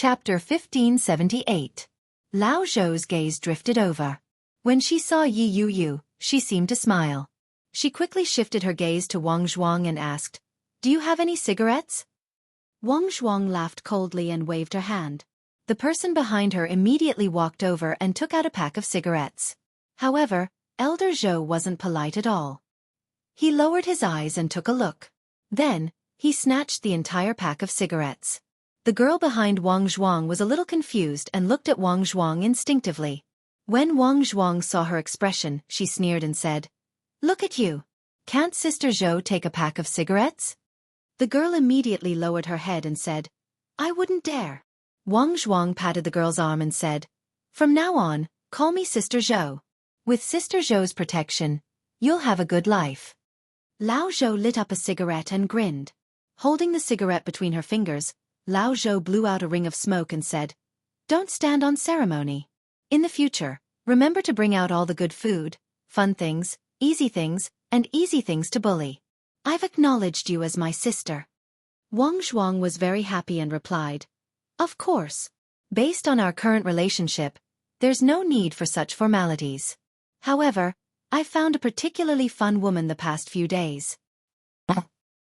Chapter 1578. Lao Zhou's gaze drifted over. When she saw Yi Yuyu, she seemed to smile. She quickly shifted her gaze to Wang Zhuang and asked, "Do you have any cigarettes?" Wang Zhuang laughed coldly and waved her hand. The person behind her immediately walked over and took out a pack of cigarettes. However, Elder Zhou wasn't polite at all. He lowered his eyes and took a look. Then, he snatched the entire pack of cigarettes. The girl behind Wang Zhuang was a little confused and looked at Wang Zhuang instinctively. When Wang Zhuang saw her expression, she sneered and said, "Look at you. Can't Sister Zhou take a pack of cigarettes?" The girl immediately lowered her head and said, "I wouldn't dare." Wang Zhuang patted the girl's arm and said, "From now on, call me Sister Zhou. With Sister Zhou's protection, you'll have a good life." Lao Zhou lit up a cigarette and grinned. Holding the cigarette between her fingers, Lao Zhou blew out a ring of smoke and said, "Don't stand on ceremony. In the future, remember to bring out all the good food, fun things, and easy things to bully. I've acknowledged you as my sister." Wang Zhuang was very happy and replied, "Of course. Based on our current relationship, there's no need for such formalities. However, I found a particularly fun woman the past few days."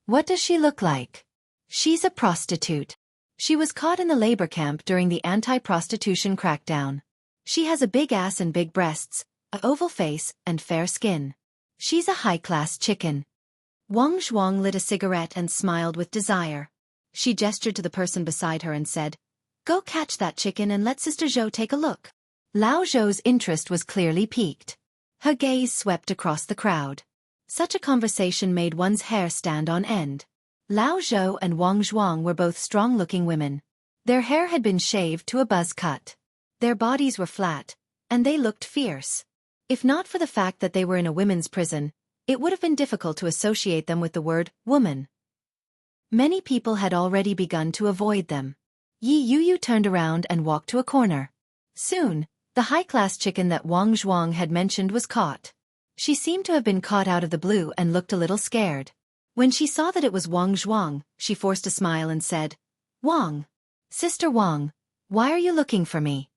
"What does she look like?" "She's a prostitute. She was caught in the labor camp during the anti-prostitution crackdown. She has a big ass and big breasts, an oval face, and fair skin. She's a high-class chicken." Wang Zhuang lit a cigarette and smiled with desire. She gestured to the person beside her and said, "Go catch that chicken and let Sister Zhou take a look." Lao Zhou's interest was clearly piqued. Her gaze swept across the crowd. Such a conversation made one's hair stand on end. Lao Zhou and Wang Zhuang were both strong-looking women. Their hair had been shaved to a buzz cut. Their bodies were flat, and they looked fierce. If not for the fact that they were in a women's prison, it would have been difficult to associate them with the word woman. Many people had already begun to avoid them. Yi Yuyu turned around and walked to a corner. Soon, the high-class chicken that Wang Zhuang had mentioned was caught. She seemed to have been caught out of the blue and looked a little scared. When she saw that it was Wang Zhuang, she forced a smile and said, "Wang. Sister Wang, why are you looking for me?"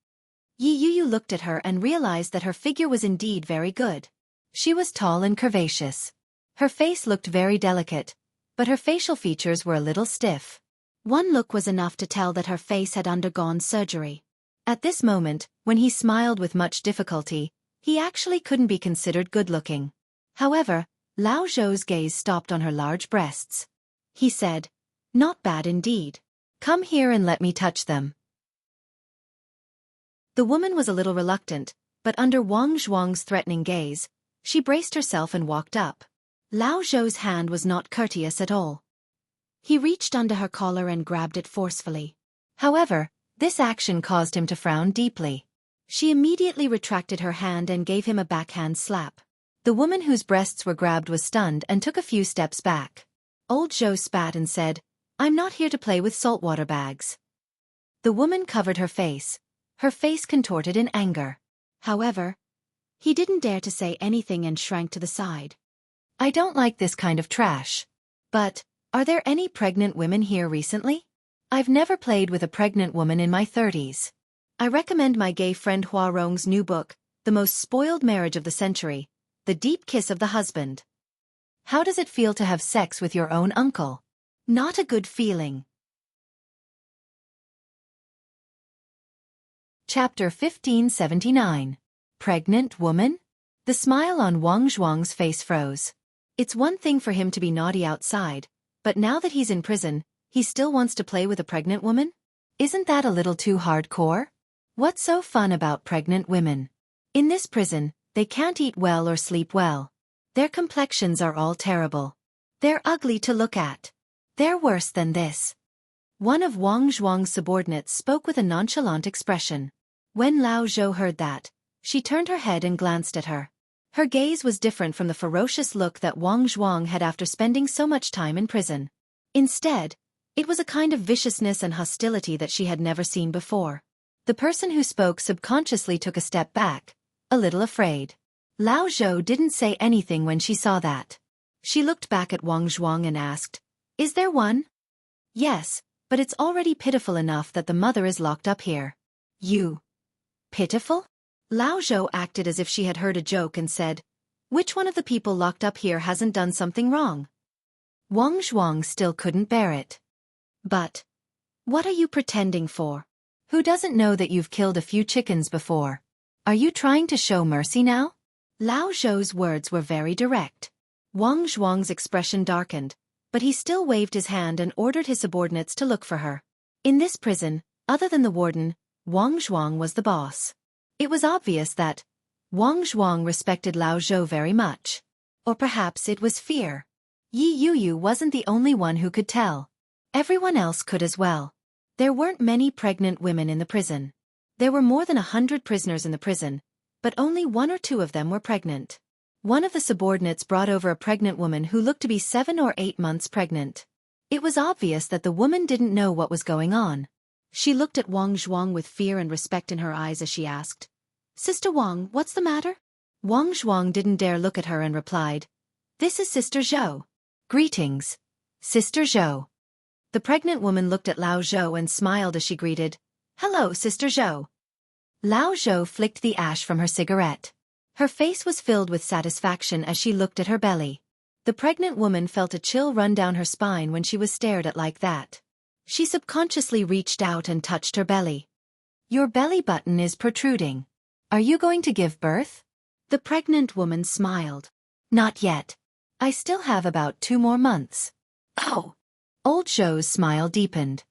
Yi Yuyu looked at her and realized that her figure was indeed very good. She was tall and curvaceous. Her face looked very delicate, but her facial features were a little stiff. One look was enough to tell that her face had undergone surgery. At this moment, when he smiled with much difficulty, he actually couldn't be considered good-looking. However, Lao Zhou's gaze stopped on her large breasts. He said, "Not bad indeed. Come here and let me touch them." The woman was a little reluctant, but under Wang Zhuang's threatening gaze, she braced herself and walked up. Lao Zhou's hand was not courteous at all. He reached under her collar and grabbed it forcefully. However, this action caused him to frown deeply. She immediately retracted her hand and gave him a backhand slap. The woman whose breasts were grabbed was stunned and took a few steps back. Old Zhou spat and said, "I'm not here to play with saltwater bags." The woman covered her face contorted in anger. However, he didn't dare to say anything and shrank to the side. "I don't like this kind of trash. But, are there any pregnant women here recently? I've never played with a pregnant woman in my 30s. I recommend my gay friend Hua Rong's new book, The Most Spoiled Marriage of the Century, The Deep Kiss of the Husband. How does it feel to have sex with your own uncle? Not a good feeling." Chapter 1579. Pregnant Woman? The smile on Wang Zhuang's face froze. It's one thing for him to be naughty outside, but now that he's in prison, he still wants to play with a pregnant woman? Isn't that a little too hardcore? What's so fun about pregnant women? In this prison, they can't eat well or sleep well. Their complexions are all terrible. They're ugly to look at. They're worse than this. One of Wang Zhuang's subordinates spoke with a nonchalant expression. When Lao Zhou heard that, she turned her head and glanced at her. Her gaze was different from the ferocious look that Wang Zhuang had after spending so much time in prison. Instead, it was a kind of viciousness and hostility that she had never seen before. The person who spoke subconsciously took a step back, a little afraid. Lao Zhou didn't say anything when she saw that. She looked back at Wang Zhuang and asked, "Is there one?" "Yes, but it's already pitiful enough that the mother is locked up here. You. Pitiful? Lao Zhou acted as if she had heard a joke and said, which one of the people locked up here hasn't done something wrong? Wang Zhuang still couldn't bear it. But what are you pretending for? Who doesn't know that you've killed a few chickens before? Are you trying to show mercy now? Lao Zhou's words were very direct. Wang Zhuang's expression darkened, but he still waved his hand and ordered his subordinates to look for her. In this prison, other than the warden, Wang Zhuang was the boss. It was obvious that Wang Zhuang respected Lao Zhou very much. Or perhaps it was fear. Yi Yuyu wasn't the only one who could tell. Everyone else could as well. There weren't many pregnant women in the prison. There were more than 100 prisoners in the prison, but only 1 or 2 of them were pregnant. One of the subordinates brought over a pregnant woman who looked to be 7 or 8 months pregnant. It was obvious that the woman didn't know what was going on. She looked at Wang Zhuang with fear and respect in her eyes as she asked, Sister Wang, what's the matter? Wang Zhuang didn't dare look at her and replied, This is Sister Zhou. Greetings, Sister Zhou. The pregnant woman looked at Lao Zhou and smiled as she greeted, Hello, Sister Zhou. Lao Zhou flicked the ash from her cigarette. Her face was filled with satisfaction as she looked at her belly. The pregnant woman felt a chill run down her spine when she was stared at like that. She subconsciously reached out and touched her belly. Your belly button is protruding. Are you going to give birth? The pregnant woman smiled. Not yet. I still have about 2 more months. Oh. Old Zhou's smile deepened.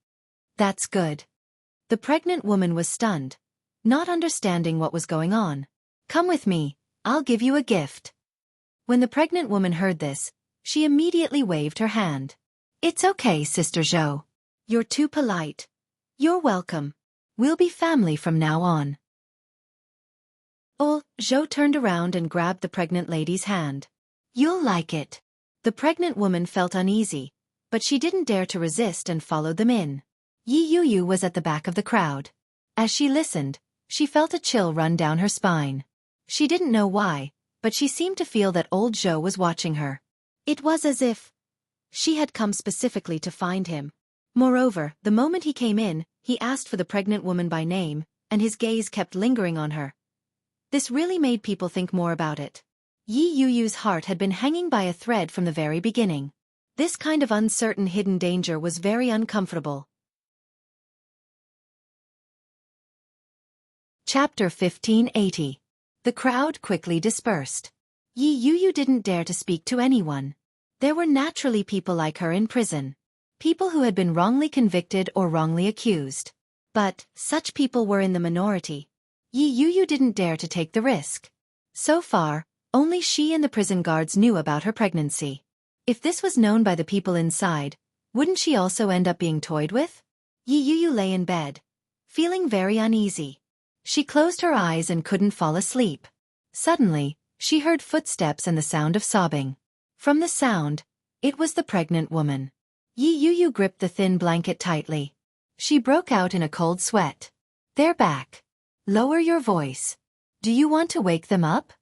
That's good. The pregnant woman was stunned, not understanding what was going on. Come with me, I'll give you a gift. When the pregnant woman heard this, she immediately waved her hand. It's okay, Sister Zhou. You're too polite. You're welcome. We'll be family from now on. Old Zhou turned around and grabbed the pregnant lady's hand. You'll like it. The pregnant woman felt uneasy, but she didn't dare to resist and followed them in. Yi Yuyu was at the back of the crowd. As she listened, she felt a chill run down her spine. She didn't know why, but she seemed to feel that old Zhou was watching her. It was as if she had come specifically to find him. Moreover, the moment he came in, he asked for the pregnant woman by name, and his gaze kept lingering on her. This really made people think more about it. Yi Yuyu's heart had been hanging by a thread from the very beginning. This kind of uncertain hidden danger was very uncomfortable. Chapter 1580. The crowd quickly dispersed. Yi Yuyu didn't dare to speak to anyone. There were naturally people like her in prison. People who had been wrongly convicted or wrongly accused. But such people were in the minority. Yi Yuyu didn't dare to take the risk. So far, only she and the prison guards knew about her pregnancy. If this was known by the people inside, wouldn't she also end up being toyed with? Yi Yuyu lay in bed, feeling very uneasy. She closed her eyes and couldn't fall asleep. Suddenly, she heard footsteps and the sound of sobbing. From the sound, it was the pregnant woman. Yi Yuyu gripped the thin blanket tightly. She broke out in a cold sweat. They're back. Lower your voice. Do you want to wake them up?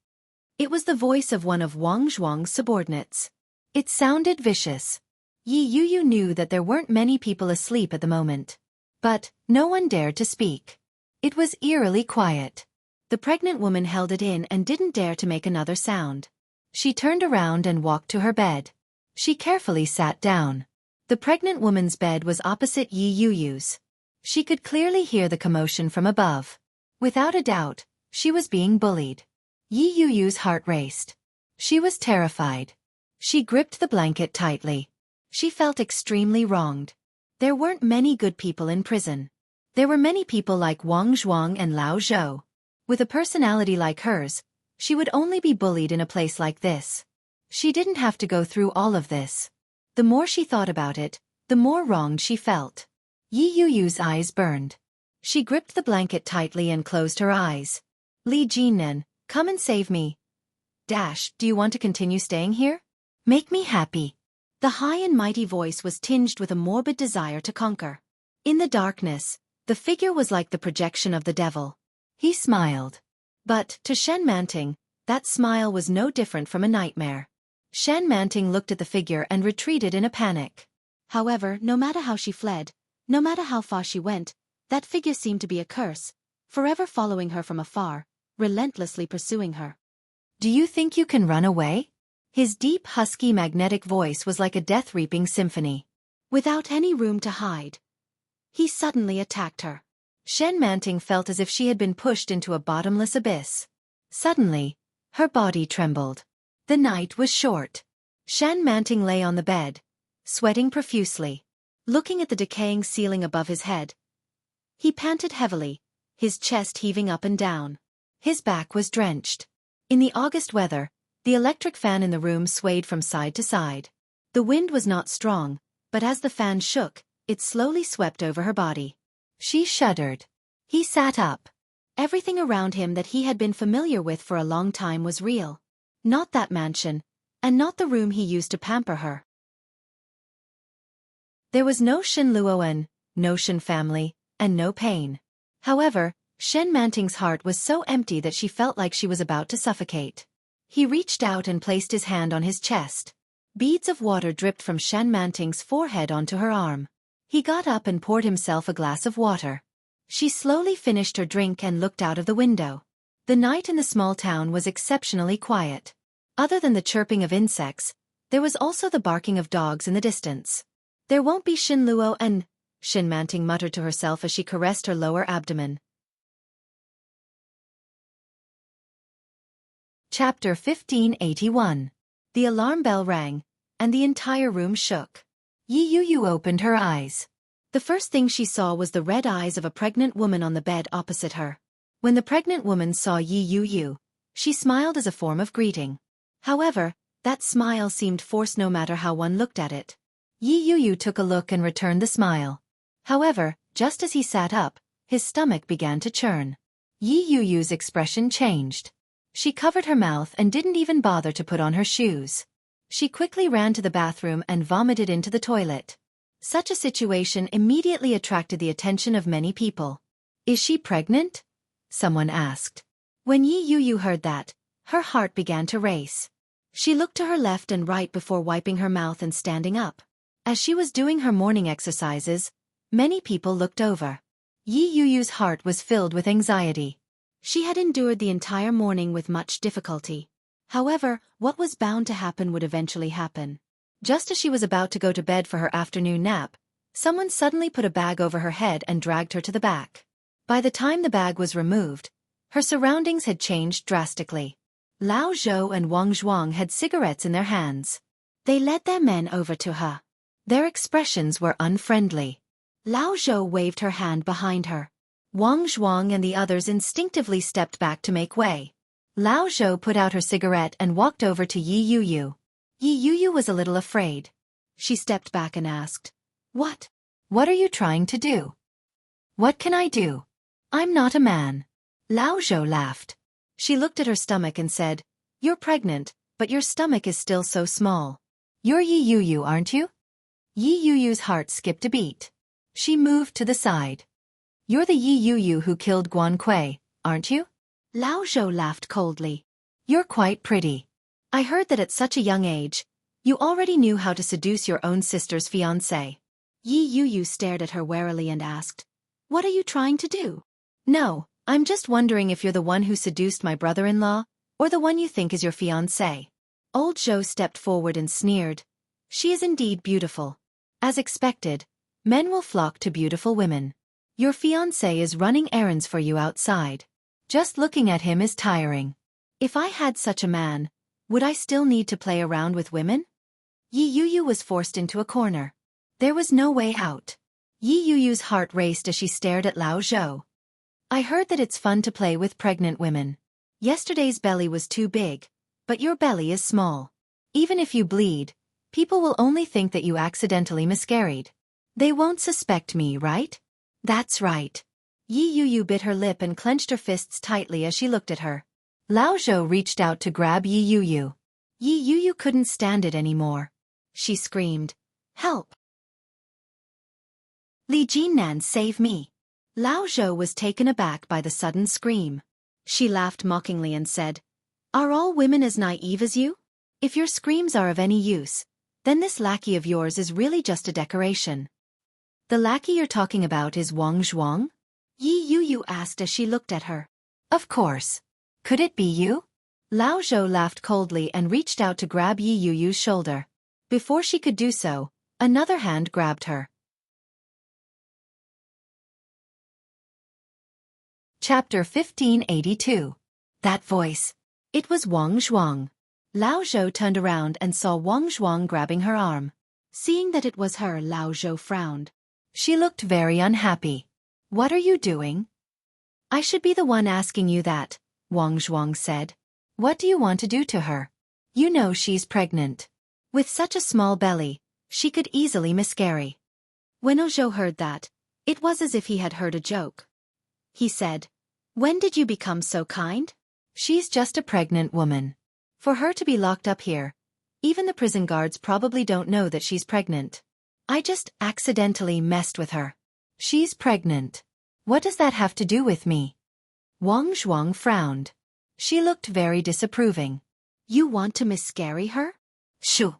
It was the voice of one of Wang Zhuang's subordinates. It sounded vicious. Yi Yuyu knew that there weren't many people asleep at the moment. But no one dared to speak. It was eerily quiet. The pregnant woman held it in and didn't dare to make another sound. She turned around and walked to her bed. She carefully sat down. The pregnant woman's bed was opposite Yi Yuyu's. She could clearly hear the commotion from above. Without a doubt, she was being bullied. Yi Yuyu's heart raced. She was terrified. She gripped the blanket tightly. She felt extremely wronged. There weren't many good people in prison. There were many people like Wang Zhuang and Lao Zhou. With a personality like hers, she would only be bullied in a place like this. She didn't have to go through all of this. The more she thought about it, the more wronged she felt. Yi Yuyu's eyes burned. She gripped the blanket tightly and closed her eyes. Li Jinan, come and save me. Do you want to continue staying here? Make me happy. The high and mighty voice was tinged with a morbid desire to conquer. In the darkness, the figure was like the projection of the devil. He smiled. But, to Shen Manting, that smile was no different from a nightmare. Shen Manting looked at the figure and retreated in a panic. However, no matter how she fled, No matter how far she went, that figure seemed to be a curse, forever following her from afar, relentlessly pursuing her. Do you think you can run away? His deep, husky, magnetic voice was like a death-reaping symphony. Without any room to hide, he suddenly attacked her. Shen Manting felt as if she had been pushed into a bottomless abyss. Suddenly, her body trembled. The night was short. Shen Manting lay on the bed, sweating profusely. Looking at the decaying ceiling above his head, he panted heavily, his chest heaving up and down. His back was drenched. In the August weather, the electric fan in the room swayed from side to side. The wind was not strong, but as the fan shook, it slowly swept over her body. She shuddered. He sat up. Everything around him that he had been familiar with for a long time was real. Not that mansion, and not the room he used to pamper her. There was no Shen Luoan, no Shen family, and no pain. However, Shen Manting's heart was so empty that she felt like she was about to suffocate. He reached out and placed his hand on his chest. Beads of water dripped from Shen Manting's forehead onto her arm. He got up and poured himself a glass of water. She slowly finished her drink and looked out of the window. The night in the small town was exceptionally quiet. Other than the chirping of insects, there was also the barking of dogs in the distance. There won't be Shen Luo and... Shen Manting muttered to herself as she caressed her lower abdomen. Chapter 1581. The alarm bell rang, and the entire room shook. Yi Yu opened her eyes. The first thing she saw was the red eyes of a pregnant woman on the bed opposite her. When the pregnant woman saw Yi Yu, she smiled as a form of greeting. However, that smile seemed forced no matter how one looked at it. Yi Yu took a look and returned the smile. However, just as he sat up, his stomach began to churn. Yi Yu's expression changed. She covered her mouth and didn't even bother to put on her shoes. She quickly ran to the bathroom and vomited into the toilet. Such a situation immediately attracted the attention of many people. Is she pregnant? Someone asked. When Yi Yu heard that, her heart began to race. She looked to her left and right before wiping her mouth and standing up. As she was doing her morning exercises, many people looked over. Yi Yu's heart was filled with anxiety. She had endured the entire morning with much difficulty. However, what was bound to happen would eventually happen. Just as she was about to go to bed for her afternoon nap, someone suddenly put a bag over her head and dragged her to the back. By the time the bag was removed, her surroundings had changed drastically. Lao Zhou and Wang Zhuang had cigarettes in their hands. They led their men over to her. Their expressions were unfriendly. Lao Zhou waved her hand behind her. Wang Zhuang and the others instinctively stepped back to make way. Lao Zhou put out her cigarette and walked over to Yi Yu. Yi Yu was a little afraid. She stepped back and asked, "What? What are you trying to do?" "What can I do? I'm not a man." Lao Zhou laughed. She looked at her stomach and said, "You're pregnant, but your stomach is still so small. You're Yi Yu, aren't you?" Yi Yu's heart skipped a beat. She moved to the side. "You're the Yi Yu who killed Guan Kui, aren't you?" Lao Zhou laughed coldly. "You're quite pretty. I heard that at such a young age, you already knew how to seduce your own sister's fiancé." Yi Yu stared at her warily and asked, "What are you trying to do?" "No, I'm just wondering if you're the one who seduced my brother-in-law, or the one you think is your fiancé." Old Zhou stepped forward and sneered. "She is indeed beautiful. As expected, men will flock to beautiful women. Your fiancé is running errands for you outside. Just looking at him is tiring. If I had such a man, would I still need to play around with women?" Yi Yu was forced into a corner. There was no way out. Yi Yu's heart raced as she stared at Lao Zhou. "I heard that it's fun to play with pregnant women. Yesterday's belly was too big, but your belly is small. Even if you bleed, people will only think that you accidentally miscarried. They won't suspect me, right?" "That's right." Yi Yu bit her lip and clenched her fists tightly as she looked at her. Lao Zhou reached out to grab Yi Yu. Yi Yu couldn't stand it anymore. She screamed, "Help! Li Jinnan, save me!" Lao Zhou was taken aback by the sudden scream. She laughed mockingly and said, "Are all women as naive as you? If your screams are of any use, then this lackey of yours is really just a decoration." The lackey you're talking about is Wang Zhuang? Yi Yu asked as she looked at her. Of course. Could it be you? Lao Zhou laughed coldly and reached out to grab Yi Yu's shoulder. Before she could do so, another hand grabbed her. Chapter 1582. That voice. It was Wang Zhuang. Lao Zhou turned around and saw Wang Zhuang grabbing her arm. Seeing that it was her, Lao Zhou frowned. She looked very unhappy. What are you doing? I should be the one asking you that, Wang Zhuang said. What do you want to do to her? You know she's pregnant. With such a small belly, she could easily miscarry. When Zhou heard that, it was as if he had heard a joke. He said, "When did you become so kind?" She's just a pregnant woman. For her to be locked up here, even the prison guards probably don't know that she's pregnant. I just accidentally messed with her. She's pregnant. What does that have to do with me? Wang Zhuang frowned. She looked very disapproving. You want to miscarry her? Shoo.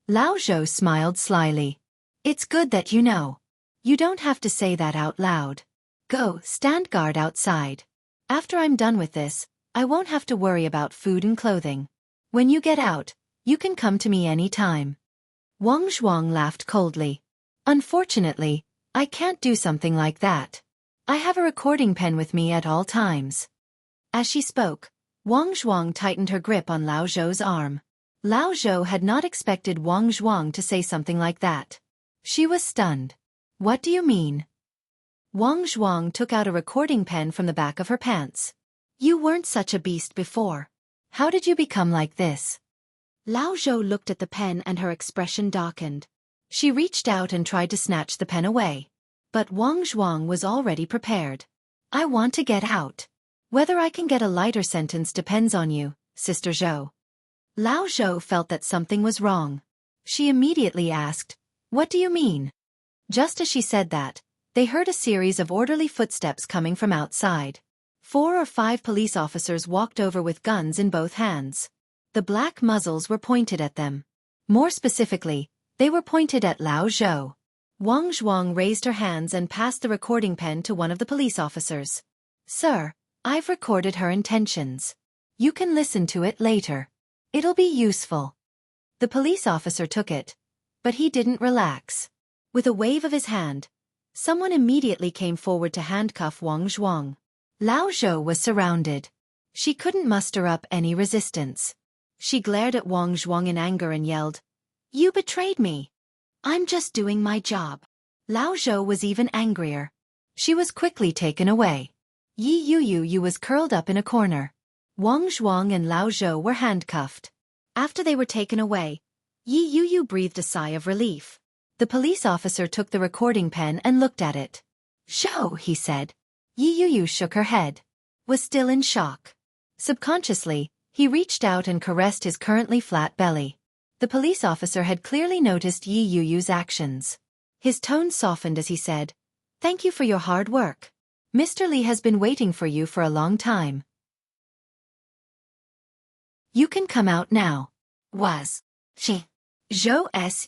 Lao Zhou smiled slyly. It's good that you know. You don't have to say that out loud. Go, stand guard outside. After I'm done with this, I won't have to worry about food and clothing. When you get out, you can come to me any time. Wang Zhuang laughed coldly. Unfortunately, I can't do something like that. I have a recording pen with me at all times. As she spoke, Wang Zhuang tightened her grip on Lao Zhou's arm. Lao Zhou had not expected Wang Zhuang to say something like that. She was stunned. What do you mean? Wang Zhuang took out a recording pen from the back of her pants. You weren't such a beast before. How did you become like this? Lao Zhou looked at the pen and her expression darkened. She reached out and tried to snatch the pen away. But Wang Zhuang was already prepared. I want to get out. Whether I can get a lighter sentence depends on you, Sister Zhou. Lao Zhou felt that something was wrong. She immediately asked, What do you mean? Just as she said that, they heard a series of orderly footsteps coming from outside. 4 or 5 police officers walked over with guns in both hands. The black muzzles were pointed at them. More specifically, they were pointed at Lao Zhou. Wang Zhuang raised her hands and passed the recording pen to one of the police officers. Sir, I've recorded her intentions. You can listen to it later. It'll be useful. The police officer took it, but he didn't relax. With a wave of his hand, someone immediately came forward to handcuff Wang Zhuang. Lao Zhou was surrounded. She couldn't muster up any resistance. She glared at Wang Zhuang in anger and yelled, You betrayed me. I'm just doing my job. Lao Zhou was even angrier. She was quickly taken away. Yi Yu was curled up in a corner. Wang Zhuang and Lao Zhou were handcuffed. After they were taken away, Yi Yu breathed a sigh of relief. The police officer took the recording pen and looked at it. Zhou, he said. Yi Yu shook her head. Was still in shock. Subconsciously, he reached out and caressed his currently flat belly. The police officer had clearly noticed Yi Yu's actions. His tone softened as he said, Thank you for your hard work. Mr. Li has been waiting for you for a long time. You can come out now. Was. She. Zhou S.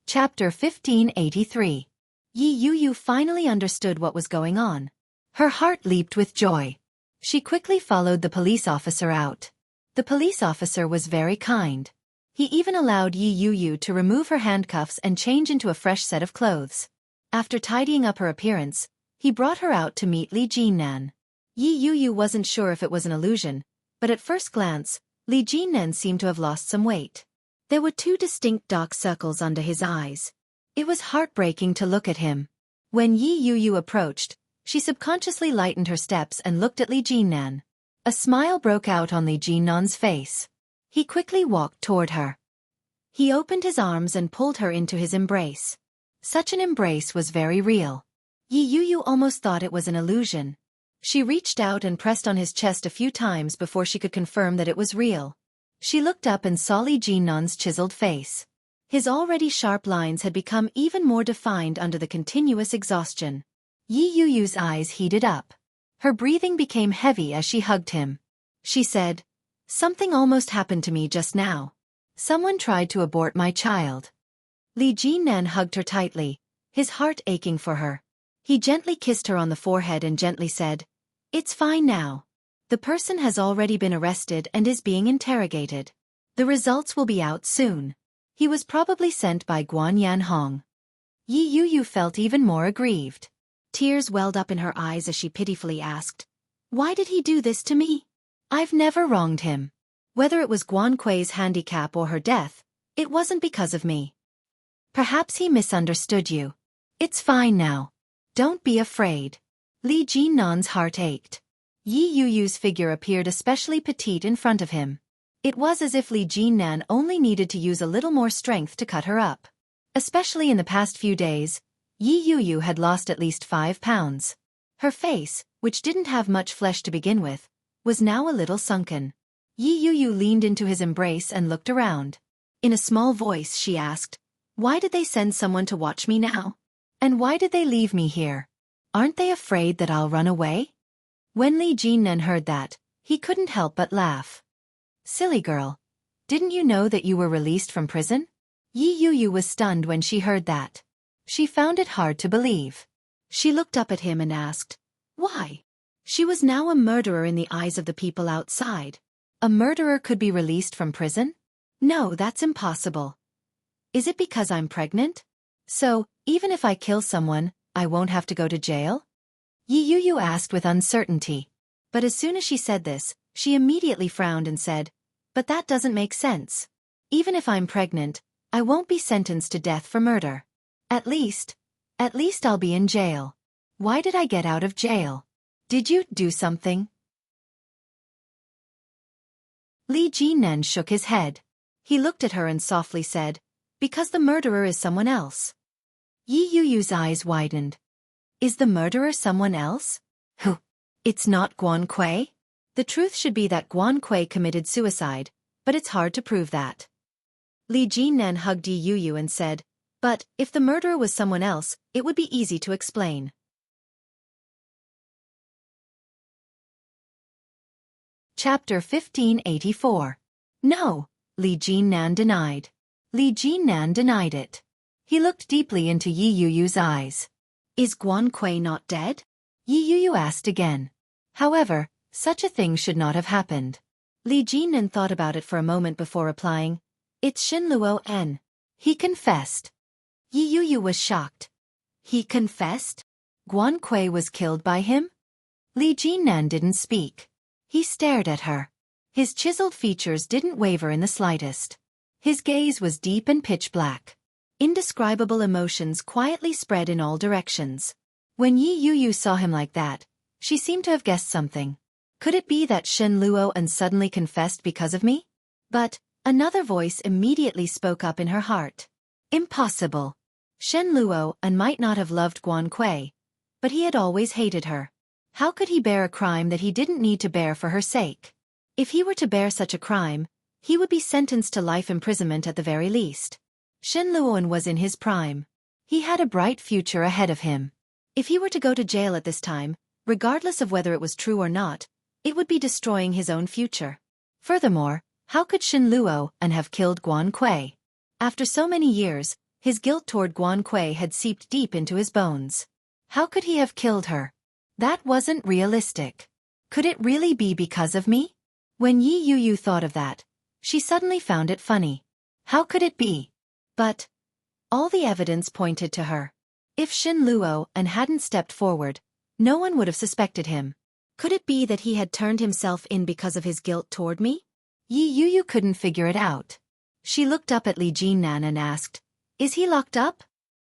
Chapter 1583. Yi Yu finally understood what was going on. Her heart leaped with joy. She quickly followed the police officer out. The police officer was very kind. He even allowed Yi Yu to remove her handcuffs and change into a fresh set of clothes. After tidying up her appearance, he brought her out to meet Li Jinnan. Yi Yu wasn't sure if it was an illusion, but at first glance, Li Jinnan seemed to have lost some weight. There were 2 distinct dark circles under his eyes. It was heartbreaking to look at him. When Yi Yu approached, she subconsciously lightened her steps and looked at Li Jinnan. A smile broke out on Li Jinnan's face. He quickly walked toward her. He opened his arms and pulled her into his embrace. Such an embrace was very real. Yi Yu almost thought it was an illusion. She reached out and pressed on his chest a few times before she could confirm that it was real. She looked up and saw Li Jinnan's chiseled face. His already sharp lines had become even more defined under the continuous exhaustion. Yi Yu's eyes heated up. Her breathing became heavy as she hugged him. She said, Something almost happened to me just now. Someone tried to abort my child. Li Jinnan hugged her tightly, his heart aching for her. He gently kissed her on the forehead and gently said, "It's fine now. The person has already been arrested and is being interrogated. The results will be out soon." He was probably sent by Guan Yanhong. Yi Yuyu felt even more aggrieved. Tears welled up in her eyes as she pitifully asked, "Why did he do this to me? I've never wronged him. Whether it was Guan Kui's handicap or her death, it wasn't because of me. Perhaps he misunderstood you. It's fine now. Don't be afraid." Li Jinnan's heart ached. Yi Yuyu's figure appeared especially petite in front of him. It was as if Li Jinnan only needed to use a little more strength to cut her up. Especially in the past few days, Yi Yuyu had lost at least 5 pounds. Her face, which didn't have much flesh to begin with, was now a little sunken. Yi Yuyu leaned into his embrace and looked around. In a small voice she asked, "Why did they send someone to watch me now? And why did they leave me here? Aren't they afraid that I'll run away?" When Li Jinnan heard that, he couldn't help but laugh. "Silly girl. Didn't you know that you were released from prison?" Yi Yuyu was stunned when she heard that. She found it hard to believe. She looked up at him and asked, "Why?" She was now a murderer in the eyes of the people outside. A murderer could be released from prison? No, that's impossible. Is it because I'm pregnant? So, even if I kill someone, I won't have to go to jail? Yi Yuyu asked with uncertainty. But as soon as she said this, she immediately frowned and said, "But that doesn't make sense. Even if I'm pregnant, I won't be sentenced to death for murder. At least I'll be in jail. Why did I get out of jail? Did you do something?" Li Jinnan shook his head. He looked at her and softly said, "Because the murderer is someone else." Yi Yuyu's eyes widened. Is the murderer someone else? Who? It's not Guan Kui? The truth should be that Guan Kui committed suicide, but it's hard to prove that. Li Jinnan hugged Yi Yuyu and said, "But, if the murderer was someone else, it would be easy to explain." Chapter 1584. No, Li Jinnan denied. Li Jinnan denied it. He looked deeply into Yi Yuyu's eyes. "Is Guan Kui not dead?" Yi Yuyu asked again. However, such a thing should not have happened. Li Jinnan thought about it for a moment before replying, "It's Shen Luo N. He confessed." Yi Yuyu was shocked. He confessed? Guan Kui was killed by him? Li Jinnan didn't speak. He stared at her. His chiseled features didn't waver in the slightest. His gaze was deep and pitch black. Indescribable emotions quietly spread in all directions. When Yi Yuyu saw him like that, she seemed to have guessed something. Could it be that Shen Luo and suddenly confessed because of me? But another voice immediately spoke up in her heart. Impossible. Shen Luo and might not have loved Guan Kui, but he had always hated her. How could he bear a crime that he didn't need to bear for her sake? If he were to bear such a crime, he would be sentenced to life imprisonment at the very least. Shen Luoan was in his prime. He had a bright future ahead of him. If he were to go to jail at this time, regardless of whether it was true or not, it would be destroying his own future. Furthermore, how could Shen Luo and have killed Guan Kui? After so many years, his guilt toward Guan Kui had seeped deep into his bones. How could he have killed her? That wasn't realistic. Could it really be because of me? When Yi Yuyu thought of that, she suddenly found it funny. How could it be? But all the evidence pointed to her. If Shen Luo and hadn't stepped forward, no one would have suspected him. Could it be that he had turned himself in because of his guilt toward me? Yi Yuyu couldn't figure it out. She looked up at Li Jinnan and asked, "Is he locked up?"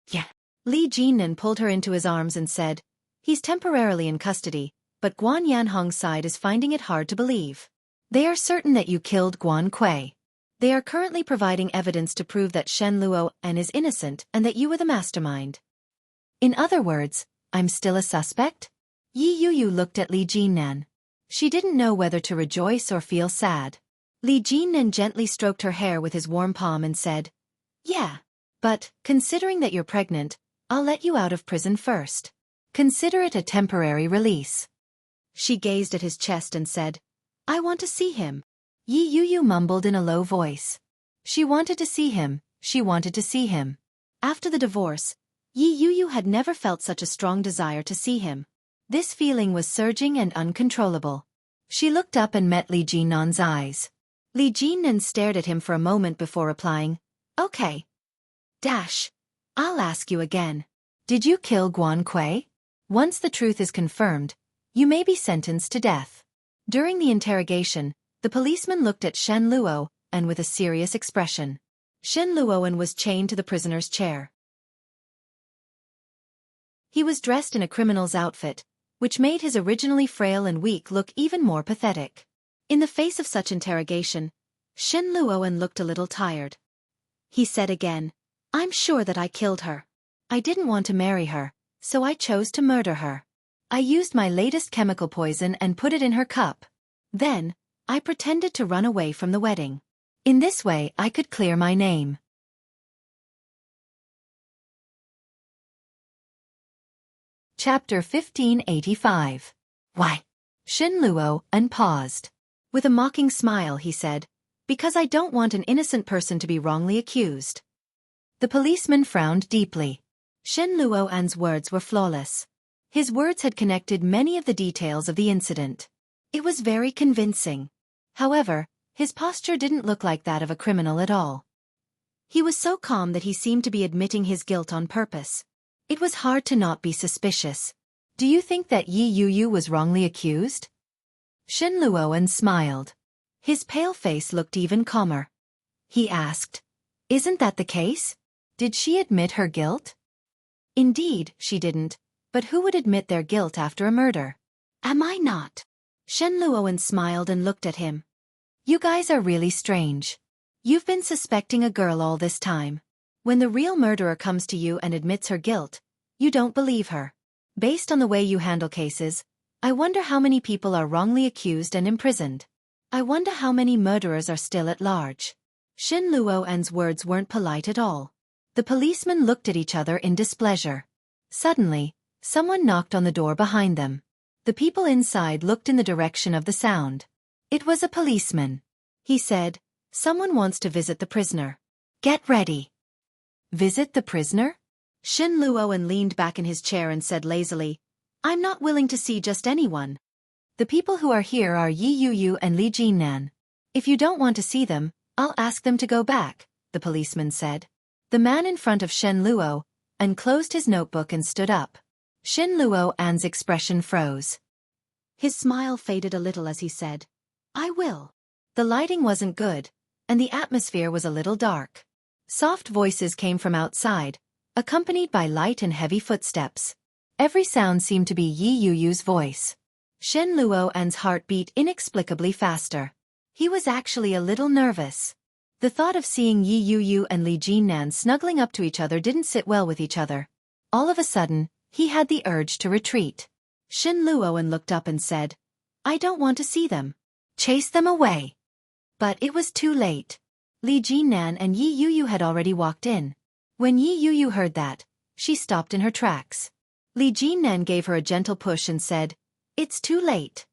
"Yeah." Li Jinnan pulled her into his arms and said, "He's temporarily in custody, but Guan Yanhong's side is finding it hard to believe. They are certain that you killed Guan Kui. They are currently providing evidence to prove that Shen Luo and is innocent and that you were the mastermind. In other words, I'm still a suspect?" Yi Yuyu looked at Li Jinnan. She didn't know whether to rejoice or feel sad. Li Jinnan gently stroked her hair with his warm palm and said, "Yeah. But, considering that you're pregnant, I'll let you out of prison first. Consider it a temporary release." She gazed at his chest and said, "I want to see him." Yi Yuyu mumbled in a low voice. She wanted to see him, she wanted to see him. After the divorce, Yi Yuyu had never felt such a strong desire to see him. This feeling was surging and uncontrollable. She looked up and met Li Jinnan's eyes. Li Jinnan stared at him for a moment before replying, "Okay. I'll ask you again. Did you kill Guan Kui? Once the truth is confirmed, you may be sentenced to death." During the interrogation, the policeman looked at Shen Luo, and with a serious expression. Shen Luoan was chained to the prisoner's chair. He was dressed in a criminal's outfit, which made his originally frail and weak look even more pathetic. In the face of such interrogation, Shen Luoan looked a little tired. He said again, "I'm sure that I killed her. I didn't want to marry her, so I chose to murder her. I used my latest chemical poison and put it in her cup. Then, I pretended to run away from the wedding. In this way I could clear my name." Chapter 1585. Why? Shen Luo paused. With a mocking smile he said, "Because I don't want an innocent person to be wrongly accused." The policeman frowned deeply. Shen Luoan's words were flawless. His words had connected many of the details of the incident. It was very convincing. However, his posture didn't look like that of a criminal at all. He was so calm that he seemed to be admitting his guilt on purpose. It was hard to not be suspicious. "Do you think that Yi Yuyu was wrongly accused?" Shen Luoan smiled. His pale face looked even calmer. He asked, "Isn't that the case? Did she admit her guilt?" "Indeed, she didn't, but who would admit their guilt after a murder?" "Am I not?" Shen Luoan smiled and looked at him. "You guys are really strange. You've been suspecting a girl all this time. When the real murderer comes to you and admits her guilt, you don't believe her. Based on the way you handle cases, I wonder how many people are wrongly accused and imprisoned. I wonder how many murderers are still at large." Shen Luoan's words weren't polite at all. The policemen looked at each other in displeasure. Suddenly, someone knocked on the door behind them. The people inside looked in the direction of the sound. It was a policeman. He said, "Someone wants to visit the prisoner. Get ready." Visit the prisoner? Shen Luoan leaned back in his chair and said lazily, "I'm not willing to see just anyone. The people who are here are Yi Yuyu and Li Jinnan. If you don't want to see them, I'll ask them to go back," the policeman said. The man in front of Shen Luo unclosed his notebook and stood up. Shen Luoan's expression froze. His smile faded a little as he said, "I will." The lighting wasn't good, and the atmosphere was a little dark. Soft voices came from outside, accompanied by light and heavy footsteps. Every sound seemed to be Yi Yuyu's voice. Shen Luoan's heart beat inexplicably faster. He was actually a little nervous. The thought of seeing Yi Yuyu and Li Jinnan snuggling up to each other didn't sit well with each other. All of a sudden, he had the urge to retreat. Shen Luoan looked up and said, "I don't want to see them. Chase them away." But it was too late. Li Jinnan and Yi Yuyu had already walked in. When Yi Yuyu heard that, she stopped in her tracks. Li Jinnan gave her a gentle push and said, "It's too late."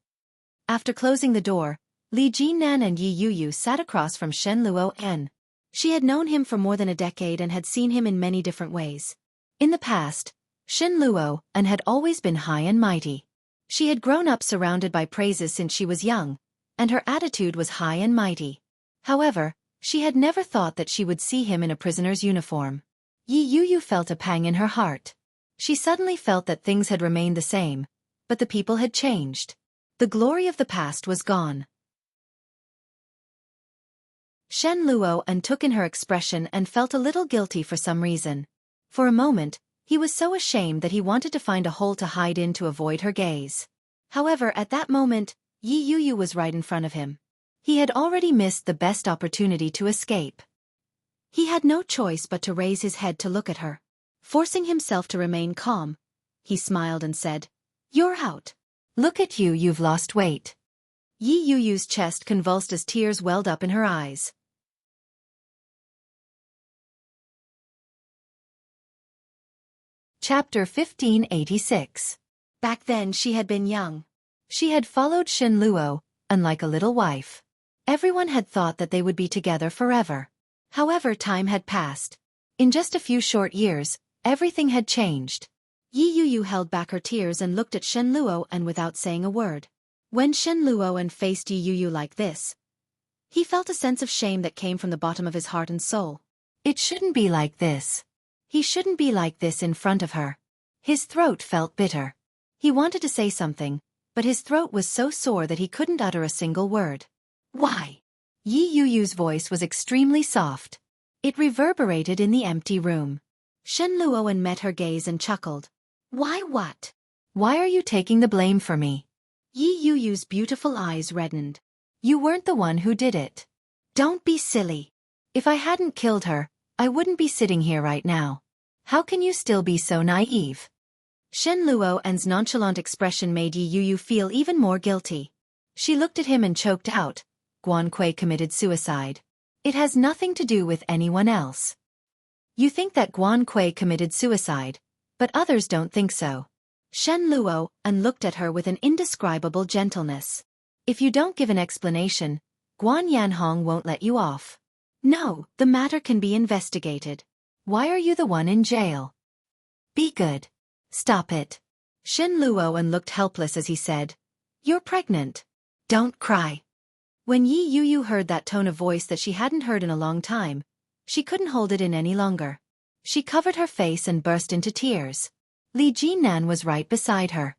After closing the door, Li Jinnan and Yi Yuyu sat across from Shen Luoan. She had known him for more than a decade and had seen him in many different ways. In the past, Shen Luoan had always been high and mighty. She had grown up surrounded by praises since she was young, and her attitude was high and mighty. However, she had never thought that she would see him in a prisoner's uniform. Yi Yuyu felt a pang in her heart. She suddenly felt that things had remained the same, but the people had changed. The glory of the past was gone. Shen Luoan took in her expression and felt a little guilty for some reason. For a moment, he was so ashamed that he wanted to find a hole to hide in to avoid her gaze. However, at that moment, Yi Yuyu was right in front of him. He had already missed the best opportunity to escape. He had no choice but to raise his head to look at her. Forcing himself to remain calm, he smiled and said, "You're out. Look at you, you've lost weight." Yi Yuyu's chest convulsed as tears welled up in her eyes. Chapter 1586. Back then she had been young. She had followed Shen Luo, unlike a little wife. Everyone had thought that they would be together forever. However, time had passed. In just a few short years, everything had changed. Yi Yu held back her tears and looked at Shen Luo and without saying a word. When Shen Luo faced Yi Yu like this, he felt a sense of shame that came from the bottom of his heart and soul. It shouldn't be like this. He shouldn't be like this in front of her. His throat felt bitter. He wanted to say something, but his throat was so sore that he couldn't utter a single word. Why? Yi Yu's voice was extremely soft. It reverberated in the empty room. Shen Luo met her gaze and chuckled. Why what? Why are you taking the blame for me? Yi Yu's beautiful eyes reddened. You weren't the one who did it. Don't be silly. If I hadn't killed her, I wouldn't be sitting here right now. How can you still be so naive? Shen Luo's nonchalant expression made Yi Yu feel even more guilty. She looked at him and choked out. Xueqi committed suicide. It has nothing to do with anyone else. You think that Xueqi committed suicide, but others don't think so. Shen Luo looked at her with an indescribable gentleness. If you don't give an explanation, Guan Yanhong won't let you off. No, the matter can be investigated. Why are you the one in jail? Be good. Stop it. Shen Luo looked helpless as he said, You're pregnant. Don't cry. When Yi Yu heard that tone of voice that she hadn't heard in a long time, she couldn't hold it in any longer. She covered her face and burst into tears. Li Jinan was right beside her.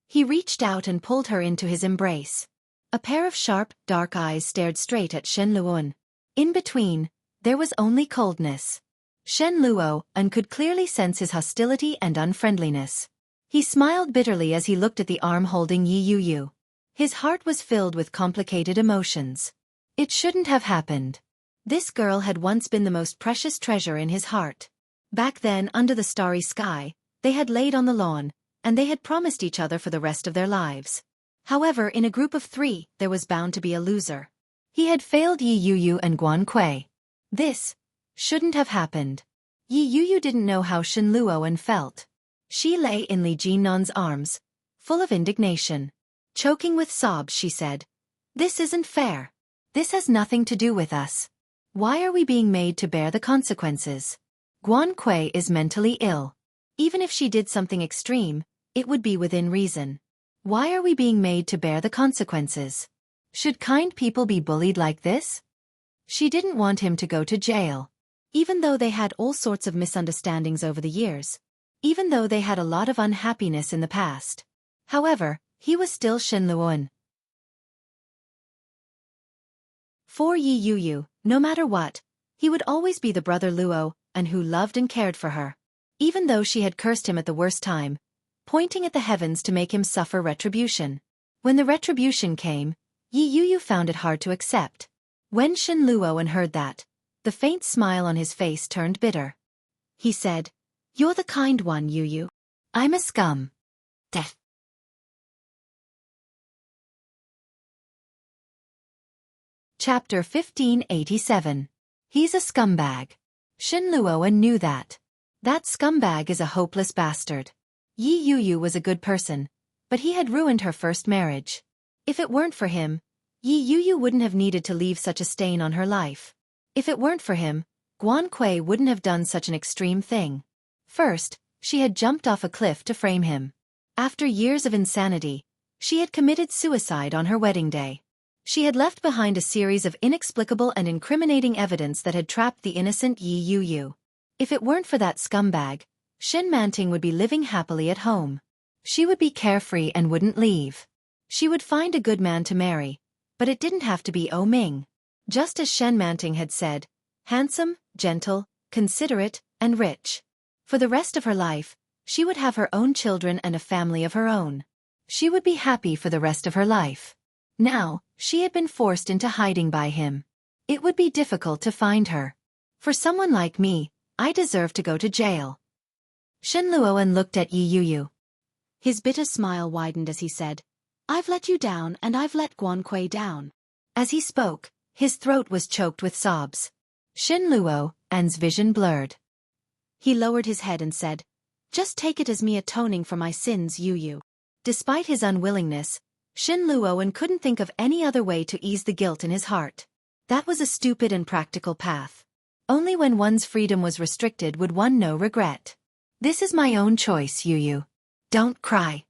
He reached out and pulled her into his embrace. A pair of sharp, dark eyes stared straight at Shen Luo. In between, there was only coldness. Shen Luo could clearly sense his hostility and unfriendliness. He smiled bitterly as he looked at the arm holding Yi Yu. His heart was filled with complicated emotions. It shouldn't have happened. This girl had once been the most precious treasure in his heart. Back then, under the starry sky, they had laid on the lawn, and they had promised each other for the rest of their lives. However, in a group of 3, there was bound to be a loser. He had failed Yi Yu and Xueqi. This shouldn't have happened. Yi Yu didn't know how Shen Luo felt. She lay in Li Jinan's arms, full of indignation. Choking with sobs, she said, This isn't fair. This has nothing to do with us. Why are we being made to bear the consequences? Xueqi is mentally ill. Even if she did something extreme, it would be within reason. Why are we being made to bear the consequences? Should kind people be bullied like this? She didn't want him to go to jail. Even though they had all sorts of misunderstandings over the years. Even though they had a lot of unhappiness in the past. However, he was still Shen Luo. For Yi Yu, no matter what, he would always be the brother Luo, and who loved and cared for her. Even though she had cursed him at the worst time, pointing at the heavens to make him suffer retribution. When the retribution came, Yi Yu found it hard to accept. When Shen Luo heard that, the faint smile on his face turned bitter. He said, You're the kind one, Yu. I'm a scum. Death. Chapter 1587. He's a scumbag. Shen Luo knew that. That scumbag is a hopeless bastard. Yi Yu was a good person, but he had ruined her first marriage. If it weren't for him, Yi Yu wouldn't have needed to leave such a stain on her life. If it weren't for him, Xueqi wouldn't have done such an extreme thing. First, she had jumped off a cliff to frame him. After years of insanity, she had committed suicide on her wedding day. She had left behind a series of inexplicable and incriminating evidence that had trapped the innocent Yi Yu. If it weren't for that scumbag, Shen Manting would be living happily at home. She would be carefree and wouldn't leave. She would find a good man to marry, but it didn't have to be O Ming. Just as Shen Manting had said, handsome, gentle, considerate, and rich. For the rest of her life, she would have her own children and a family of her own. She would be happy for the rest of her life. Now, she had been forced into hiding by him. It would be difficult to find her. For someone like me, I deserve to go to jail. Shen Luo looked at Yi Yu. His bitter smile widened as he said, I've let you down and I've let Xueqi down. As he spoke, his throat was choked with sobs. Shen Luo's vision blurred. He lowered his head and said, Just take it as me atoning for my sins, Yu. Despite his unwillingness, Shen Luo couldn't think of any other way to ease the guilt in his heart. That was a stupid and practical path. Only when one's freedom was restricted would one know regret. This is my own choice, Yu. Don't cry.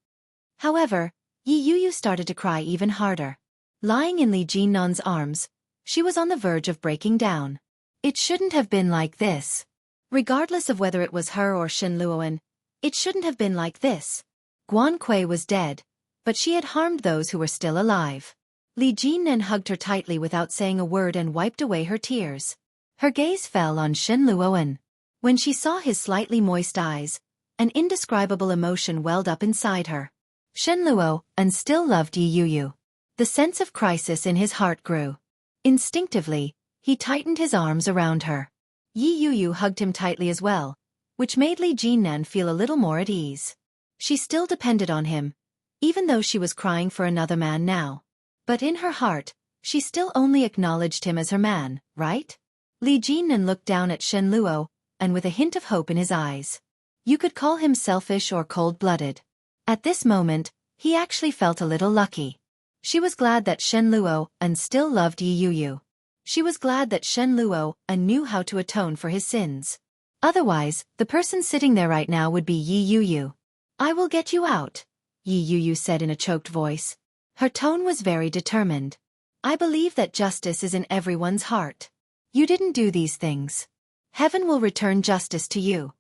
However, Yu started to cry even harder. Lying in Li Jinnan's arms, she was on the verge of breaking down. It shouldn't have been like this. Regardless of whether it was her or Shen Luoan, it shouldn't have been like this. Guan Kui was dead, but she had harmed those who were still alive. Li Jinnan hugged her tightly without saying a word and wiped away her tears. Her gaze fell on Shen Luoan. When she saw his slightly moist eyes, an indescribable emotion welled up inside her. Shen Luoan still loved Yi Yu. The sense of crisis in his heart grew. Instinctively, he tightened his arms around her. Yi Yu hugged him tightly as well, which made Li Jinnan feel a little more at ease. She still depended on him, even though she was crying for another man now. But in her heart, she still only acknowledged him as her man, right? Li Jinnan looked down at Shen Luo, and with a hint of hope in his eyes. You could call him selfish or cold-blooded. At this moment, he actually felt a little lucky. She was glad that Shen Luo still loved Yi Yu. She was glad that Shen Luo knew how to atone for his sins. Otherwise, the person sitting there right now would be Yi Yu. I will get you out, Yi Yu said in a choked voice. Her tone was very determined. I believe that justice is in everyone's heart. You didn't do these things. Heaven will return justice to you.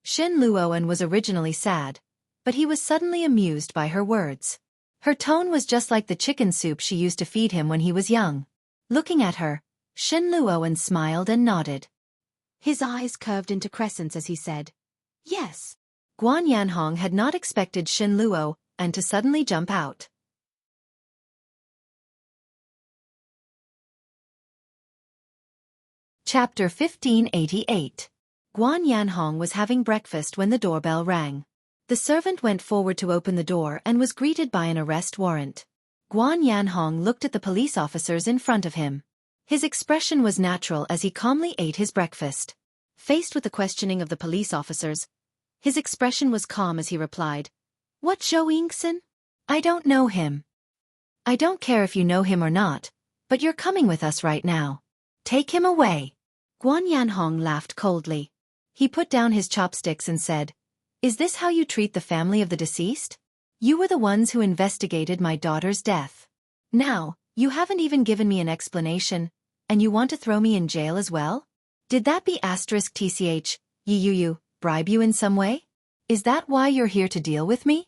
Shen Luoan was originally sad, but he was suddenly amused by her words. Her tone was just like the chicken soup she used to feed him when he was young. Looking at her, Shen Luoan smiled and nodded. His eyes curved into crescents as he said, Yes. Guan Yanhong had not expected Shen Luoan to suddenly jump out. Chapter 1588. Guan Yanhong was having breakfast when the doorbell rang. The servant went forward to open the door and was greeted by an arrest warrant. Guan Yanhong looked at the police officers in front of him. His expression was natural as he calmly ate his breakfast. Faced with the questioning of the police officers, his expression was calm as he replied, What Zhou Yingxin? I don't know him. I don't care if you know him or not, but you're coming with us right now. Take him away. Guan Yanhong laughed coldly. He put down his chopsticks and said, Is this how you treat the family of the deceased? You were the ones who investigated my daughter's death. Now, you haven't even given me an explanation, and you want to throw me in jail as well? Did that be *tch, Yi Yu, bribe you in some way? Is that why you're here to deal with me?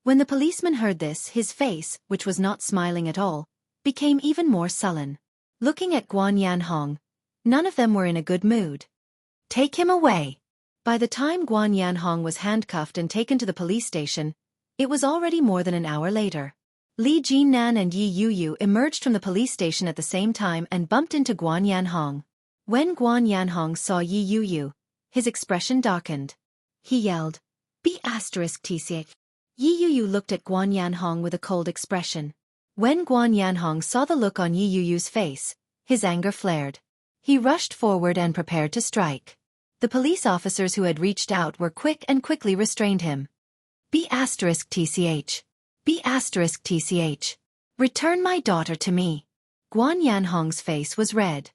When the policeman heard this, his face, which was not smiling at all, became even more sullen. Looking at Guan Yanhong, none of them were in a good mood. Take him away. By the time Guan Yanhong was handcuffed and taken to the police station, it was already more than an hour later. Li Jinnan and Yi Yu emerged from the police station at the same time and bumped into Guan Yanhong. When Guan Yanhong saw Yi Yu, his expression darkened. He yelled, Be *tch. Yi Yu looked at Guan Yanhong with a cold expression. When Guan Yanhong saw the look on Yi Yu's face, his anger flared. He rushed forward and prepared to strike. The police officers who had reached out were quick and quickly restrained him. Be *tch. Be *tch. Return my daughter to me. Guan Yanhong's face was red.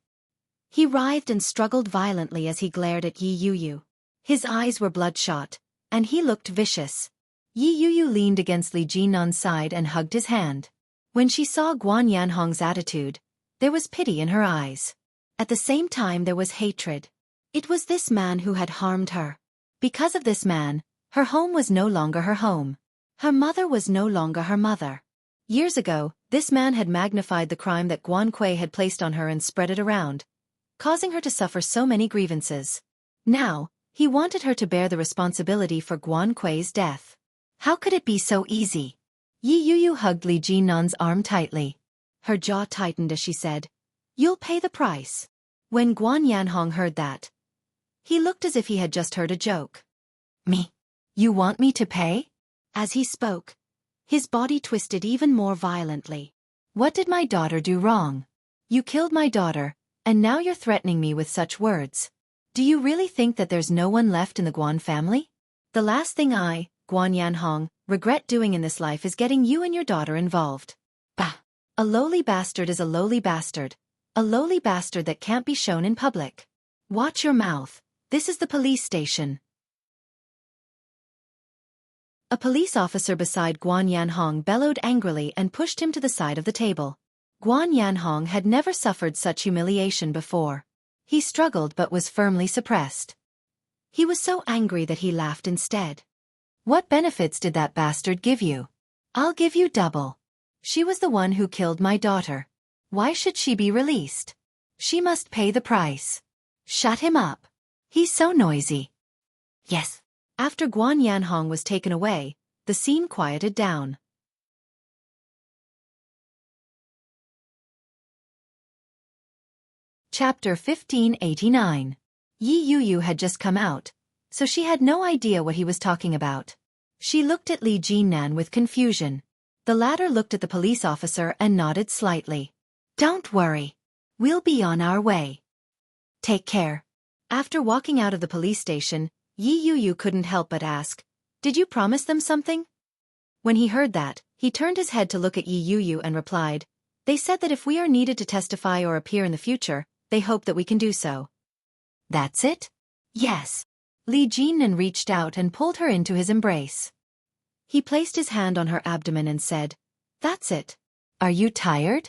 He writhed and struggled violently as he glared at Yi Yu. His eyes were bloodshot, and he looked vicious. Yi Yu leaned against Li Jinnan's side and hugged his hand. When she saw Guan Yanhong's attitude, there was pity in her eyes. At the same time there was hatred. It was this man who had harmed her. Because of this man, her home was no longer her home. Her mother was no longer her mother. Years ago, this man had magnified the crime that Guan Kui had placed on her and spread it around, causing her to suffer so many grievances. Now, he wanted her to bear the responsibility for Guan Kui's death. How could it be so easy? Yi Yu hugged Li Jinnan's arm tightly. Her jaw tightened as she said, You'll pay the price. When Guan Yanhong heard that, he looked as if he had just heard a joke. Me? You want me to pay? As he spoke, his body twisted even more violently. What did my daughter do wrong? You killed my daughter, and now you're threatening me with such words. Do you really think that there's no one left in the Guan family? The last thing I, Guan Yanhong, regret doing in this life is getting you and your daughter involved. Bah! A lowly bastard is a lowly bastard, A lowly bastard that can't be shown in public. Watch your mouth. This is the police station. A police officer beside Guan Yanhong bellowed angrily and pushed him to the side of the table. Guan Yanhong had never suffered such humiliation before. He struggled but was firmly suppressed. He was so angry that he laughed instead. What benefits did that bastard give you? I'll give you double. She was the one who killed my daughter. Why should she be released? She must pay the price. Shut him up. He's so noisy. Yes. After Guan Yanhong was taken away, the scene quieted down. Chapter 1589. Yi Yuyu had just come out, so she had no idea what he was talking about. She looked at Li Jinnan with confusion. The latter looked at the police officer and nodded slightly. Don't worry. We'll be on our way. Take care. After walking out of the police station, Yi Yuyu couldn't help but ask, did you promise them something? When he heard that, he turned his head to look at Yi Yuyu and replied, they said that if we are needed to testify or appear in the future, they hope that we can do so. That's it? Yes. Li Jinnan reached out and pulled her into his embrace. He placed his hand on her abdomen and said, that's it. Are you tired?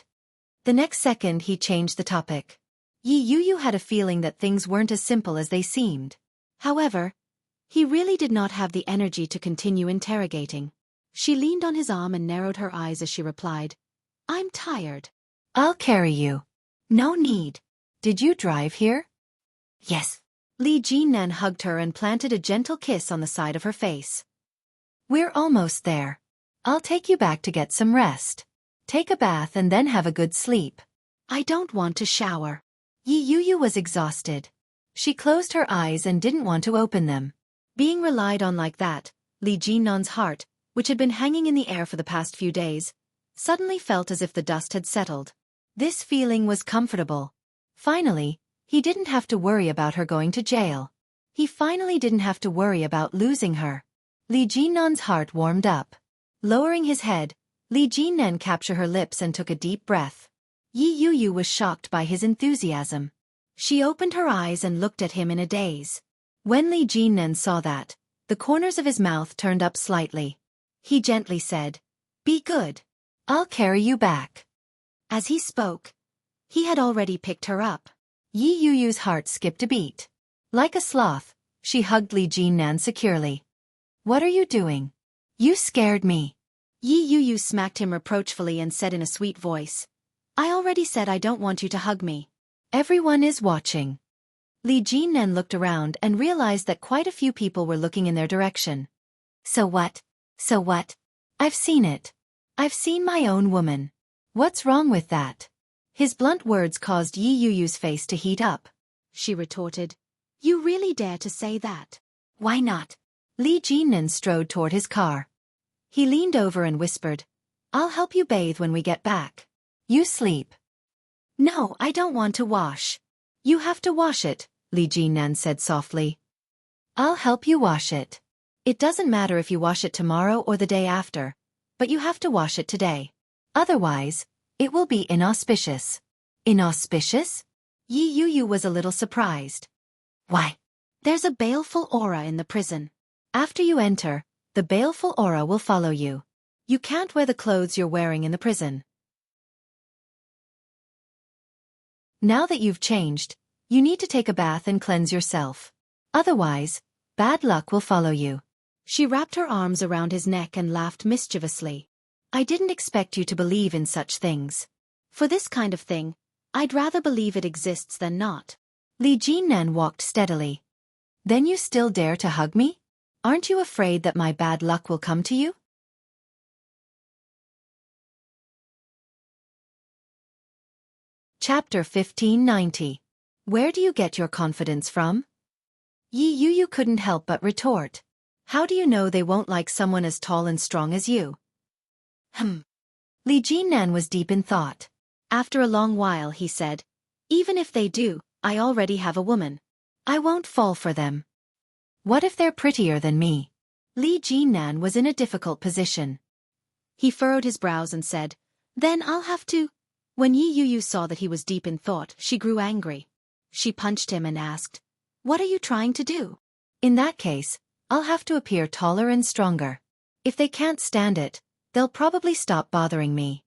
The next second he changed the topic. Yi Yuyu had a feeling that things weren't as simple as they seemed. However, he really did not have the energy to continue interrogating. She leaned on his arm and narrowed her eyes as she replied, I'm tired. I'll carry you. No need. Did you drive here? Yes. Li Jinnan hugged her and planted a gentle kiss on the side of her face. We're almost there. I'll take you back to get some rest. Take a bath and then have a good sleep. I don't want to shower. Yi Yuyu was exhausted. She closed her eyes and didn't want to open them. Being relied on like that, Li Jinnan's heart, which had been hanging in the air for the past few days, suddenly felt as if the dust had settled. This feeling was comfortable. Finally, he didn't have to worry about her going to jail. He finally didn't have to worry about losing her. Li Jinnan's heart warmed up. Lowering his head, Li Jinnan captured her lips and took a deep breath. Yi Yuyu was shocked by his enthusiasm. She opened her eyes and looked at him in a daze. When Li Jinnan saw that, the corners of his mouth turned up slightly. He gently said, be good. I'll carry you back. As he spoke, he had already picked her up. Yi Yuyu's heart skipped a beat. Like a sloth, she hugged Li Jinnan securely. What are you doing? You scared me. Yi Yuyu smacked him reproachfully and said in a sweet voice, I already said I don't want you to hug me. Everyone is watching. Li Jinnan looked around and realized that quite a few people were looking in their direction. So what? So what? I've seen it. I've seen my own woman. What's wrong with that? His blunt words caused Yi Yuyu's face to heat up. She retorted, you really dare to say that? Why not? Li Jinnan strode toward his car. He leaned over and whispered, I'll help you bathe when we get back. You sleep. No, I don't want to wash. You have to wash it, Li Jinnan said softly. I'll help you wash it. It doesn't matter if you wash it tomorrow or the day after, but you have to wash it today. Otherwise, it will be inauspicious. Inauspicious? Yi Yuyu was a little surprised. Why? There's a baleful aura in the prison. After you enter, the baleful aura will follow you. You can't wear the clothes you're wearing in the prison. Now that you've changed, you need to take a bath and cleanse yourself. Otherwise, bad luck will follow you. She wrapped her arms around his neck and laughed mischievously. I didn't expect you to believe in such things. For this kind of thing, I'd rather believe it exists than not. Li Jinnan walked steadily. Then you still dare to hug me? Aren't you afraid that my bad luck will come to you? Chapter 1590. Where do you get your confidence from? Yi Yuyu couldn't help but retort. How do you know they won't like someone as tall and strong as you? Li Jinnan was deep in thought. After a long while he said, even if they do, I already have a woman. I won't fall for them. What if they're prettier than me? Li Jinnan was in a difficult position. He furrowed his brows and said, then I'll have to When Yi Yu saw that he was deep in thought, she grew angry. She punched him and asked, "What are you trying to do?" In that case, I'll have to appear taller and stronger. If they can't stand it, they'll probably stop bothering me.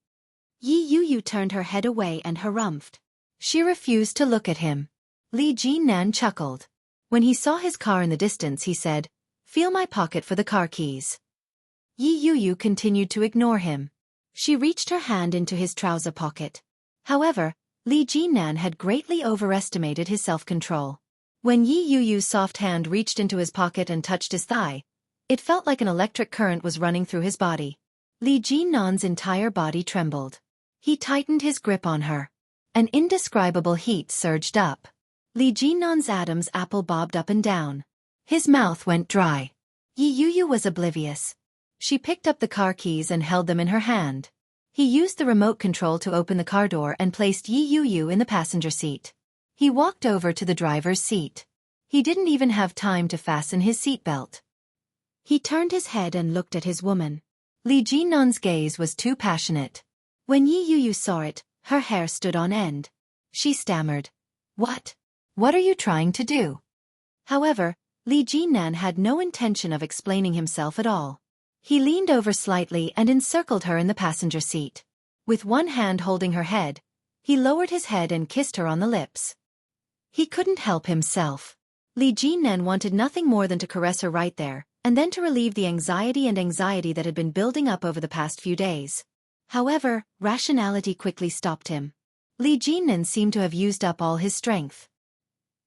Yi Yu turned her head away and harumphed. She refused to look at him. Li Jinnan chuckled. When he saw his car in the distance, he said, "Feel my pocket for the car keys." Yi Yu continued to ignore him. She reached her hand into his trouser pocket. However, Li Jinnan had greatly overestimated his self-control. When Yi Yu's soft hand reached into his pocket and touched his thigh, it felt like an electric current was running through his body. Li Jinnan's entire body trembled. He tightened his grip on her. An indescribable heat surged up. Li Jinnan's Adam's apple bobbed up and down. His mouth went dry. Yi Yu was oblivious. She picked up the car keys and held them in her hand. He used the remote control to open the car door and placed Yi Yu in the passenger seat. He walked over to the driver's seat. He didn't even have time to fasten his seatbelt. He turned his head and looked at his woman. Li Jinnan's gaze was too passionate. When Yi Yu saw it, her hair stood on end. She stammered, "What? What are you trying to do?" However, Li Jinnan had no intention of explaining himself at all. He leaned over slightly and encircled her in the passenger seat. With one hand holding her head, he lowered his head and kissed her on the lips. He couldn't help himself. Li Jinnan wanted nothing more than to caress her right there, and then to relieve the anxiety that had been building up over the past few days. However, rationality quickly stopped him. Li Jinnan seemed to have used up all his strength.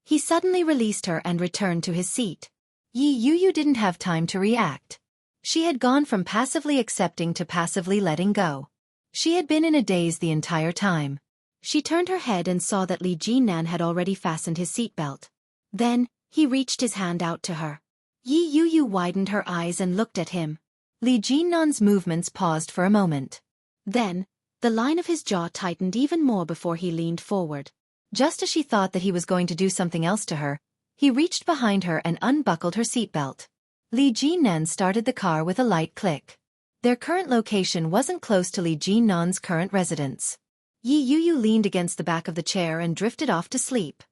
He suddenly released her and returned to his seat. Yi Yu didn't have time to react. She had gone from passively accepting to passively letting go. She had been in a daze the entire time. She turned her head and saw that Li Jinnan had already fastened his seatbelt. Then, he reached his hand out to her. Yi Yu widened her eyes and looked at him. Li Jinnan's movements paused for a moment. Then, the line of his jaw tightened even more before he leaned forward. Just as she thought that he was going to do something else to her, he reached behind her and unbuckled her seatbelt. Li Jinnan started the car with a light click. Their current location wasn't close to Li Jinnan's current residence. Yi Yu leaned against the back of the chair and drifted off to sleep.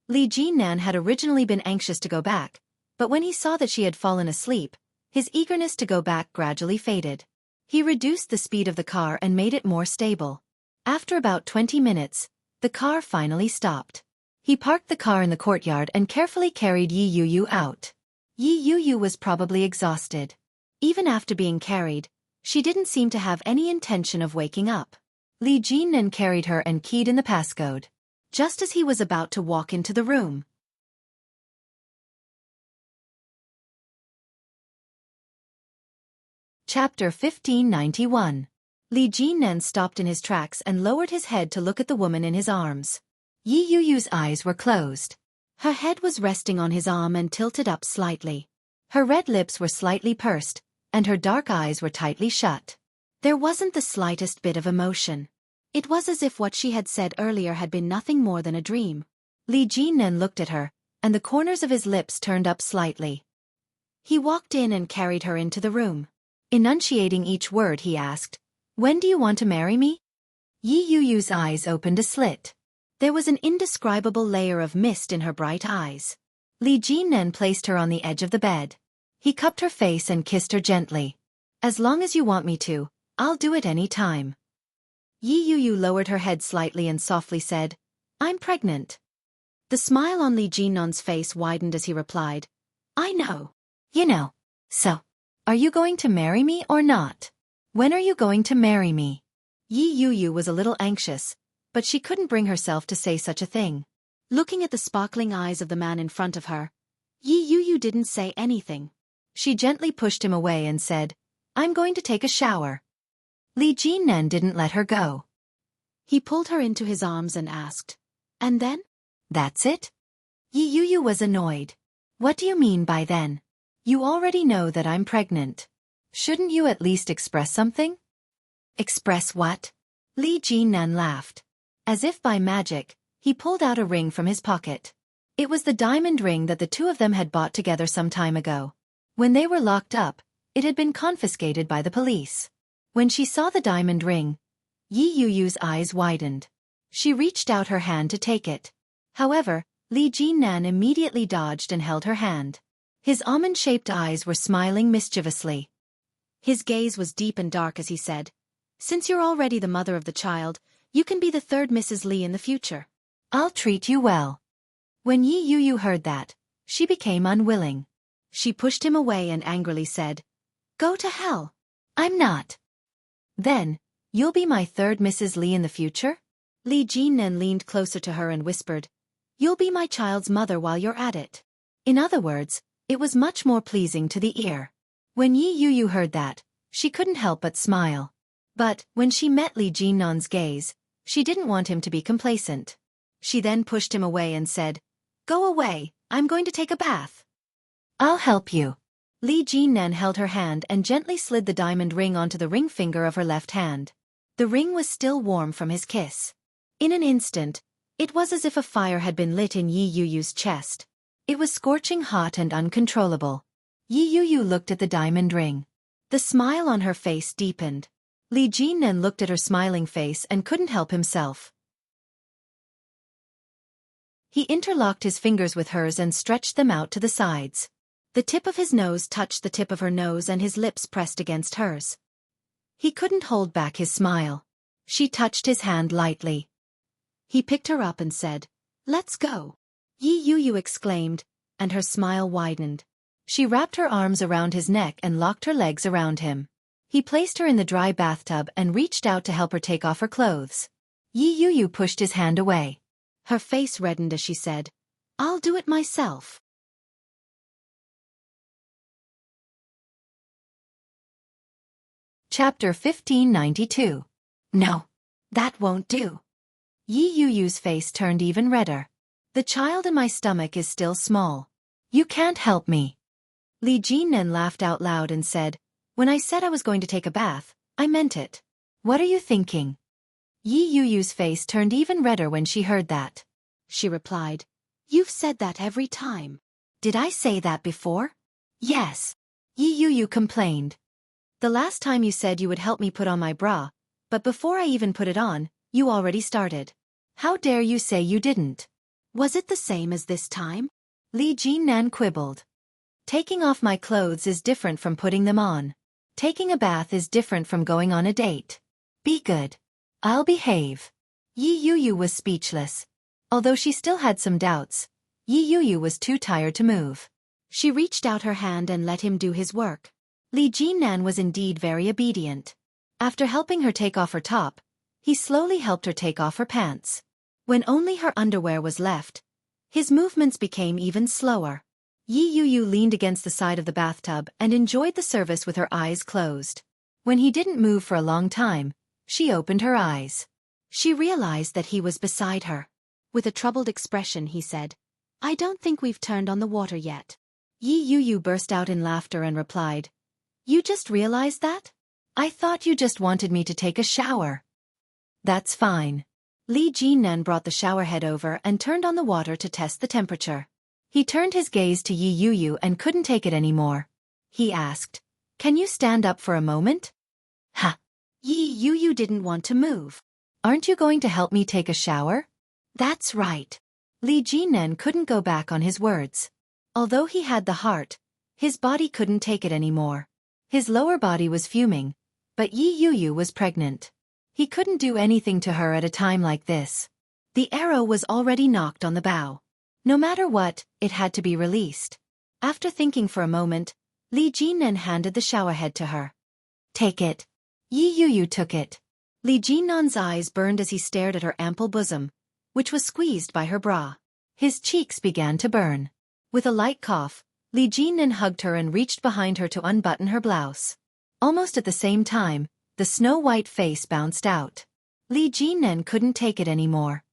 Li Jinnan had originally been anxious to go back, but when he saw that she had fallen asleep, his eagerness to go back gradually faded. He reduced the speed of the car and made it more stable. After about 20 minutes, the car finally stopped. He parked the car in the courtyard and carefully carried Yi Yu out. Yi Yu was probably exhausted. Even after being carried, she didn't seem to have any intention of waking up. Li Jinnan carried her and keyed in the passcode. Just as he was about to walk into the room. Chapter 1591. Li Jinnan stopped in his tracks and lowered his head to look at the woman in his arms. Yi Yu's eyes were closed. Her head was resting on his arm and tilted up slightly. Her red lips were slightly pursed, and her dark eyes were tightly shut. There wasn't the slightest bit of emotion. It was as if what she had said earlier had been nothing more than a dream. Li Jinnan looked at her, and the corners of his lips turned up slightly. He walked in and carried her into the room. Enunciating each word, he asked, "When do you want to marry me?" Yi Yu's eyes opened a slit. There was an indescribable layer of mist in her bright eyes. Li Jinnan placed her on the edge of the bed. He cupped her face and kissed her gently. "As long as you want me to, I'll do it any time." Yi Yu lowered her head slightly and softly said, "I'm pregnant." The smile on Li Jinnan's face widened as he replied, "I know. You know. So, are you going to marry me or not? When are you going to marry me?" Yi Yu was a little anxious, but she couldn't bring herself to say such a thing. Looking at the sparkling eyes of the man in front of her, Yi Yu didn't say anything. She gently pushed him away and said, "I'm going to take a shower." Li Jinnan didn't let her go. He pulled her into his arms and asked, "And then?" "That's it?" Yi Yu was annoyed. "What do you mean by then? You already know that I'm pregnant. Shouldn't you at least express something?" "Express what?" Li Jinnan laughed. As if by magic, he pulled out a ring from his pocket. It was the diamond ring that the two of them had bought together some time ago. When they were locked up, it had been confiscated by the police. When she saw the diamond ring, Yi Yu's eyes widened. She reached out her hand to take it. However, Li Jinnan immediately dodged and held her hand. His almond-shaped eyes were smiling mischievously. His gaze was deep and dark as he said, "Since you're already the mother of the child, you can be the third Mrs. Li in the future. I'll treat you well." When Yi Yu heard that, she became unwilling. She pushed him away and angrily said, "Go to hell. I'm not." "Then, you'll be my third Mrs. Li in the future?" Li Jinnan leaned closer to her and whispered, "You'll be my child's mother while you're at it." In other words, it was much more pleasing to the ear. When Yi Yu heard that, she couldn't help but smile. But, when she met Li Jinnan's gaze, she didn't want him to be complacent. She then pushed him away and said, "Go away, I'm going to take a bath." "I'll help you." Li Jinnan held her hand and gently slid the diamond ring onto the ring finger of her left hand. The ring was still warm from his kiss. In an instant, it was as if a fire had been lit in Yi Yu's chest. It was scorching hot and uncontrollable. Yi Yu looked at the diamond ring. The smile on her face deepened. Li Jinnan looked at her smiling face and couldn't help himself. He interlocked his fingers with hers and stretched them out to the sides. The tip of his nose touched the tip of her nose and his lips pressed against hers. He couldn't hold back his smile. She touched his hand lightly. He picked her up and said, "Let's go." Yi Yu exclaimed, and her smile widened. She wrapped her arms around his neck and locked her legs around him. He placed her in the dry bathtub and reached out to help her take off her clothes. Yi Yu pushed his hand away. Her face reddened as she said, "I'll do it myself." Chapter 1592. "No, that won't do." Yi Yu's face turned even redder. "The child in my stomach is still small. You can't help me." Li Jinnan laughed out loud and said, "When I said I was going to take a bath, I meant it. What are you thinking?" Yi Yu's face turned even redder when she heard that. She replied, "You've said that every time." "Did I say that before?" "Yes." Yi Yu complained. "The last time you said you would help me put on my bra, but before I even put it on, you already started. How dare you say you didn't?" "Was it the same as this time?" Li Jinnan quibbled. "Taking off my clothes is different from putting them on. Taking a bath is different from going on a date. Be good." "I'll behave." Yi Yu was speechless. Although she still had some doubts, Yi Yu was too tired to move. She reached out her hand and let him do his work. Li Jinnan was indeed very obedient. After helping her take off her top, he slowly helped her take off her pants. When only her underwear was left, his movements became even slower. Yi Yu leaned against the side of the bathtub and enjoyed the service with her eyes closed. When he didn't move for a long time, she opened her eyes. She realized that he was beside her. With a troubled expression he said, "I don't think we've turned on the water yet." Yi Yu burst out in laughter and replied, "You just realized that? I thought you just wanted me to take a shower." "That's fine." Li Jinnan brought the shower head over and turned on the water to test the temperature. He turned his gaze to Yi Yu and couldn't take it anymore. He asked, "Can you stand up for a moment?" "Ha!" Yi Yu didn't want to move. "Aren't you going to help me take a shower?" "That's right." Li Jinnan couldn't go back on his words. Although he had the heart, his body couldn't take it anymore. His lower body was fuming, but Yi Yu was pregnant. He couldn't do anything to her at a time like this. The arrow was already knocked on the bow. No matter what, it had to be released. After thinking for a moment, Li Jinnan handed the showerhead to her. "Take it." Yi Yu took it. Li Jinnan's eyes burned as he stared at her ample bosom, which was squeezed by her bra. His cheeks began to burn. With a light cough, Li Jinnan hugged her and reached behind her to unbutton her blouse. Almost at the same time, the snow-white face bounced out. Li Jinnan couldn't take it anymore.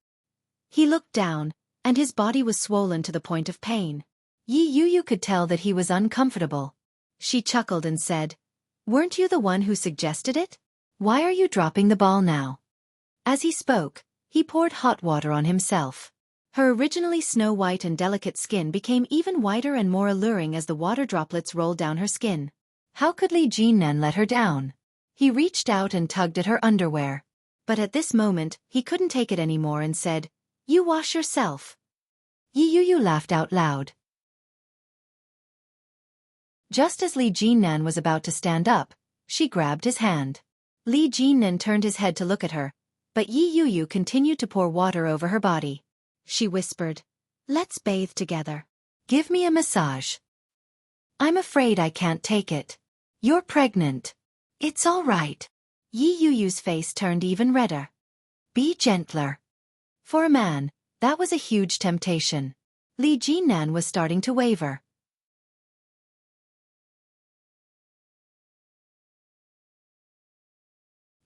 He looked down, and his body was swollen to the point of pain. Yi Yu could tell that he was uncomfortable. She chuckled and said, "Weren't you the one who suggested it? Why are you dropping the ball now?" As he spoke, he poured hot water on himself. Her originally snow-white and delicate skin became even whiter and more alluring as the water droplets rolled down her skin. How could Li Jinnan let her down? He reached out and tugged at her underwear. But at this moment, he couldn't take it anymore and said, "You wash yourself." Yi Yu laughed out loud. Just as Li Jinnan was about to stand up, she grabbed his hand. Li Jinnan turned his head to look at her, but Yi Yu continued to pour water over her body. She whispered, "Let's bathe together. Give me a massage." "I'm afraid I can't take it. You're pregnant." "It's all right." Yi Yu's face turned even redder. "Be gentler." For a man, that was a huge temptation. Li Jinnan was starting to waver.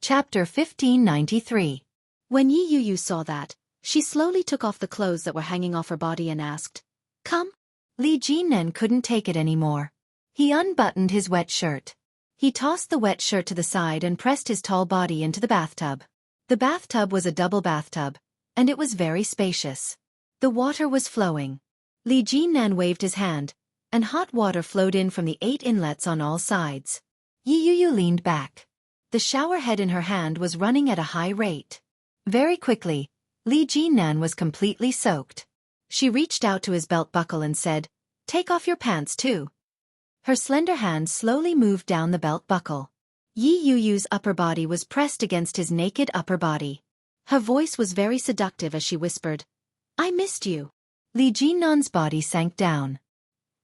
Chapter 1593. When Yi Yu saw that, she slowly took off the clothes that were hanging off her body and asked, "Come?" Li Jinnan couldn't take it anymore. He unbuttoned his wet shirt. He tossed the wet shirt to the side and pressed his tall body into the bathtub. The bathtub was a double bathtub, and it was very spacious. The water was flowing. Li Jinnan waved his hand, and hot water flowed in from the 8 inlets on all sides. Yi Yu leaned back. The shower head in her hand was running at a high rate. Very quickly, Li Jinnan was completely soaked. She reached out to his belt buckle and said, "Take off your pants too." Her slender hand slowly moved down the belt buckle. Yi Yu's upper body was pressed against his naked upper body. Her voice was very seductive as she whispered, "I missed you." Li Jinnan's body sank down.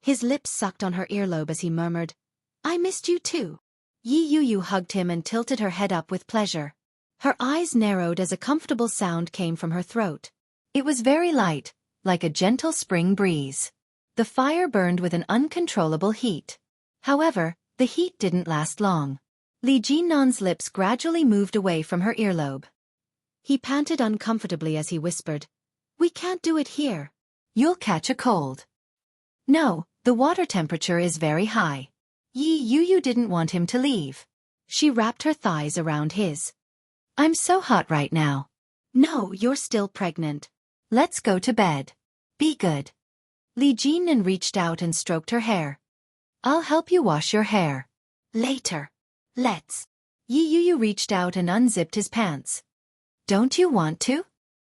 His lips sucked on her earlobe as he murmured, "I missed you too." Yi Yu hugged him and tilted her head up with pleasure. Her eyes narrowed as a comfortable sound came from her throat. It was very light, like a gentle spring breeze. The fire burned with an uncontrollable heat. However, the heat didn't last long. Li Jinnan's lips gradually moved away from her earlobe. He panted uncomfortably as he whispered, "We can't do it here. You'll catch a cold." "No, the water temperature is very high." Yi Yu didn't want him to leave. She wrapped her thighs around his. "I'm so hot right now." "No, you're still pregnant. Let's go to bed. Be good." Li Jinnan reached out and stroked her hair. "I'll help you wash your hair. Later. Let's." Yi Yu reached out and unzipped his pants. "Don't you want to?"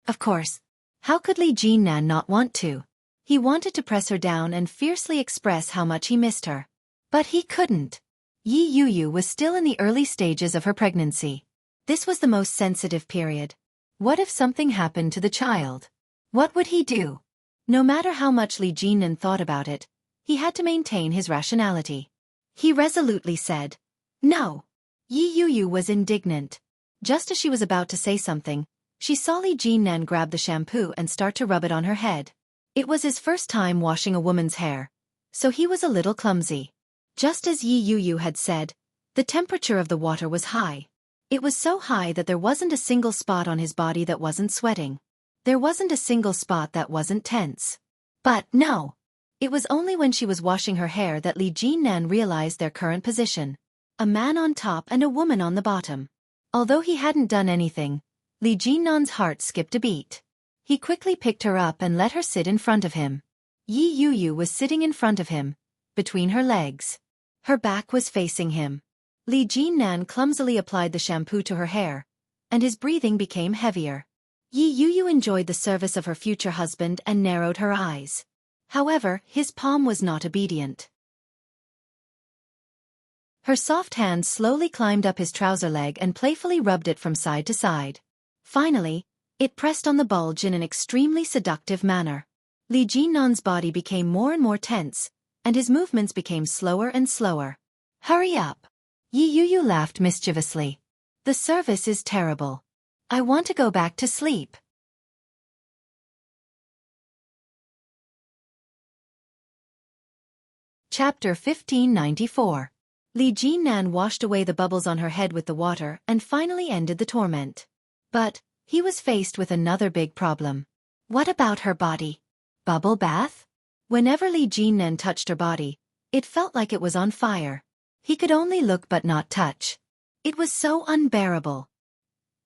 Of course. How could Li Jinnan not want to? He wanted to press her down and fiercely express how much he missed her. But he couldn't. Yi Yu was still in the early stages of her pregnancy. This was the most sensitive period. What if something happened to the child? What would he do? No matter how much Li Jinnan thought about it, he had to maintain his rationality. He resolutely said, "No." Yi Yu was indignant. Just as she was about to say something, she saw Li Jinnan grab the shampoo and start to rub it on her head. It was his first time washing a woman's hair, so he was a little clumsy. Just as Yi Yu had said, the temperature of the water was high. It was so high that there wasn't a single spot on his body that wasn't sweating. There wasn't a single spot that wasn't tense. But no. It was only when she was washing her hair that Li Jinnan realized their current position. A man on top and a woman on the bottom. Although he hadn't done anything, Li Jinnan's heart skipped a beat. He quickly picked her up and let her sit in front of him. Yi Yu was sitting in front of him, between her legs. Her back was facing him. Li Jinnan clumsily applied the shampoo to her hair, and his breathing became heavier. Yi Yu enjoyed the service of her future husband and narrowed her eyes. However, his palm was not obedient. Her soft hand slowly climbed up his trouser leg and playfully rubbed it from side to side. Finally, it pressed on the bulge in an extremely seductive manner. Li Jinnan's body became more and more tense, and his movements became slower and slower. "Hurry up." Yi Yu laughed mischievously. "The service is terrible. I want to go back to sleep." Chapter 1594. Li Jinnan washed away the bubbles on her head with the water and finally ended the torment. But he was faced with another big problem. What about her body? Bubble bath? Whenever Li Jinnan touched her body, it felt like it was on fire. He could only look but not touch. It was so unbearable.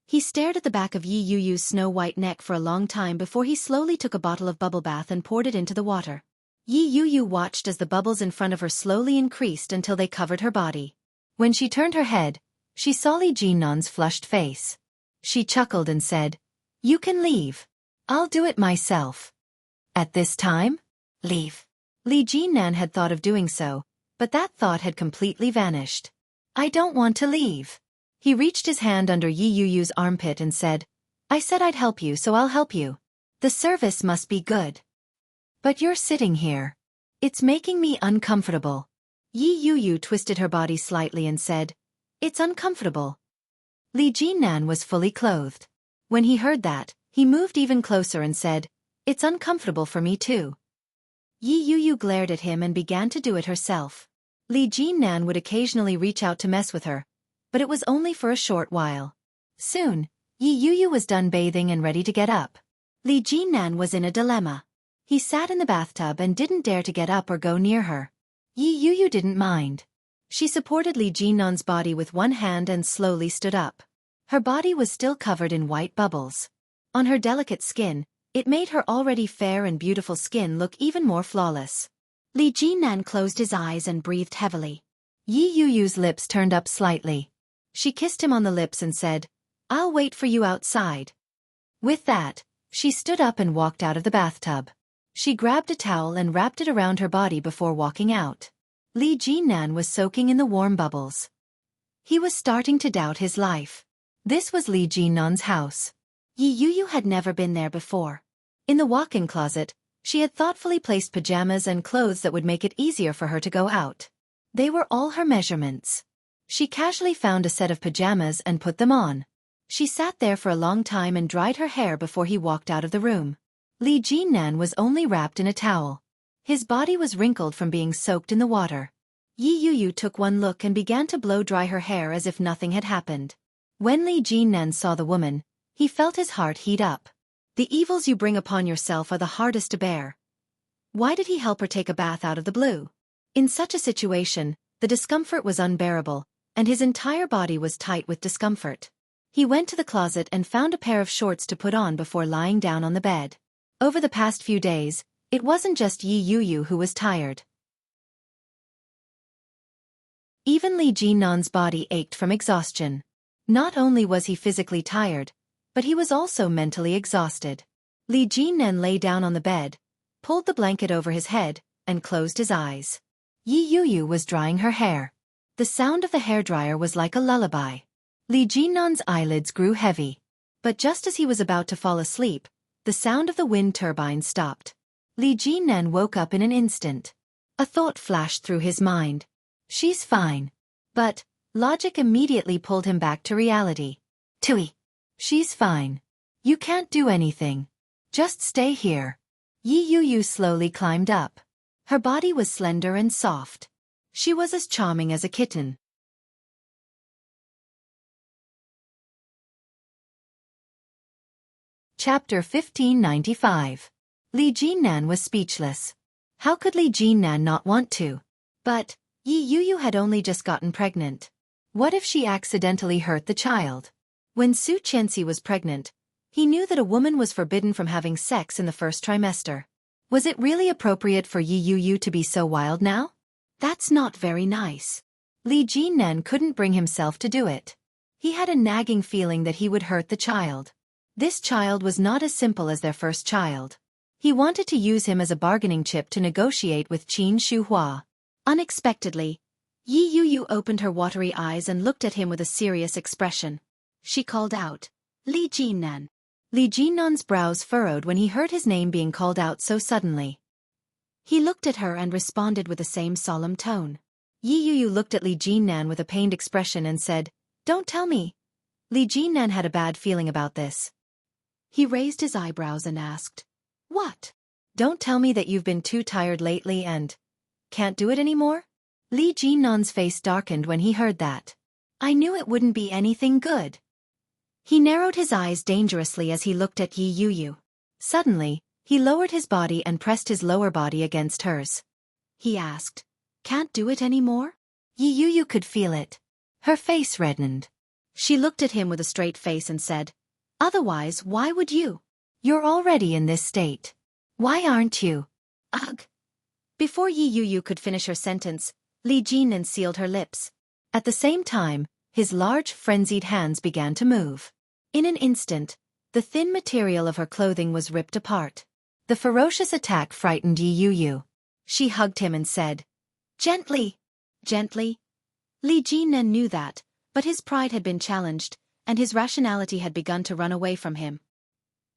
He stared at the back of Yi Yu's snow-white neck for a long time before he slowly took a bottle of bubble bath and poured it into the water. Yi Yu watched as the bubbles in front of her slowly increased until they covered her body. When she turned her head, She saw Li Jinnan's flushed face. She chuckled and said, "You can leave. I'll do it myself." At this time? Leave. Li Jinnan had thought of doing so, but that thought had completely vanished. "I don't want to leave." He reached his hand under Yi Yuyu's armpit and said, "I said I'd help you, so I'll help you. The service must be good. But you're sitting here. It's making me uncomfortable." Yi Yuyu twisted her body slightly and said, "It's uncomfortable." Li Jinnan was fully clothed. When he heard that, he moved even closer and said, "It's uncomfortable for me too." Yi Yuyu glared at him and began to do it herself. Li Jinnan would occasionally reach out to mess with her, but it was only for a short while. Soon, Yi Yuyu was done bathing and ready to get up. Li Jinnan was in a dilemma. He sat in the bathtub and didn't dare to get up or go near her. Yi Yuyu didn't mind. She supported Li Jinnan's body with one hand and slowly stood up. Her body was still covered in white bubbles. On her delicate skin, it made her already fair and beautiful skin look even more flawless. Li Jinnan closed his eyes and breathed heavily. Yi Yuyu's lips turned up slightly. She kissed him on the lips and said, "I'll wait for you outside." With that, she stood up and walked out of the bathtub. She grabbed a towel and wrapped it around her body before walking out. Li Jinnan was soaking in the warm bubbles. He was starting to doubt his life. This was Li Jinnan's house. Yi Yuyu had never been there before. In the walk-in closet, she had thoughtfully placed pajamas and clothes that would make it easier for her to go out. They were all her measurements. She casually found a set of pajamas and put them on. She sat there for a long time and dried her hair before he walked out of the room. Li Jinnan was only wrapped in a towel. His body was wrinkled from being soaked in the water. Yi Yuyu took one look and began to blow-dry her hair as if nothing had happened. When Li Jinnan saw the woman, he felt his heart heat up. The evils you bring upon yourself are the hardest to bear. Why did he help her take a bath out of the blue? In such a situation, the discomfort was unbearable, and his entire body was tight with discomfort. He went to the closet and found a pair of shorts to put on before lying down on the bed. Over the past few days, it wasn't just Yi Yuyu who was tired. Even Li Jinnan's body ached from exhaustion. Not only was he physically tired, but he was also mentally exhausted. Li Jinnan lay down on the bed, pulled the blanket over his head, and closed his eyes. Yi Yuyu was drying her hair. The sound of the hairdryer was like a lullaby. Li Jinnan's eyelids grew heavy. But just as he was about to fall asleep, the sound of the wind turbine stopped. Li Jinnan woke up in an instant. A thought flashed through his mind. She's fine. But logic immediately pulled him back to reality. Tui. She's fine. You can't do anything. Just stay here. Yi Yuyu slowly climbed up. Her body was slender and soft. She was as charming as a kitten. Chapter 1595. Li Jinnan was speechless. How could Li Jinnan not want to? But Yi Yuyu had only just gotten pregnant. What if she accidentally hurt the child? When Su Qianxi was pregnant, he knew that a woman was forbidden from having sex in the first trimester. Was it really appropriate for Yi Yuyu to be so wild now? That's not very nice. Li Jinnan couldn't bring himself to do it. He had a nagging feeling that he would hurt the child. This child was not as simple as their first child. He wanted to use him as a bargaining chip to negotiate with Qin Shuhua. Unexpectedly, Yi Yuyu opened her watery eyes and looked at him with a serious expression. She called out, "Li Jinnan." Li Jinnan's brows furrowed when he heard his name being called out so suddenly. He looked at her and responded with the same solemn tone. Yi Yuyu looked at Li Jinnan with a pained expression and said, "Don't tell me." Li Jinnan had a bad feeling about this. He raised his eyebrows and asked, "What? Don't tell me that you've been too tired lately and can't do it anymore?" Li Jinnan's face darkened when he heard that. I knew it wouldn't be anything good. He narrowed his eyes dangerously as he looked at Yi Yuyu. Suddenly, he lowered his body and pressed his lower body against hers. He asked, "Can't do it anymore?" Yi Yuyu could feel it. Her face reddened. She looked at him with a straight face and said, "Otherwise, why would you? You're already in this state. Why aren't you?" Ugh. Before Yi Yuyu could finish her sentence, Li Jinnan sealed her lips. At the same time, His large, frenzied hands began to move. In an instant, the thin material of her clothing was ripped apart. The ferocious attack frightened Yi Yu. She hugged him and said, "Gently, gently." Li Jinan knew that, but his pride had been challenged, and his rationality had begun to run away from him.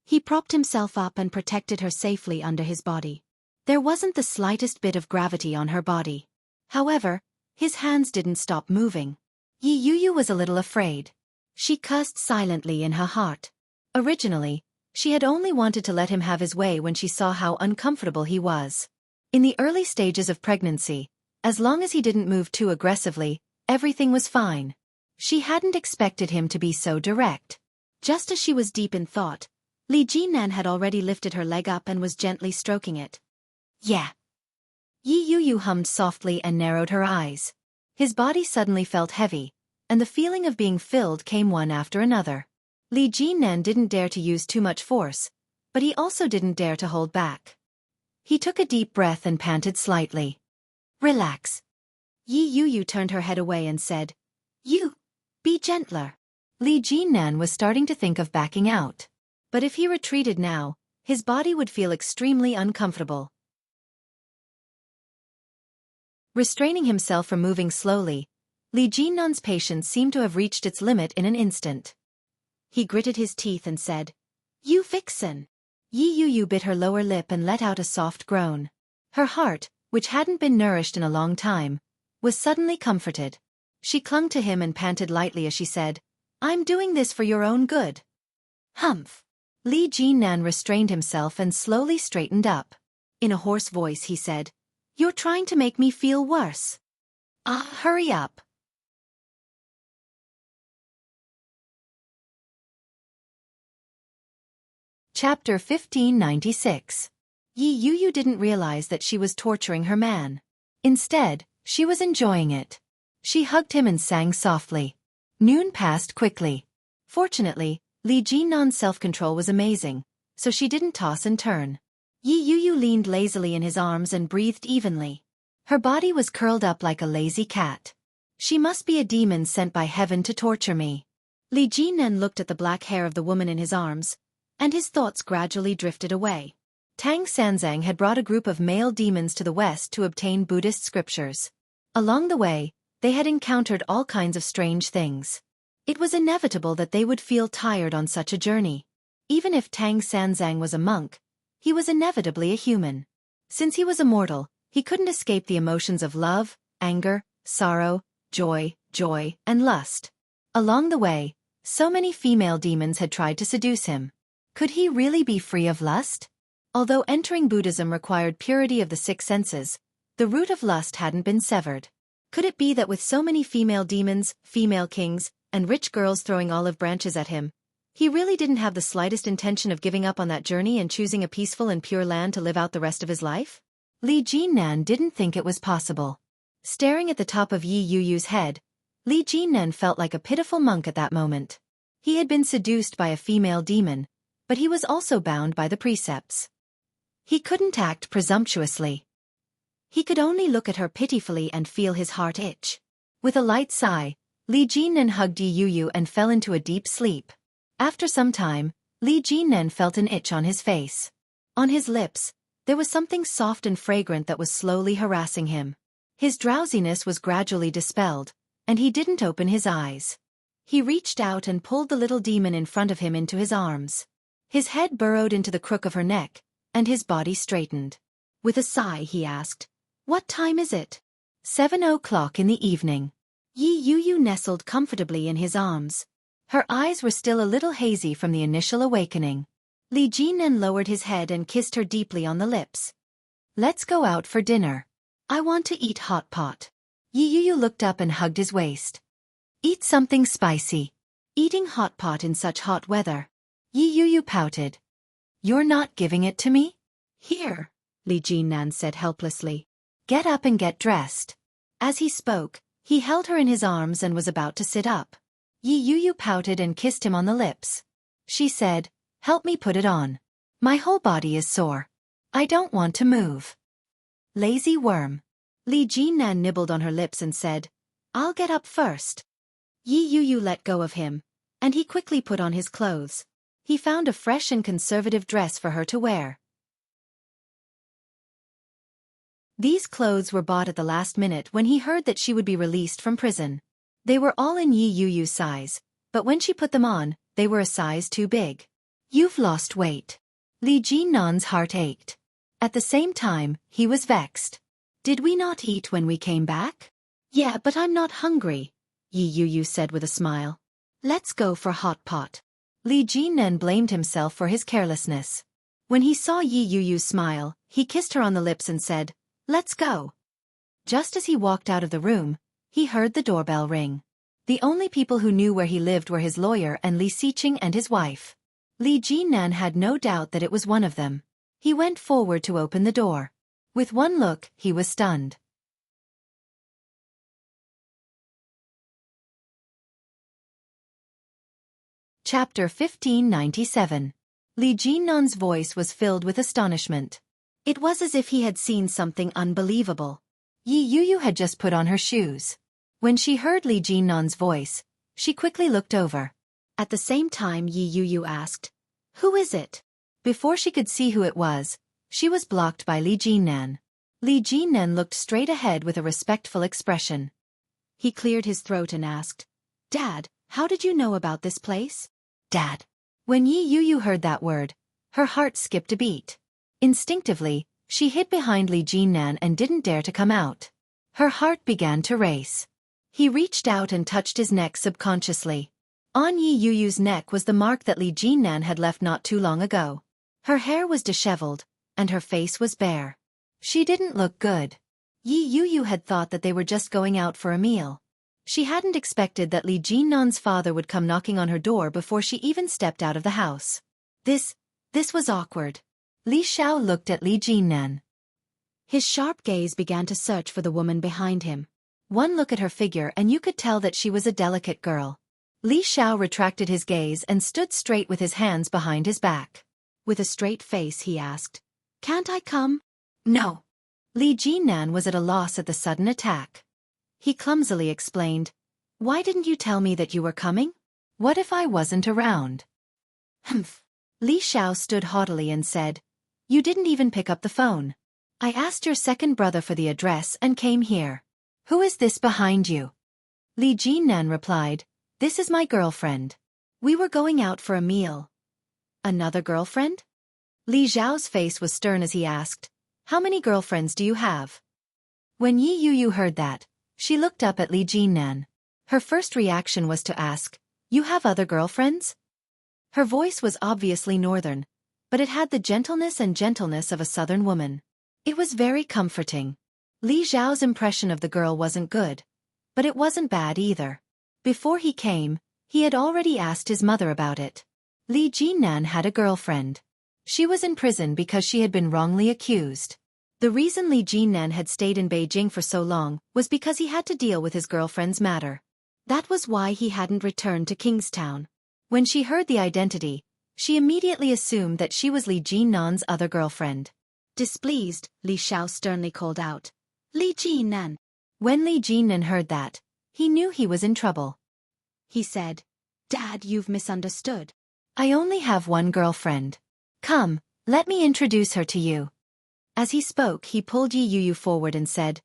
He propped himself up and protected her safely under his body. There wasn't the slightest bit of gravity on her body. However, his hands didn't stop moving. Yi Yu was a little afraid. She cursed silently in her heart. Originally, she had only wanted to let him have his way when she saw how uncomfortable he was. In the early stages of pregnancy, as long as he didn't move too aggressively, everything was fine. She hadn't expected him to be so direct. Just as she was deep in thought, Li Jinan had already lifted her leg up and was gently stroking it. "Yeah." Yi Yu hummed softly and narrowed her eyes. His body suddenly felt heavy, and the feeling of being filled came one after another. Li Jinan didn't dare to use too much force, but he also didn't dare to hold back. He took a deep breath and panted slightly. "Relax." Yi Yu turned her head away and said, "You, be gentler." Li Jinan was starting to think of backing out. But if he retreated now, his body would feel extremely uncomfortable. Restraining himself from moving slowly, Li Jinan's patience seemed to have reached its limit in an instant. He gritted his teeth and said, "You vixen." Yi Yu bit her lower lip and let out a soft groan. Her heart, which hadn't been nourished in a long time, was suddenly comforted. She clung to him and panted lightly as she said, "I'm doing this for your own good." "Humph." Li Jinan restrained himself and slowly straightened up. In a hoarse voice he said, "You're trying to make me feel worse." Hurry up." Chapter 1596. Yi Yu didn't realize that she was torturing her man. Instead, she was enjoying it. She hugged him and sang softly. Noon passed quickly. Fortunately, Li Jinan's self-control was amazing, so she didn't toss and turn. Yi Yu leaned lazily in his arms and breathed evenly. Her body was curled up like a lazy cat. She must be a demon sent by heaven to torture me. Li Jinan looked at the black hair of the woman in his arms, and his thoughts gradually drifted away. Tang Sanzang had brought a group of male demons to the west to obtain Buddhist scriptures. Along the way, they had encountered all kinds of strange things. It was inevitable that they would feel tired on such a journey. Even if Tang Sanzang was a monk, he was inevitably a human. Since he was immortal, he couldn't escape the emotions of love, anger, sorrow, joy, and lust. Along the way, so many female demons had tried to seduce him. Could he really be free of lust? Although entering Buddhism required purity of the six senses, the root of lust hadn't been severed. Could it be that with so many female demons, female kings, and rich girls throwing olive branches at him, he really didn't have the slightest intention of giving up on that journey and choosing a peaceful and pure land to live out the rest of his life? Li Jinan didn't think it was possible. Staring at the top of Yi Yu's head, Li Jinan felt like a pitiful monk at that moment. He had been seduced by a female demon, but he was also bound by the precepts. He couldn't act presumptuously. He could only look at her pitifully and feel his heart itch. With a light sigh, Li Jinan hugged Yi Yu and fell into a deep sleep. After some time, Li Jinan felt an itch on his face. On his lips, there was something soft and fragrant that was slowly harassing him. His drowsiness was gradually dispelled, and he didn't open his eyes. He reached out and pulled the little demon in front of him into his arms. His head burrowed into the crook of her neck, and his body straightened. With a sigh he asked, "What time is it?" 7 o'clock in the evening. Yi Yu nestled comfortably in his arms. Her eyes were still a little hazy from the initial awakening. Li Jinan lowered his head and kissed her deeply on the lips. "Let's go out for dinner. I want to eat hot pot." Yi Yu looked up and hugged his waist. "Eat something spicy." Eating hot pot in such hot weather. Yi Yu pouted. "You're not giving it to me?" "Here," Li Jinan said helplessly. "Get up and get dressed." As he spoke, he held her in his arms and was about to sit up. Yi Yu pouted and kissed him on the lips. She said, "Help me put it on. My whole body is sore. I don't want to move." "Lazy worm." Li Jinan nibbled on her lips and said, "I'll get up first." Yi Yu let go of him, and he quickly put on his clothes. He found a fresh and conservative dress for her to wear. These clothes were bought at the last minute when he heard that she would be released from prison. They were all in Yi Yu's size, but when she put them on, they were a size too big. "You've lost weight." Li Jinnan's heart ached. At the same time, he was vexed. "Did we not eat when we came back?" "Yeah, but I'm not hungry," Yi Yu said with a smile. "Let's go for hot pot." Li Jinnan blamed himself for his carelessness. When he saw Yi Yu's smile, he kissed her on the lips and said, "Let's go." Just as he walked out of the room, he heard the doorbell ring. The only people who knew where he lived were his lawyer and Li Xiqing and his wife. Li Jinnan had no doubt that it was one of them. He went forward to open the door. With one look, he was stunned. Chapter 1597. Li Jinnan's voice was filled with astonishment. It was as if he had seen something unbelievable. Yi Yu had just put on her shoes. When she heard Li Jinnan's voice, she quickly looked over. At the same time Yi Yu asked, "Who is it?" Before she could see who it was, she was blocked by Li Jinnan. Li Jinnan looked straight ahead with a respectful expression. He cleared his throat and asked, "Dad, how did you know about this place?" "Dad." When Yi Yu heard that word, her heart skipped a beat. Instinctively, she hid behind Li Jinnan and didn't dare to come out. Her heart began to race. He reached out and touched his neck subconsciously. On Yi Yu's neck was the mark that Li Jinnan had left not too long ago. Her hair was disheveled, and her face was bare. She didn't look good. Yi Yu had thought that they were just going out for a meal. She hadn't expected that Li Jinnan's father would come knocking on her door before she even stepped out of the house. This was awkward. Li Xiao looked at Li Jinnan. His sharp gaze began to search for the woman behind him. One look at her figure and you could tell that she was a delicate girl. Li Xiao retracted his gaze and stood straight with his hands behind his back. With a straight face he asked, "Can't I come?" "No." Li Jinnan was at a loss at the sudden attack. He clumsily explained, "Why didn't you tell me that you were coming? What if I wasn't around?" "Humph." Li Xiao stood haughtily and said, "You didn't even pick up the phone. I asked your second brother for the address and came here. Who is this behind you?" Li Jinnan replied, "This is my girlfriend. We were going out for a meal." "Another girlfriend?" Li Xiao's face was stern as he asked, "How many girlfriends do you have?" When Yi Yu heard that, she looked up at Li Jinnan. Her first reaction was to ask, "You have other girlfriends?" Her voice was obviously northern, but it had the gentleness of a southern woman. It was very comforting. Li Xiao's impression of the girl wasn't good, but it wasn't bad either. Before he came, he had already asked his mother about it. Li Jinnan had a girlfriend. She was in prison because she had been wrongly accused. The reason Li Jinnan had stayed in Beijing for so long was because he had to deal with his girlfriend's matter. That was why he hadn't returned to Kingstown. When she heard the identity, she immediately assumed that she was Li Jinnan's other girlfriend. Displeased, Li Xiao sternly called out, "Li Jinnan." When Li Jinnan heard that, he knew he was in trouble. He said, "Dad, you've misunderstood. I only have one girlfriend. Come, let me introduce her to you." As he spoke, he pulled Yi Yu forward and said,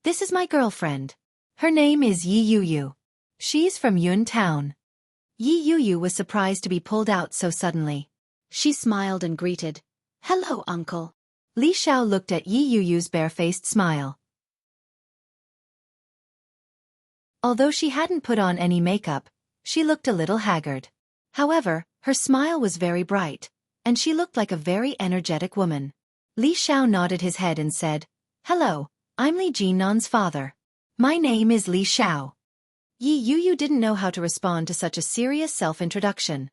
"This is my girlfriend. Her name is Yi Yu. She's from Yun Town." Yi Yu was surprised to be pulled out so suddenly. She smiled and greeted, "Hello, uncle." Li Xiao looked at Yi Yu's barefaced smile. Although she hadn't put on any makeup, she looked a little haggard. However, her smile was very bright, and she looked like a very energetic woman. Li Xiao nodded his head and said, "Hello, I'm Li Jinnan's father. My name is Li Xiao." Yi Yu didn't know how to respond to such a serious self-introduction.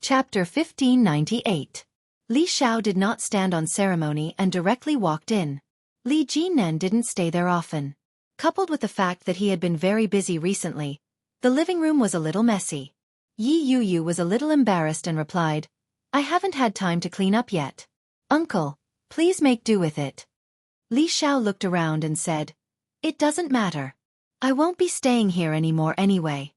Chapter 1598. Li Xiao did not stand on ceremony and directly walked in. Li Jinnan didn't stay there often. Coupled with the fact that he had been very busy recently, the living room was a little messy. Yi Yu was a little embarrassed and replied, "I haven't had time to clean up yet. Uncle, please make do with it." Li Xiao looked around and said, "It doesn't matter. I won't be staying here anymore anyway."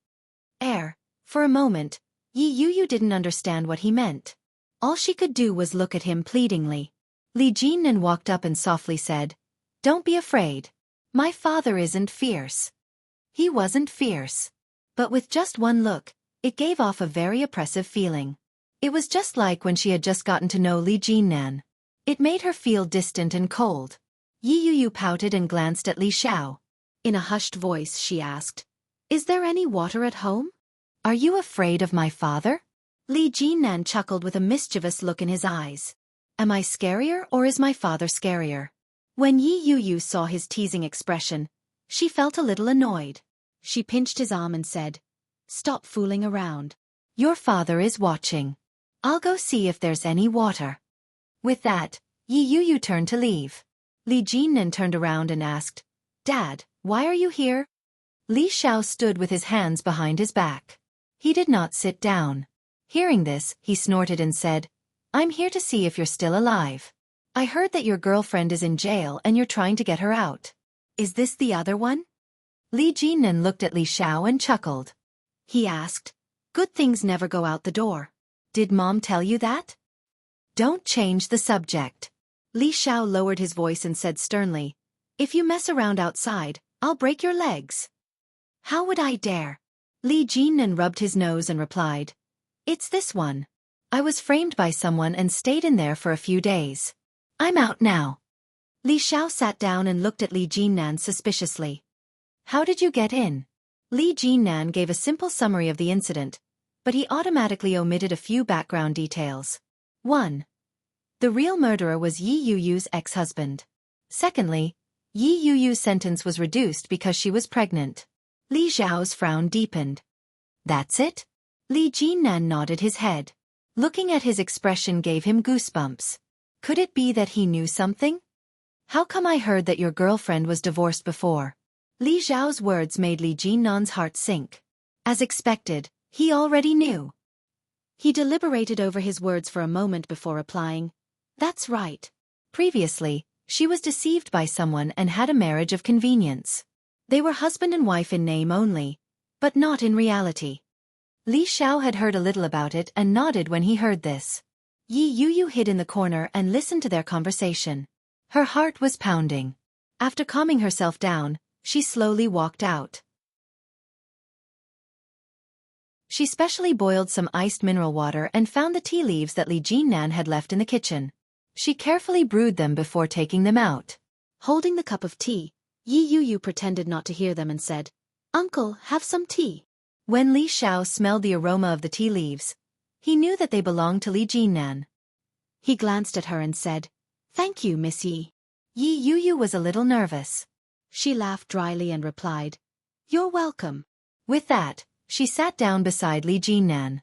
For a moment, Yi Yu didn't understand what he meant. All she could do was look at him pleadingly. Li Jinnan walked up and softly said, "Don't be afraid. My father isn't fierce." He wasn't fierce. But with just one look, it gave off a very oppressive feeling. It was just like when she had just gotten to know Li Jinnan. It made her feel distant and cold. Yi Yu pouted and glanced at Li Xiao. In a hushed voice she asked, "Is there any water at home? Are you afraid of my father?" Li Jinnan chuckled with a mischievous look in his eyes. "Am I scarier or is my father scarier?" When Yi Yu saw his teasing expression, she felt a little annoyed. She pinched his arm and said, "Stop fooling around. Your father is watching. I'll go see if there's any water." With that, Yi Yu turned to leave. Li Jinnan turned around and asked, "Dad, why are you here?" Li Xiao stood with his hands behind his back. He did not sit down. Hearing this, he snorted and said, "I'm here to see if you're still alive. I heard that your girlfriend is in jail and you're trying to get her out. Is this the other one?" Li Jinnan looked at Li Xiao and chuckled. He asked, "Good things never go out the door. Did Mom tell you that?" "Don't change the subject." Li Xiao lowered his voice and said sternly, "If you mess around outside, I'll break your legs." "How would I dare?" Li Jinnan rubbed his nose and replied, "It's this one. I was framed by someone and stayed in there for a few days. I'm out now." Li Xiao sat down and looked at Li Jinnan suspiciously. "How did you get in?" Li Jinnan gave a simple summary of the incident, but he automatically omitted a few background details. 1. The real murderer was Yi Yu's ex-husband. Secondly, Yi Yu's sentence was reduced because she was pregnant. Li Xiao's frown deepened. "That's it?" Li Jinnan nodded his head. Looking at his expression gave him goosebumps. Could it be that he knew something? "How come I heard that your girlfriend was divorced before?" Li Xiao's words made Li Jinnan's heart sink. As expected, he already knew. He deliberated over his words for a moment before replying, "That's right. Previously, she was deceived by someone and had a marriage of convenience. They were husband and wife in name only, but not in reality." Li Xiao had heard a little about it and nodded when he heard this. Yi Yu hid in the corner and listened to their conversation. Her heart was pounding. After calming herself down, she slowly walked out. She specially boiled some iced mineral water and found the tea leaves that Li Jinnan had left in the kitchen. She carefully brewed them before taking them out. Holding the cup of tea, Yi Yu pretended not to hear them and said, "Uncle, have some tea." When Li Xiao smelled the aroma of the tea leaves, he knew that they belonged to Li Jinnan. He glanced at her and said, "Thank you, Miss Yi." Yi Yu was a little nervous. She laughed dryly and replied, "You're welcome." With that, she sat down beside Li Jinnan.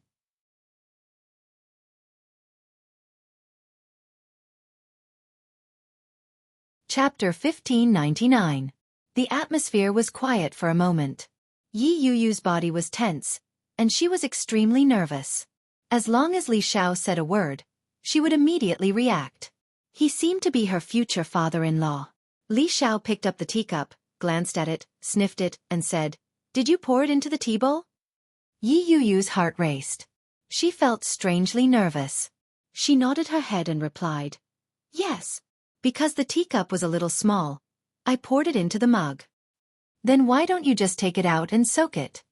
Chapter 1599. The atmosphere was quiet for a moment. Yi Yu's body was tense, and she was extremely nervous. As long as Li Xiao said a word, she would immediately react. He seemed to be her future father-in-law. Li Xiao picked up the teacup, glanced at it, sniffed it, and said, "Did you pour it into the tea bowl?" Yi Yu's heart raced. She felt strangely nervous. She nodded her head and replied, "Yes. Because the teacup was a little small, I poured it into the mug." "Then why don't you just take it out and soak it?"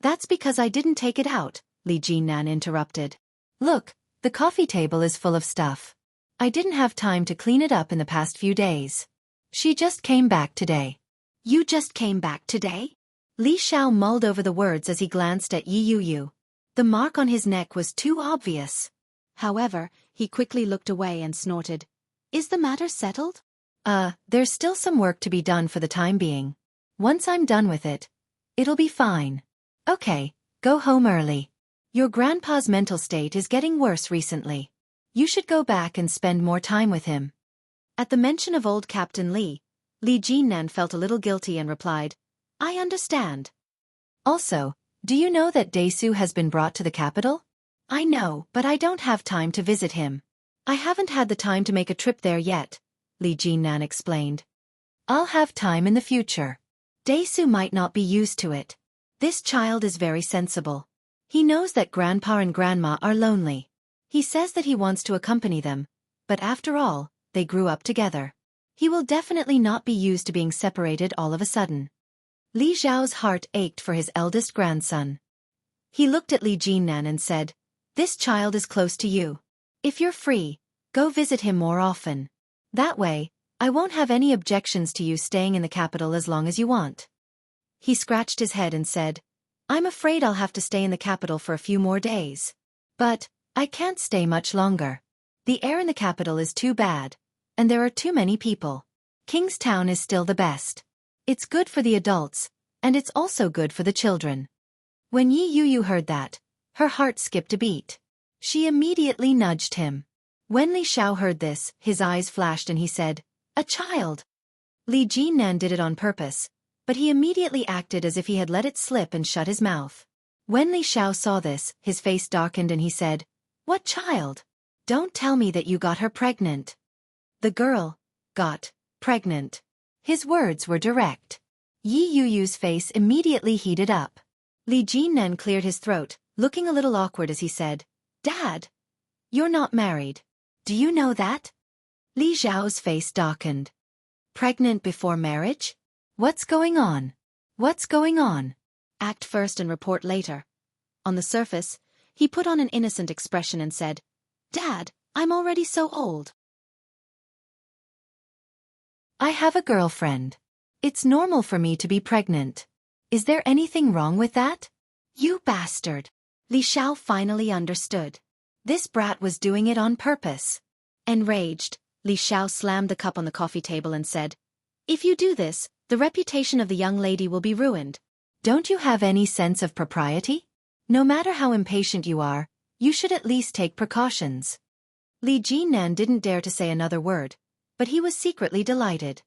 "That's because I didn't take it out," Li Jinnan interrupted. "Look, the coffee table is full of stuff. I didn't have time to clean it up in the past few days. She just came back today." "You just came back today?" Li Xiao mulled over the words as he glanced at Yi Yu. The mark on his neck was too obvious. However, he quickly looked away and snorted, "Is the matter settled?" There's still some work to be done for the time being. Once I'm done with it, it'll be fine." "Okay, go home early. Your grandpa's mental state is getting worse recently. You should go back and spend more time with him." At the mention of old Captain Li Jinnan felt a little guilty and replied, "I understand." "Also, do you know that Daesu has been brought to the capital?" "I know, but I don't have time to visit him. I haven't had the time to make a trip there yet. Li Jinnan explained. I'll have time in the future. Daesu might not be used to it. This child is very sensible. He knows that grandpa and grandma are lonely. He says that he wants to accompany them, but after all, they grew up together. He will definitely not be used to being separated all of a sudden. Li Zhao's heart ached for his eldest grandson. He looked at Li Jinnan and said, "This child is close to you. If you're free, go visit him more often. That way, I won't have any objections to you staying in the capital as long as you want." He scratched his head and said, "I'm afraid I'll have to stay in the capital for a few more days. But I can't stay much longer. The air in the capital is too bad, and there are too many people. Kingstown is still the best. It's good for the adults, and it's also good for the children." When Yi Yu heard that, her heart skipped a beat. She immediately nudged him. When Li Xiao heard this, his eyes flashed and he said, "A child." Li Jinnan did it on purpose, but he immediately acted as if he had let it slip and shut his mouth. When Li Xiao saw this, his face darkened and he said, "What child? Don't tell me that you got her pregnant." The girl got pregnant. His words were direct. Yi Yu's face immediately heated up. Li Jinnan cleared his throat, looking a little awkward as he said, "Dad, you're not married. Do you know that?" Li Zhao's face darkened. Pregnant before marriage? What's going on? What's going on? Act first and report later. On the surface, he put on an innocent expression and said, "Dad, I'm already so old. I have a girlfriend. It's normal for me to be pregnant. Is there anything wrong with that?" "You bastard." Li Xiao finally understood. This brat was doing it on purpose. Enraged, Li Xiao slammed the cup on the coffee table and said, "If you do this, the reputation of the young lady will be ruined. Don't you have any sense of propriety? No matter how impatient you are, you should at least take precautions." Li Jinnan didn't dare to say another word, but he was secretly delighted.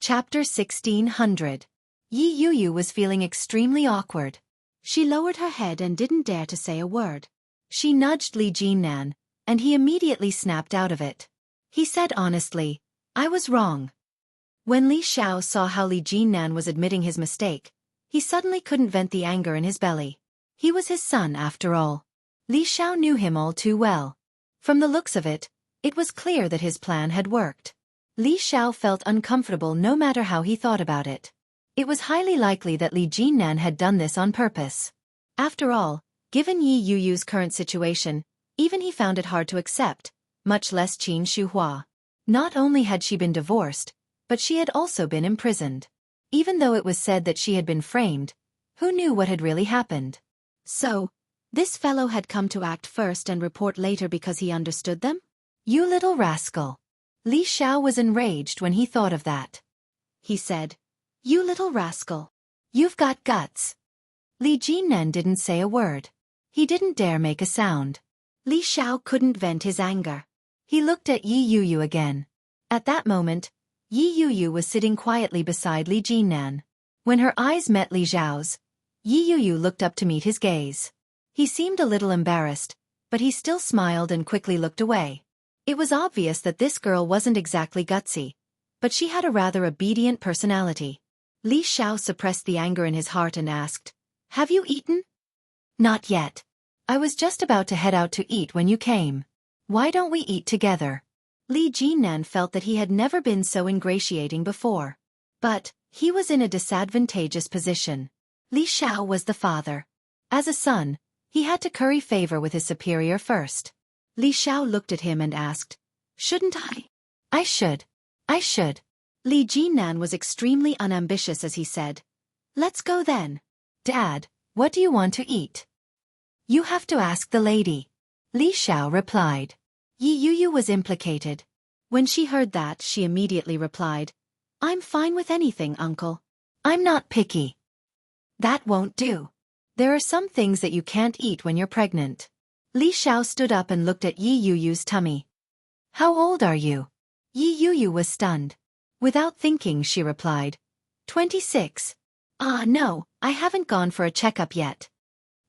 Chapter 1600. Yi Yu was feeling extremely awkward. She lowered her head and didn't dare to say a word. She nudged Li Jinnan, and he immediately snapped out of it. He said honestly, "I was wrong." When Li Xiao saw how Li Jinnan was admitting his mistake, he suddenly couldn't vent the anger in his belly. He was his son after all. Li Xiao knew him all too well. From the looks of it, it was clear that his plan had worked. Li Xiao felt uncomfortable no matter how he thought about it. It was highly likely that Li Jinnan had done this on purpose. After all, given Yi Yu's current situation, even he found it hard to accept, much less Qin Shuhua. Not only had she been divorced, but she had also been imprisoned. Even though it was said that she had been framed, who knew what had really happened? So, this fellow had come to act first and report later because he understood them? "You little rascal." Li Xiao was enraged when he thought of that. He said, "You little rascal. You've got guts." Li Jinnan didn't say a word. He didn't dare make a sound. Li Xiao couldn't vent his anger. He looked at Yi Yu again. At that moment, Yi Yu was sitting quietly beside Li Jinnan. When her eyes met Li Zhao's, Yi Yu looked up to meet his gaze. He seemed a little embarrassed, but he still smiled and quickly looked away. It was obvious that this girl wasn't exactly gutsy, but she had a rather obedient personality. Li Xiao suppressed the anger in his heart and asked, "Have you eaten?" "Not yet. I was just about to head out to eat when you came. Why don't we eat together?" Li Jinnan felt that he had never been so ingratiating before. But he was in a disadvantageous position. Li Xiao was the father. As a son, he had to curry favor with his superior first. Li Xiao looked at him and asked, "Shouldn't I?" I should. Li Jinnan was extremely unambitious as he said, "Let's go then." "Dad, what do you want to eat?" "You have to ask the lady," Li Xiao replied. Yi Yu was implicated. When she heard that, she immediately replied, "I'm fine with anything, uncle. I'm not picky." "That won't do. There are some things that you can't eat when you're pregnant." Li Xiao stood up and looked at Yi Yu's tummy. "How old are you?" Yi Yu was stunned. Without thinking, she replied, 26. "Ah no, I haven't gone for a checkup yet."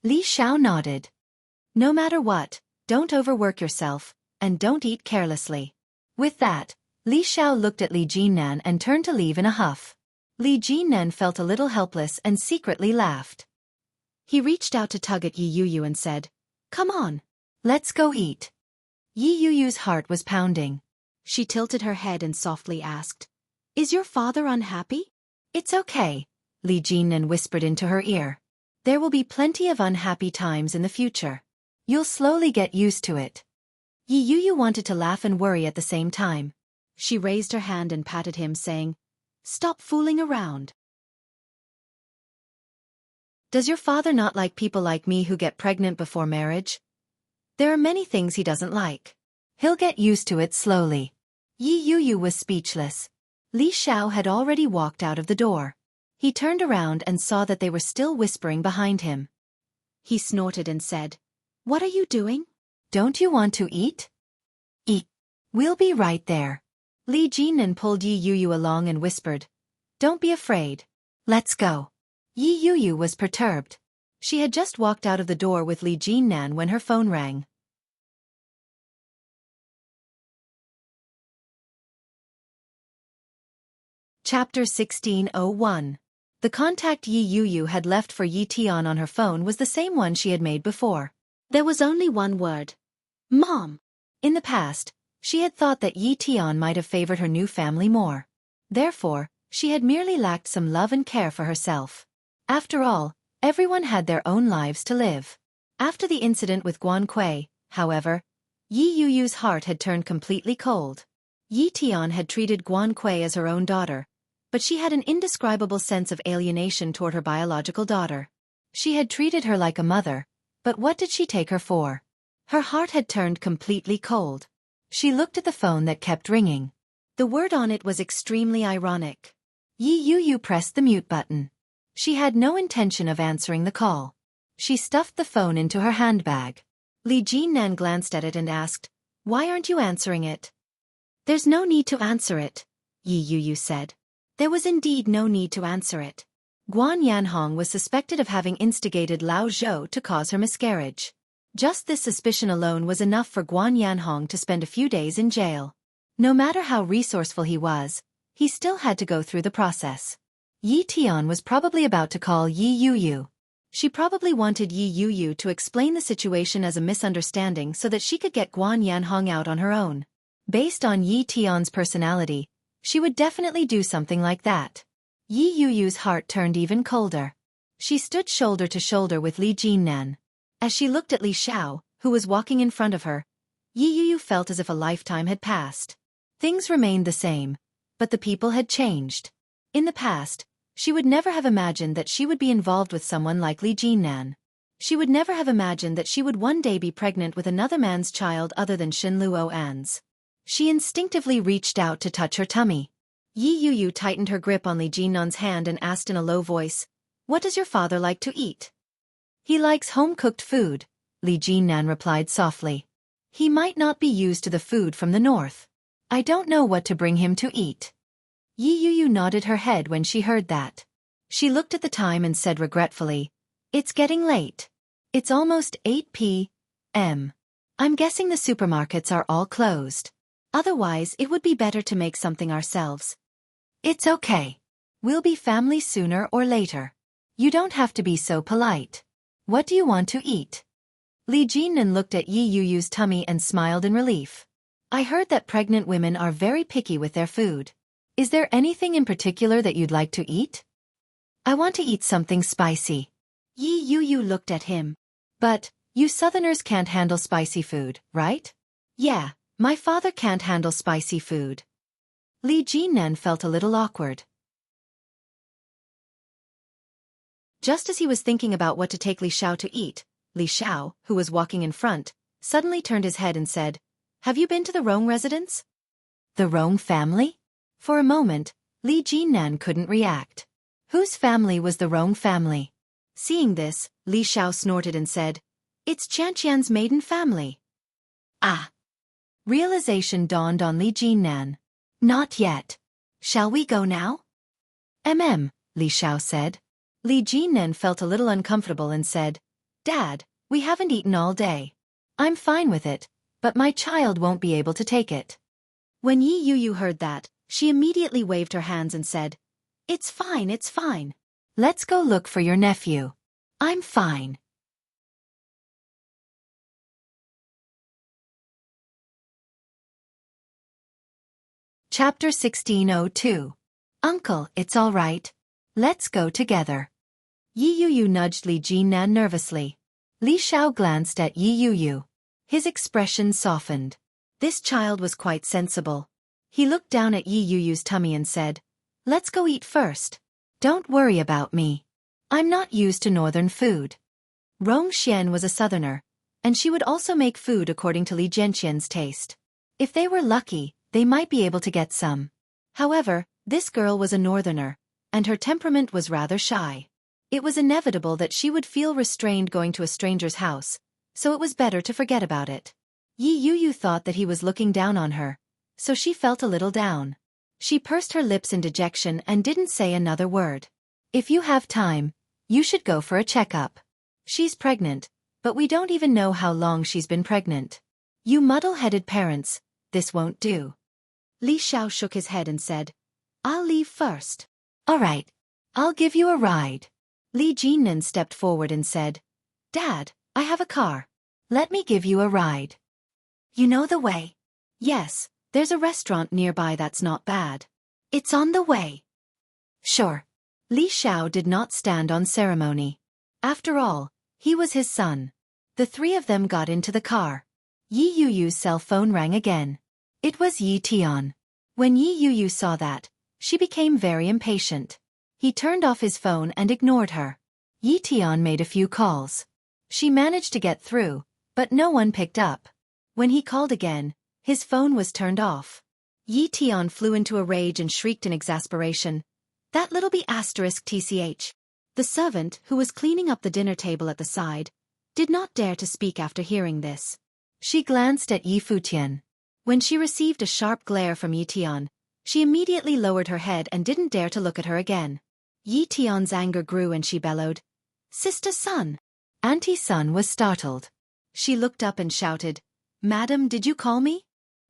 Li Xiao nodded. No matter what, don't overwork yourself, and don't eat carelessly. With that, Li Xiao looked at Li Jinnan and turned to leave in a huff. Li Jinnan felt a little helpless and secretly laughed. He reached out to tug at Yi Yu and said, "Come on. Let's go eat." Yi Yu's heart was pounding. She tilted her head and softly asked, "Is your father unhappy?" "It's okay," Li Jinnan whispered into her ear. "There will be plenty of unhappy times in the future. You'll slowly get used to it." Yi Yu wanted to laugh and worry at the same time. She raised her hand and patted him, saying, "Stop fooling around. Does your father not like people like me who get pregnant before marriage? There are many things he doesn't like. He'll get used to it slowly." Yi Yu was speechless. Li Xiao had already walked out of the door. He turned around and saw that they were still whispering behind him. He snorted and said, "What are you doing? Don't you want to eat? Eat. We'll be right there." Li Jinnan pulled Yi Yu along and whispered, "Don't be afraid. Let's go." Yi Yu was perturbed. She had just walked out of the door with Li Jinnan when her phone rang. Chapter 1601. The contact Yi Yu had left for Yi Tian on her phone was the same one she had made before. There was only one word. Mom. In the past, she had thought that Yi Tian might have favored her new family more. Therefore, she had merely lacked some love and care for herself. After all, everyone had their own lives to live. After the incident with Guan Kui, however, Yi Yu's heart had turned completely cold. Yi Tian had treated Guan Kui as her own daughter, but she had an indescribable sense of alienation toward her biological daughter. She had treated her like a mother, but what did she take her for? Her heart had turned completely cold. She looked at the phone that kept ringing. The word on it was extremely ironic. Yi Yu pressed the mute button. She had no intention of answering the call. She stuffed the phone into her handbag. Li Jinnan glanced at it and asked, "Why aren't you answering it?" "There's no need to answer it," Yi Yu said. There was indeed no need to answer it. Guan Yanhong was suspected of having instigated Lao Zhou to cause her miscarriage. Just this suspicion alone was enough for Guan Yanhong to spend a few days in jail. No matter how resourceful he was, he still had to go through the process. Yi Tian was probably about to call Yi Yu. She probably wanted Yi Yu to explain the situation as a misunderstanding so that she could get Guan Yanhong out on her own. Based on Yi Tian's personality, she would definitely do something like that. Yi Yu's heart turned even colder. She stood shoulder to shoulder with Li Jinnan. As she looked at Li Xiao, who was walking in front of her, Yi Yu felt as if a lifetime had passed. Things remained the same, but the people had changed. In the past, she would never have imagined that she would be involved with someone like Li Jinnan. She would never have imagined that she would one day be pregnant with another man's child other than Shin Luo An's. She instinctively reached out to touch her tummy. Yi Yu tightened her grip on Li Jinnan's hand and asked in a low voice, "What does your father like to eat?" "He likes home-cooked food," Li Jinnan replied softly. "He might not be used to the food from the north. I don't know what to bring him to eat." Yi Yu nodded her head when she heard that. She looked at the time and said regretfully, "It's getting late. It's almost 8 p.m. I'm guessing the supermarkets are all closed. Otherwise, it would be better to make something ourselves." "It's okay. We'll be family sooner or later. You don't have to be so polite. What do you want to eat?" Li Jinnan looked at Yi Yu's tummy and smiled in relief. "I heard that pregnant women are very picky with their food. Is there anything in particular that you'd like to eat?" "I want to eat something spicy." Yi Yu looked at him. "But, you Southerners can't handle spicy food, right?" "Yeah, my father can't handle spicy food." Li Jinnan felt a little awkward. Just as he was thinking about what to take Li Xiao to eat, Li Xiao, who was walking in front, suddenly turned his head and said, "Have you been to the Rong residence?" "The Rong family?" For a moment, Li Jinnan couldn't react. Whose family was the Rong family? Seeing this, Li Xiao snorted and said, "It's Qianqian's maiden family." Ah! Realization dawned on Li Jinnan. "Not yet. Shall we go now?" Li Xiao said. Li Jinnan felt a little uncomfortable and said, "Dad, We haven't eaten all day. I'm fine with it, but my child won't be able to take it. When Yi Yu heard that, she immediately waved her hands and said, It's fine, it's fine. Let's go look for your nephew. I'm fine. Chapter 16:02. Uncle, it's all right. Let's go together. Yi Yu nudged Li Jinnan nervously. Li Xiao glanced at Yi Yu. His expression softened. This child was quite sensible. He looked down at Yi Yu's tummy and said, Let's go eat first. Don't worry about me. I'm not used to northern food. Rong Xian was a southerner, and she would also make food according to Li Jianqian's taste. If they were lucky, they might be able to get some. However, this girl was a northerner, and her temperament was rather shy. It was inevitable that she would feel restrained going to a stranger's house, so it was better to forget about it. Yi Yu thought that he was looking down on her, so she felt a little down. She pursed her lips in dejection and didn't say another word. If you have time, you should go for a checkup. She's pregnant, but we don't even know how long she's been pregnant. You muddle-headed parents, this won't do. Li Xiao shook his head and said, I'll leave first. All right, I'll give you a ride. Li Jinnan stepped forward and said, Dad, I have a car. Let me give you a ride. You know the way? Yes, there's a restaurant nearby that's not bad. It's on the way. Sure. Li Xiao did not stand on ceremony. After all, he was his son. The three of them got into the car. Yi Yu's cell phone rang again. It was Yi Tian. When Yi Yu saw that, she became very impatient. He turned off his phone and ignored her. Yi Tian made a few calls. She managed to get through, but no one picked up. When he called again, his phone was turned off. Yi Tian flew into a rage and shrieked in exasperation, That little tch. The servant, who was cleaning up the dinner table at the side, did not dare to speak after hearing this. She glanced at Yi Futian. When she received a sharp glare from Yi Tian, she immediately lowered her head and didn't dare to look at her again. Yi Tian's anger grew and she bellowed, Sister Sun! Auntie Sun was startled. She looked up and shouted, Madam, did you call me?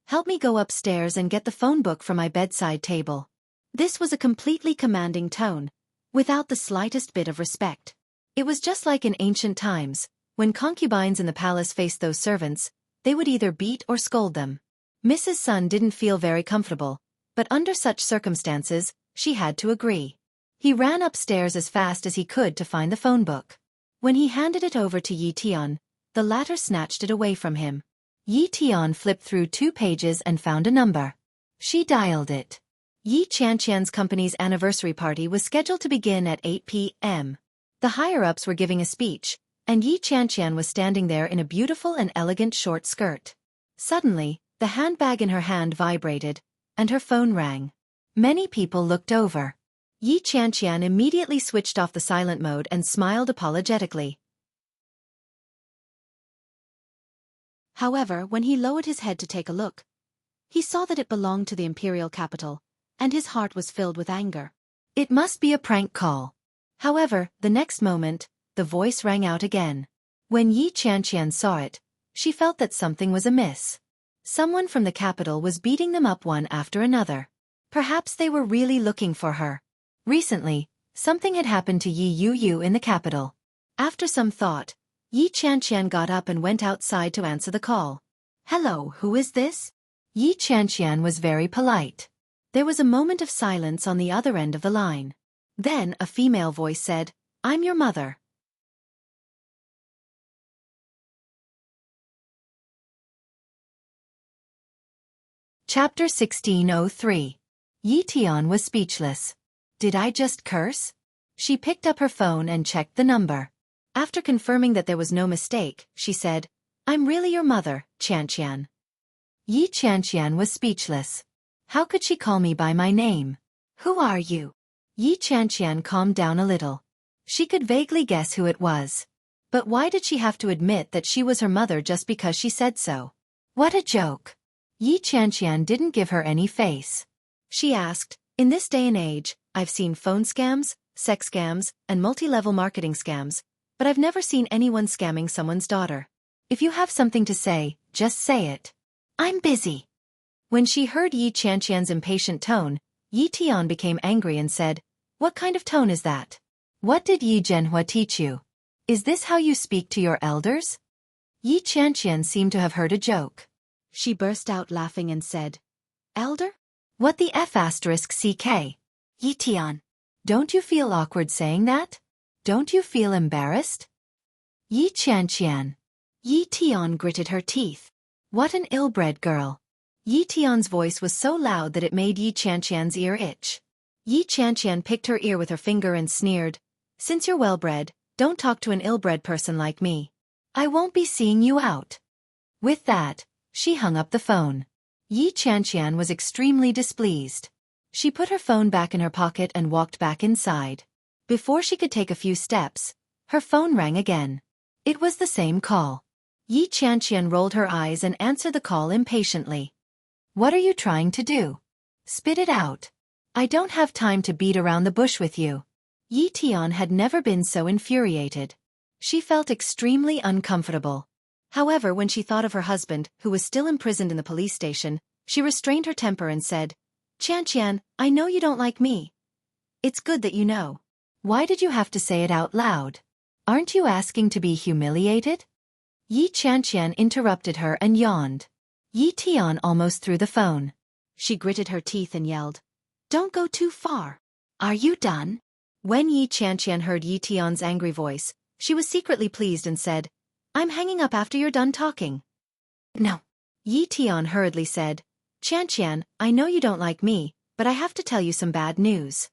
Help me go upstairs and get the phone book from my bedside table. This was a completely commanding tone, without the slightest bit of respect. It was just like in ancient times, when concubines in the palace faced those servants, they would either beat or scold them. Mrs. Sun didn't feel very comfortable, but under such circumstances, she had to agree. He ran upstairs as fast as he could to find the phone book. When he handed it over to Yi Tian, the latter snatched it away from him. Yi Tian flipped through 2 pages and found a number. She dialed it. Yi Qianqian's company's anniversary party was scheduled to begin at 8 p.m. The higher-ups were giving a speech, and Yi Qianqian was standing there in a beautiful and elegant short skirt. Suddenly, the handbag in her hand vibrated, and her phone rang. Many people looked over. Yi Qianqian immediately switched off the silent mode and smiled apologetically. However, when he lowered his head to take a look, he saw that it belonged to the imperial capital, and his heart was filled with anger. It must be a prank call. However, the next moment, the voice rang out again. When Yi Qianqian saw it, she felt that something was amiss. Someone from the capital was beating them up one after another. Perhaps they were really looking for her. Recently, something had happened to Yi Yu in the capital. After some thought, Yi Qianqian got up and went outside to answer the call. Hello, who is this? Yi Qianqian was very polite. There was a moment of silence on the other end of the line. Then a female voice said, I'm your mother. Chapter 16:03. Yi Tian was speechless. Did I just curse? She picked up her phone and checked the number. After confirming that there was no mistake, she said, I'm really your mother, Qianqian. Yi Qianqian was speechless. How could she call me by my name? Who are you? Yi Qianqian calmed down a little. She could vaguely guess who it was. But why did she have to admit that she was her mother just because she said so? What a joke. Yi Qianqian didn't give her any face. She asked, in this day and age, I've seen phone scams, sex scams, and multi-level marketing scams, but I've never seen anyone scamming someone's daughter. If you have something to say, just say it. I'm busy. When she heard Yi Qianqian's impatient tone, Yi Tian became angry and said, "What kind of tone is that? What did Yi Zhenhua teach you? Is this how you speak to your elders?" Yi Qianqian seemed to have heard a joke. She burst out laughing and said, "Elder? What the F***CK? Yi Tian, don't you feel awkward saying that? Don't you feel embarrassed?" Yi Qianqian. Yi Tian gritted her teeth. What an ill-bred girl. Yi Tian's voice was so loud that it made Yi Qianqian's ear itch. Yi Qianqian picked her ear with her finger and sneered, "Since you're well-bred, don't talk to an ill-bred person like me. I won't be seeing you out." With that, she hung up the phone. Yi Qianqian was extremely displeased. She put her phone back in her pocket and walked back inside. Before she could take a few steps, her phone rang again. It was the same call. Yi Qianqian rolled her eyes and answered the call impatiently. "What are you trying to do? Spit it out. I don't have time to beat around the bush with you." Yi Tian had never been so infuriated. She felt extremely uncomfortable. However, when she thought of her husband, who was still imprisoned in the police station, she restrained her temper and said, "Qianqian, I know you don't like me. It's good that you know. Why did you have to say it out loud? Aren't you asking to be humiliated?" Yi Qianqian interrupted her and yawned. Yi Tian almost threw the phone. She gritted her teeth and yelled, "Don't go too far. Are you done?" When Yi Qianqian heard Yi Tian's angry voice, she was secretly pleased and said, "I'm hanging up after you're done talking." "No." Yi Tian hurriedly said, "Qianqian, I know you don't like me, but I have to tell you some bad news."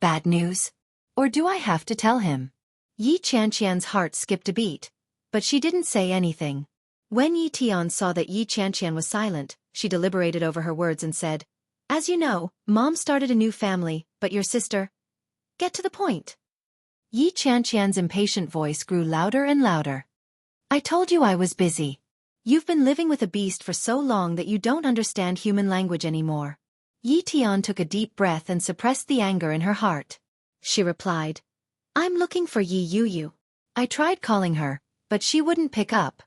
"Bad news? Or do I have to tell him?" Yi Qianqian's heart skipped a beat, but she didn't say anything. When Yi Tian saw that Yi Qianqian was silent, she deliberated over her words and said, "As you know, Mom started a new family, but your sister—" "Get to the point." Yi Qianqian's impatient voice grew louder and louder. "I told you I was busy. You've been living with a beast for so long that you don't understand human language anymore." Yi Tian took a deep breath and suppressed the anger in her heart. She replied, "I'm looking for Yi Yu. I tried calling her, but she wouldn't pick up.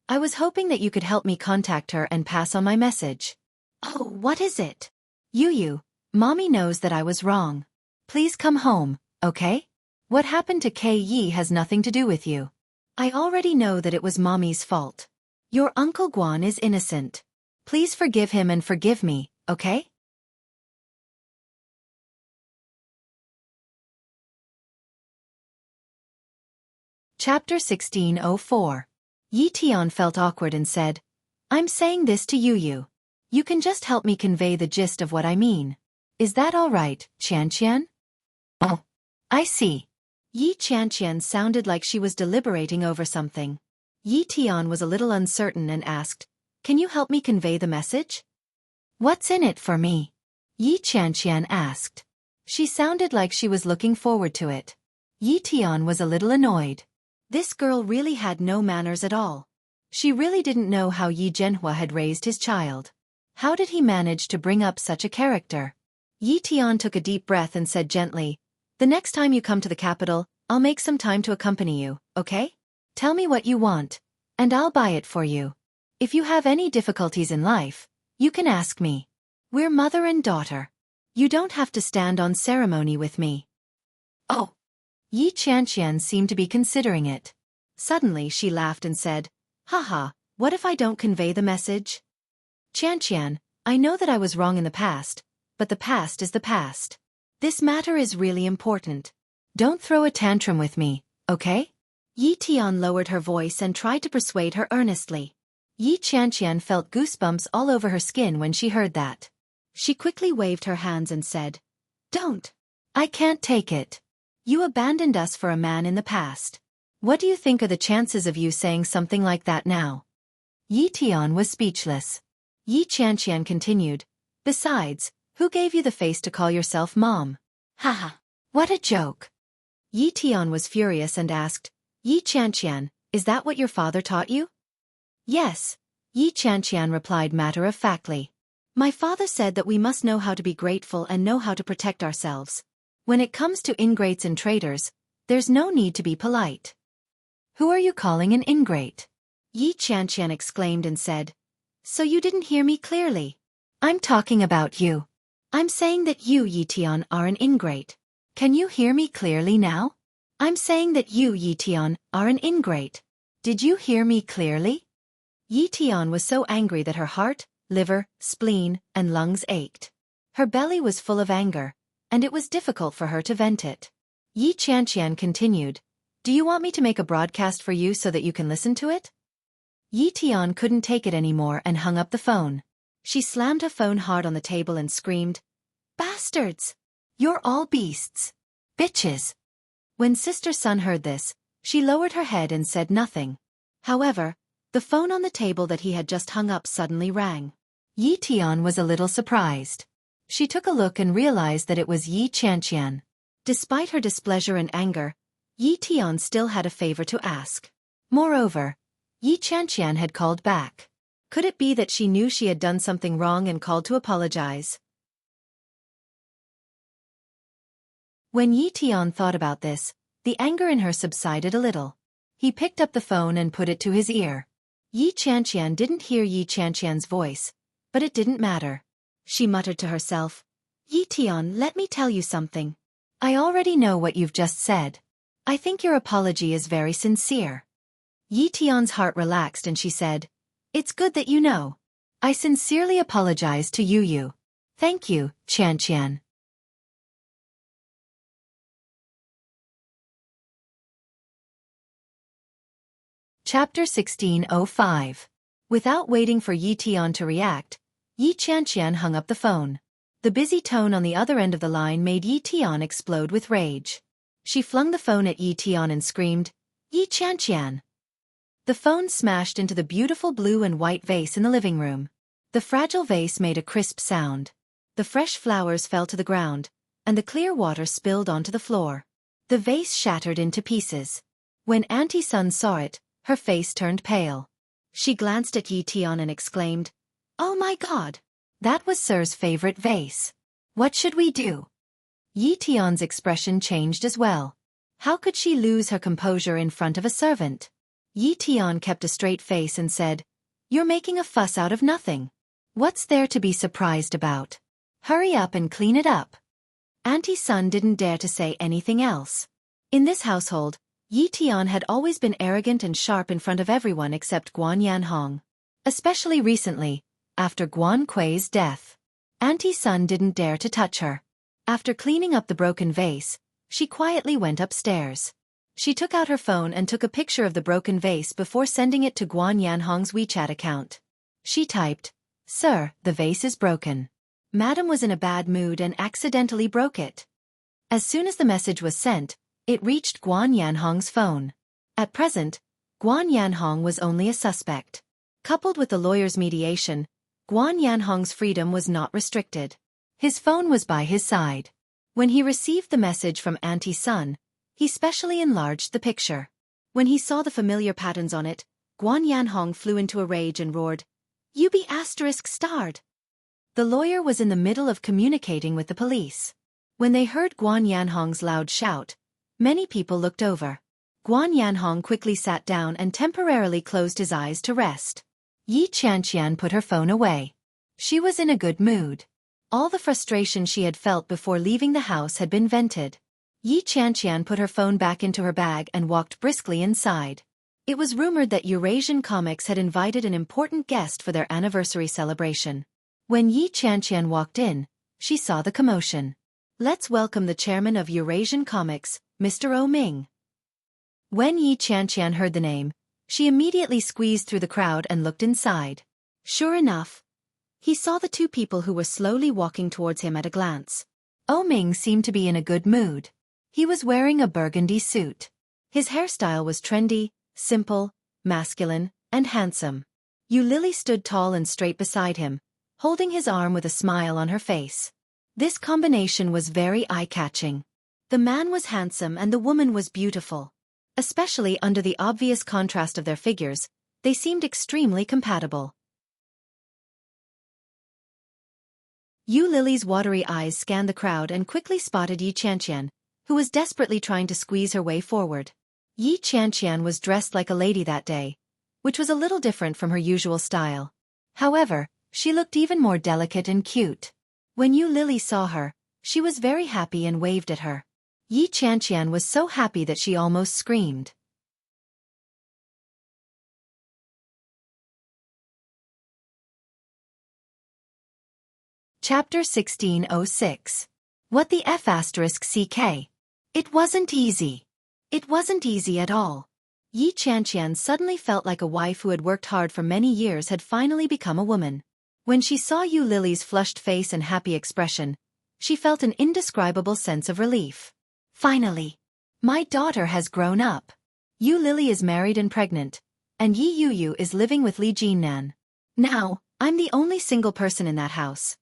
I was hoping that you could help me contact her and pass on my message." "Oh, what is it?" Yu, Mommy knows that I was wrong. Please come home, okay? What happened to Kei Yi has nothing to do with you. I already know that it was Mommy's fault. Your Uncle Guan is innocent. Please forgive him and forgive me, okay?" Chapter 1604. Yi Tian felt awkward and said, "I'm saying this to Yu. You can just help me convey the gist of what I mean. Is that all right, Qianqian?" "Oh, I see." Yi Qianqian sounded like she was deliberating over something. Yi Tian was a little uncertain and asked, "Can you help me convey the message?" "What's in it for me?" Yi Qianqian asked. She sounded like she was looking forward to it. Yi Tian was a little annoyed. This girl really had no manners at all. She really didn't know how Yi Zhenhua had raised his child. How did he manage to bring up such a character? Yi Tian took a deep breath and said gently, "The next time you come to the capital, I'll make some time to accompany you, okay? Tell me what you want, and I'll buy it for you. If you have any difficulties in life, you can ask me. We're mother and daughter. You don't have to stand on ceremony with me." "Oh." Yi Qianqian seemed to be considering it. Suddenly she laughed and said, "Haha, what if I don't convey the message? Qianqian, I know that I was wrong in the past, but the past is the past. This matter is really important. Don't throw a tantrum with me, okay?" Yi Tian lowered her voice and tried to persuade her earnestly. Yi Qianqian felt goosebumps all over her skin when she heard that. She quickly waved her hands and said, "Don't. I can't take it. You abandoned us for a man in the past. What do you think are the chances of you saying something like that now?" Yi Tian was speechless. Yi Qianqian continued, "Besides, who gave you the face to call yourself Mom? Haha, what a joke." Yi Tian was furious and asked, "Yi Qianqian, is that what your father taught you?" "Yes," Yi Qianqian replied matter-of-factly. "My father said that we must know how to be grateful and know how to protect ourselves. When it comes to ingrates and traitors, there's no need to be polite. Who are you calling an ingrate? Yi Qianqian exclaimed and said, "So you didn't hear me clearly? I'm talking about you. I'm saying that you, Yi Tian, are an ingrate. Can you hear me clearly now? I'm saying that you, Yi Tian, are an ingrate. Did you hear me clearly?" Yi Tian was so angry that her heart, liver, spleen, and lungs ached. Her belly was full of anger, and it was difficult for her to vent it. Yi Qianqian continued, "Do you want me to make a broadcast for you so that you can listen to it?" Yi Tian couldn't take it anymore and hung up the phone. She slammed her phone hard on the table and screamed, "Bastards! You're all beasts. Bitches." When Sister Sun heard this, she lowered her head and said nothing. However, the phone on the table that he had just hung up suddenly rang. Yi Tian was a little surprised. She took a look and realized that it was Yi Qianqian. Despite her displeasure and anger, Yi Tian still had a favor to ask. Moreover, Yi Qianqian had called back. Could it be that she knew she had done something wrong and called to apologize? When Yi Tian thought about this, the anger in her subsided a little. He picked up the phone and put it to his ear. Yi Qianqian didn't hear Yi Qianqian's voice, but it didn't matter. She muttered to herself, "Yi Tian, let me tell you something. I already know what you've just said. I think your apology is very sincere." Yi Tian's heart relaxed and she said, "It's good that you know. I sincerely apologize to you. Thank you, Qianqian." Chapter 16:05. Without waiting for Yi Tian to react, Yi Qianqian hung up the phone. The busy tone on the other end of the line made Yi Tian explode with rage. She flung the phone at Yi Tian and screamed, "Yi Qianqian!" The phone smashed into the beautiful blue and white vase in the living room. The fragile vase made a crisp sound. The fresh flowers fell to the ground, and the clear water spilled onto the floor. The vase shattered into pieces. When Auntie Sun saw it, her face turned pale. She glanced at Yi Tian and exclaimed, "Oh my God! That was Sir's favorite vase. What should we do?" Yi Tian's expression changed as well. How could she lose her composure in front of a servant? Yi Tian kept a straight face and said, "You're making a fuss out of nothing. What's there to be surprised about? Hurry up and clean it up." Auntie Sun didn't dare to say anything else. In this household, Yi Tian had always been arrogant and sharp in front of everyone except Guan Yanhong. Especially recently, after Guan Kui's death. Auntie Sun didn't dare to touch her. After cleaning up the broken vase, she quietly went upstairs. She took out her phone and took a picture of the broken vase before sending it to Guan Yanhong's WeChat account. She typed, "Sir, the vase is broken." Madam was in a bad mood and accidentally broke it. As soon as the message was sent, it reached Guan Yanhong's phone. At present, Guan Yanhong was only a suspect. Coupled with the lawyer's mediation, Guan Yanhong's freedom was not restricted. His phone was by his side. When he received the message from Auntie Sun, he specially enlarged the picture. When he saw the familiar patterns on it, Guan Yanhong flew into a rage and roared, "You be ****starred." The lawyer was in the middle of communicating with the police. When they heard Guan Yanhong's loud shout, many people looked over. Guan Yanhong quickly sat down and temporarily closed his eyes to rest. Yi Qianqian put her phone away. She was in a good mood. All the frustration she had felt before leaving the house had been vented. Yi Qianqian put her phone back into her bag and walked briskly inside. It was rumored that Eurasian Comics had invited an important guest for their anniversary celebration. When Yi Qianqian walked in, she saw the commotion. "Let's welcome the chairman of Eurasian Comics, Mr. O Ming." When Yi Qianqian heard the name, she immediately squeezed through the crowd and looked inside. Sure enough, he saw the two people who were slowly walking towards him at a glance. O Ming seemed to be in a good mood. He was wearing a burgundy suit. His hairstyle was trendy, simple, masculine, and handsome. Yu Lily stood tall and straight beside him, holding his arm with a smile on her face. This combination was very eye-catching. The man was handsome and the woman was beautiful. Especially under the obvious contrast of their figures, they seemed extremely compatible. Yu Lily's watery eyes scanned the crowd and quickly spotted Yi Qianqian, who was desperately trying to squeeze her way forward. Yi Qianqian was dressed like a lady that day, which was a little different from her usual style. However, she looked even more delicate and cute. When Yu Lily saw her, she was very happy and waved at her. Yi Qianqian was so happy that she almost screamed. Chapter 1606. What the F***CK? It wasn't easy. It wasn't easy at all. Yi Qianqian suddenly felt like a wife who had worked hard for many years had finally become a woman. When she saw Yu Lily's flushed face and happy expression, she felt an indescribable sense of relief. Finally! My daughter has grown up. Yu Lily is married and pregnant, and Yi Yu is living with Li Jinnan. Now, I'm the only single person in that house.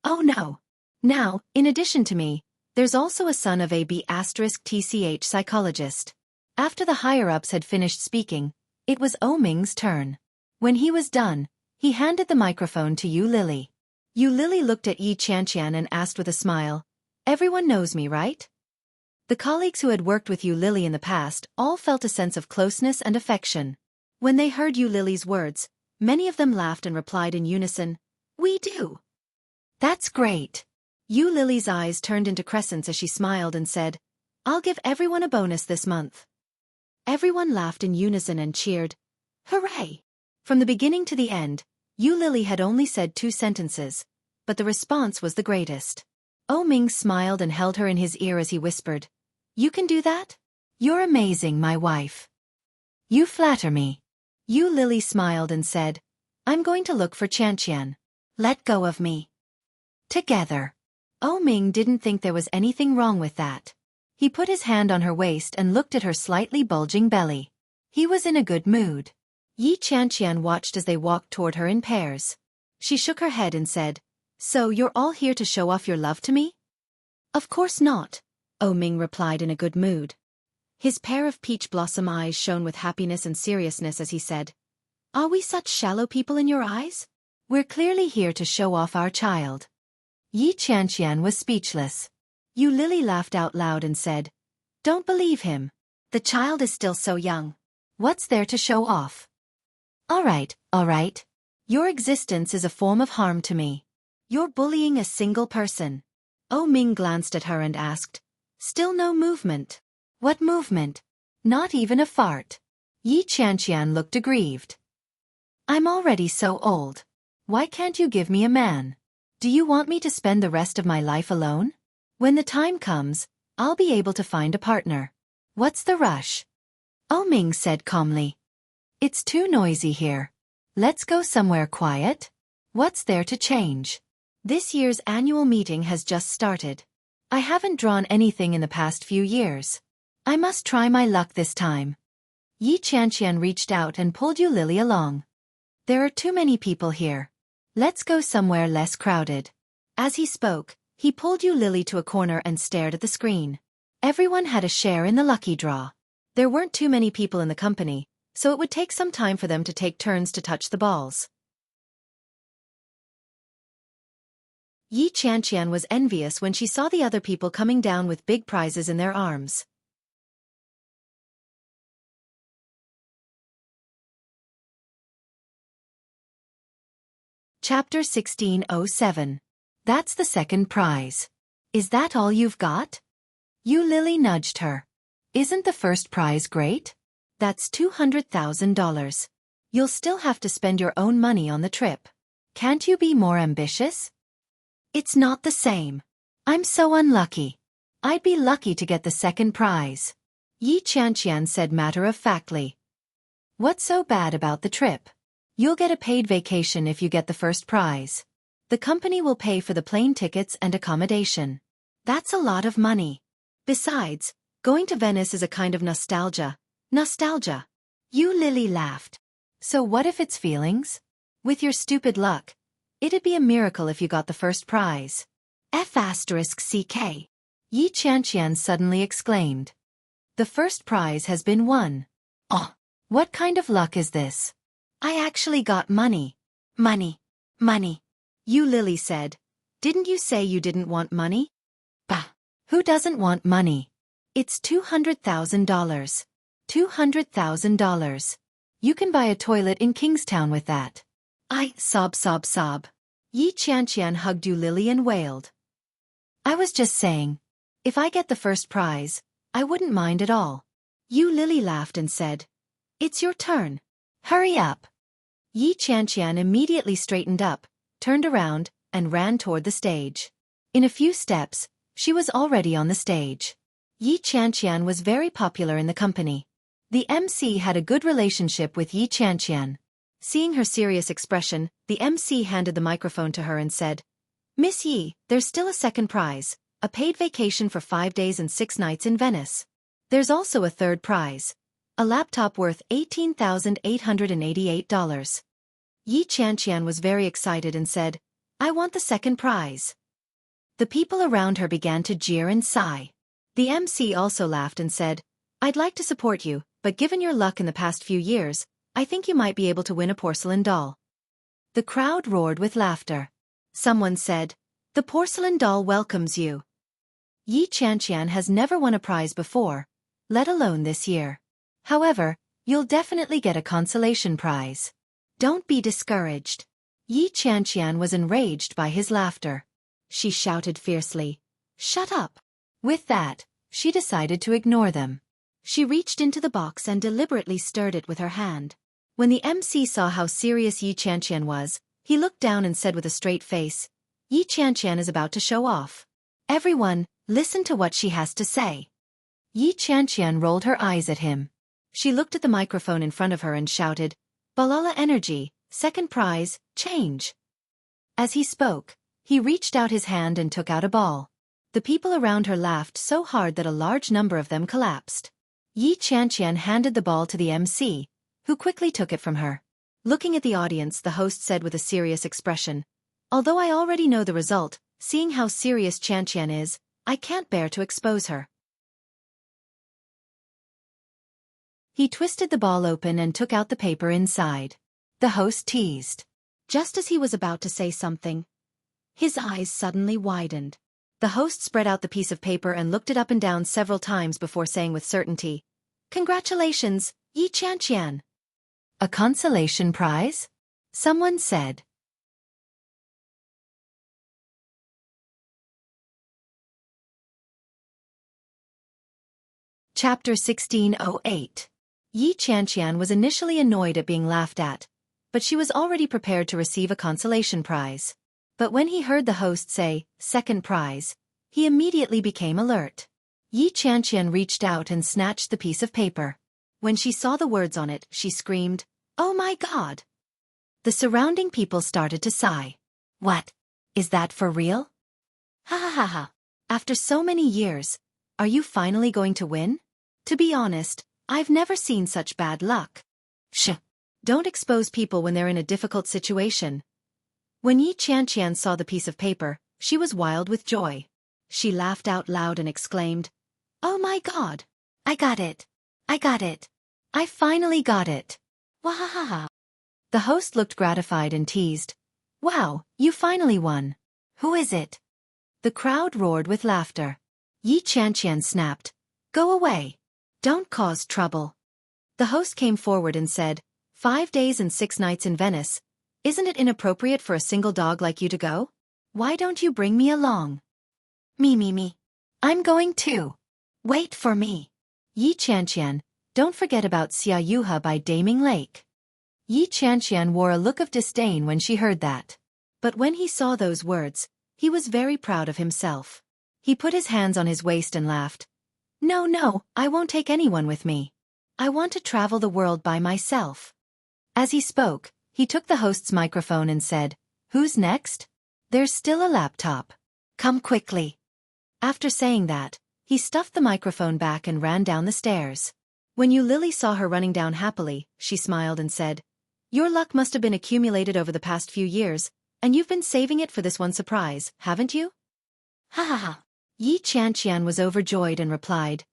Oh no! Now, in addition to me, there's also a son of a B***TCH psychologist. After the higher-ups had finished speaking, it was O Ming's turn. When he was done, he handed the microphone to Yu Lily. Yu Lily looked at Yi Qianqian and asked with a smile, "Everyone knows me, right?" The colleagues who had worked with Yu Lily in the past all felt a sense of closeness and affection. When they heard Yu Lily's words, many of them laughed and replied in unison, "We do." That's great. Yu Lily's eyes turned into crescents as she smiled and said, "I'll give everyone a bonus this month." Everyone laughed in unison and cheered, "Hooray!" From the beginning to the end, Yu Lily had only said 2 sentences, but the response was the greatest. O Ming smiled and held her in his ear as he whispered, "You can do that? You're amazing, my wife. You flatter me." Yu Lily smiled and said, "I'm going to look for Qianqian. Let go of me." Together. O Ming didn't think there was anything wrong with that. He put his hand on her waist and looked at her slightly bulging belly. He was in a good mood. Yi Qianqian watched as they walked toward her in pairs. She shook her head and said, "So you're all here to show off your love to me?" "Of course not," O Ming replied in a good mood. His pair of peach blossom eyes shone with happiness and seriousness as he said, "Are we such shallow people in your eyes? We're clearly here to show off our child." Yi Qianqian was speechless. Yu Lily laughed out loud and said, "Don't believe him. The child is still so young. What's there to show off?" All right. Your existence is a form of harm to me. You're bullying a single person." O Ming glanced at her and asked, "Still no movement?" "What movement? Not even a fart." Yi Qianqian looked aggrieved. "I'm already so old. Why can't you give me a man? Do you want me to spend the rest of my life alone? When the time comes, I'll be able to find a partner. What's the rush?" O Ming said calmly, "It's too noisy here. Let's go somewhere quiet. What's there to change? This year's annual meeting has just started. I haven't drawn anything in the past few years. I must try my luck this time." Yi Qianqian reached out and pulled Yu Lily along. "There are too many people here. Let's go somewhere less crowded." As he spoke, he pulled Yu Lily to a corner and stared at the screen. Everyone had a share in the lucky draw. There weren't too many people in the company, so it would take some time for them to take turns to touch the balls. Yi Qianqian was envious when she saw the other people coming down with big prizes in their arms. Chapter 1607. That's the second prize. Is that all you've got? Yu Lily nudged her. Isn't the first prize great? That's $200,000. You'll still have to spend your own money on the trip. Can't you be more ambitious? It's not the same. I'm so unlucky. I'd be lucky to get the second prize. Yi Qianqian said matter-of-factly. What's so bad about the trip? You'll get a paid vacation if you get the first prize. The company will pay for the plane tickets and accommodation. That's a lot of money. Besides, going to Venice is a kind of nostalgia. Nostalgia. Yu Lily laughed. So what if it's feelings? With your stupid luck, it'd be a miracle if you got the first prize. F***CK. Yi Qianqian suddenly exclaimed. The first prize has been won. Oh, what kind of luck is this? I actually got money. Money. Yu Lily said. Didn't you say you didn't want money? Bah! Who doesn't want money? It's $200,000. $200,000. You can buy a toilet in Kingstown with that. Sob. Yi Qianqian hugged Yu Lily and wailed. I was just saying. If I get the first prize, I wouldn't mind at all. Yu Lily laughed and said, It's your turn. Hurry up. Yi Qianqian immediately straightened up, turned around, and ran toward the stage. In a few steps, she was already on the stage. Yi Qianqian was very popular in the company. The MC had a good relationship with Yi Qianqian. Seeing her serious expression, the MC handed the microphone to her and said, Miss Yi, there's still a second prize, a paid vacation for 5 days and 6 nights in Venice. There's also a third prize, a laptop worth $18,888. Yi Qianqian was very excited and said, I want the second prize. The people around her began to jeer and sigh. The MC also laughed and said, I'd like to support you, but given your luck in the past few years, I think you might be able to win a porcelain doll. The crowd roared with laughter. Someone said, The porcelain doll welcomes you. Yi Qianqian has never won a prize before, let alone this year. However, you'll definitely get a consolation prize. Don't be discouraged. Yi Qianqian was enraged by his laughter. She shouted fiercely, Shut up! With that, she decided to ignore them. She reached into the box and deliberately stirred it with her hand. When the MC saw how serious Yi Qianqian was, he looked down and said with a straight face, Yi Qianqian is about to show off. Everyone, listen to what she has to say. Yi Qianqian rolled her eyes at him. She looked at the microphone in front of her and shouted, Balala Energy, second prize, change. As he spoke, he reached out his hand and took out a ball. The people around her laughed so hard that a large number of them collapsed. Yi Qianqian handed the ball to the MC, who quickly took it from her. Looking at the audience, the host said with a serious expression, Although I already know the result, seeing how serious Qianqian is, I can't bear to expose her. He twisted the ball open and took out the paper inside. The host teased. Just as he was about to say something, his eyes suddenly widened. The host spread out the piece of paper and looked it up and down several times before saying with certainty, Congratulations, Yi Qianqian. A consolation prize? Someone said. Chapter 1608. Yi Qianqian was initially annoyed at being laughed at, but she was already prepared to receive a consolation prize. But when he heard the host say, second prize, he immediately became alert. Yi Qianqian reached out and snatched the piece of paper. When she saw the words on it, she screamed, Oh my God! The surrounding people started to sigh. What? Is that for real? Ha ha ha ha. After so many years, are you finally going to win? To be honest, I've never seen such bad luck. Shh! Don't expose people when they're in a difficult situation. When Yi Qianqian saw the piece of paper, she was wild with joy. She laughed out loud and exclaimed, Oh my God! I got it! I got it! I finally got it! Wahahaha! The host looked gratified and teased, Wow, you finally won! Who is it? The crowd roared with laughter. Yi Qianqian snapped, Go away! Don't cause trouble. The host came forward and said, 5 days and 6 nights in Venice. Isn't it inappropriate for a single dog like you to go? Why don't you bring me along? Me. I'm going too. Wait for me. Yi Qianqian, don't forget about Xia Yuha by Daming Lake. Yi Qianqian wore a look of disdain when she heard that. But when he saw those words, he was very proud of himself. He put his hands on his waist and laughed. No, I won't take anyone with me. I want to travel the world by myself. As he spoke, he took the host's microphone and said, Who's next? There's still a laptop. Come quickly. After saying that, he stuffed the microphone back and ran down the stairs. When Yu Lily saw her running down happily, she smiled and said, Your luck must have been accumulated over the past few years, and you've been saving it for this one surprise, haven't you? Ha ha ha. Yi Qianqian was overjoyed and replied,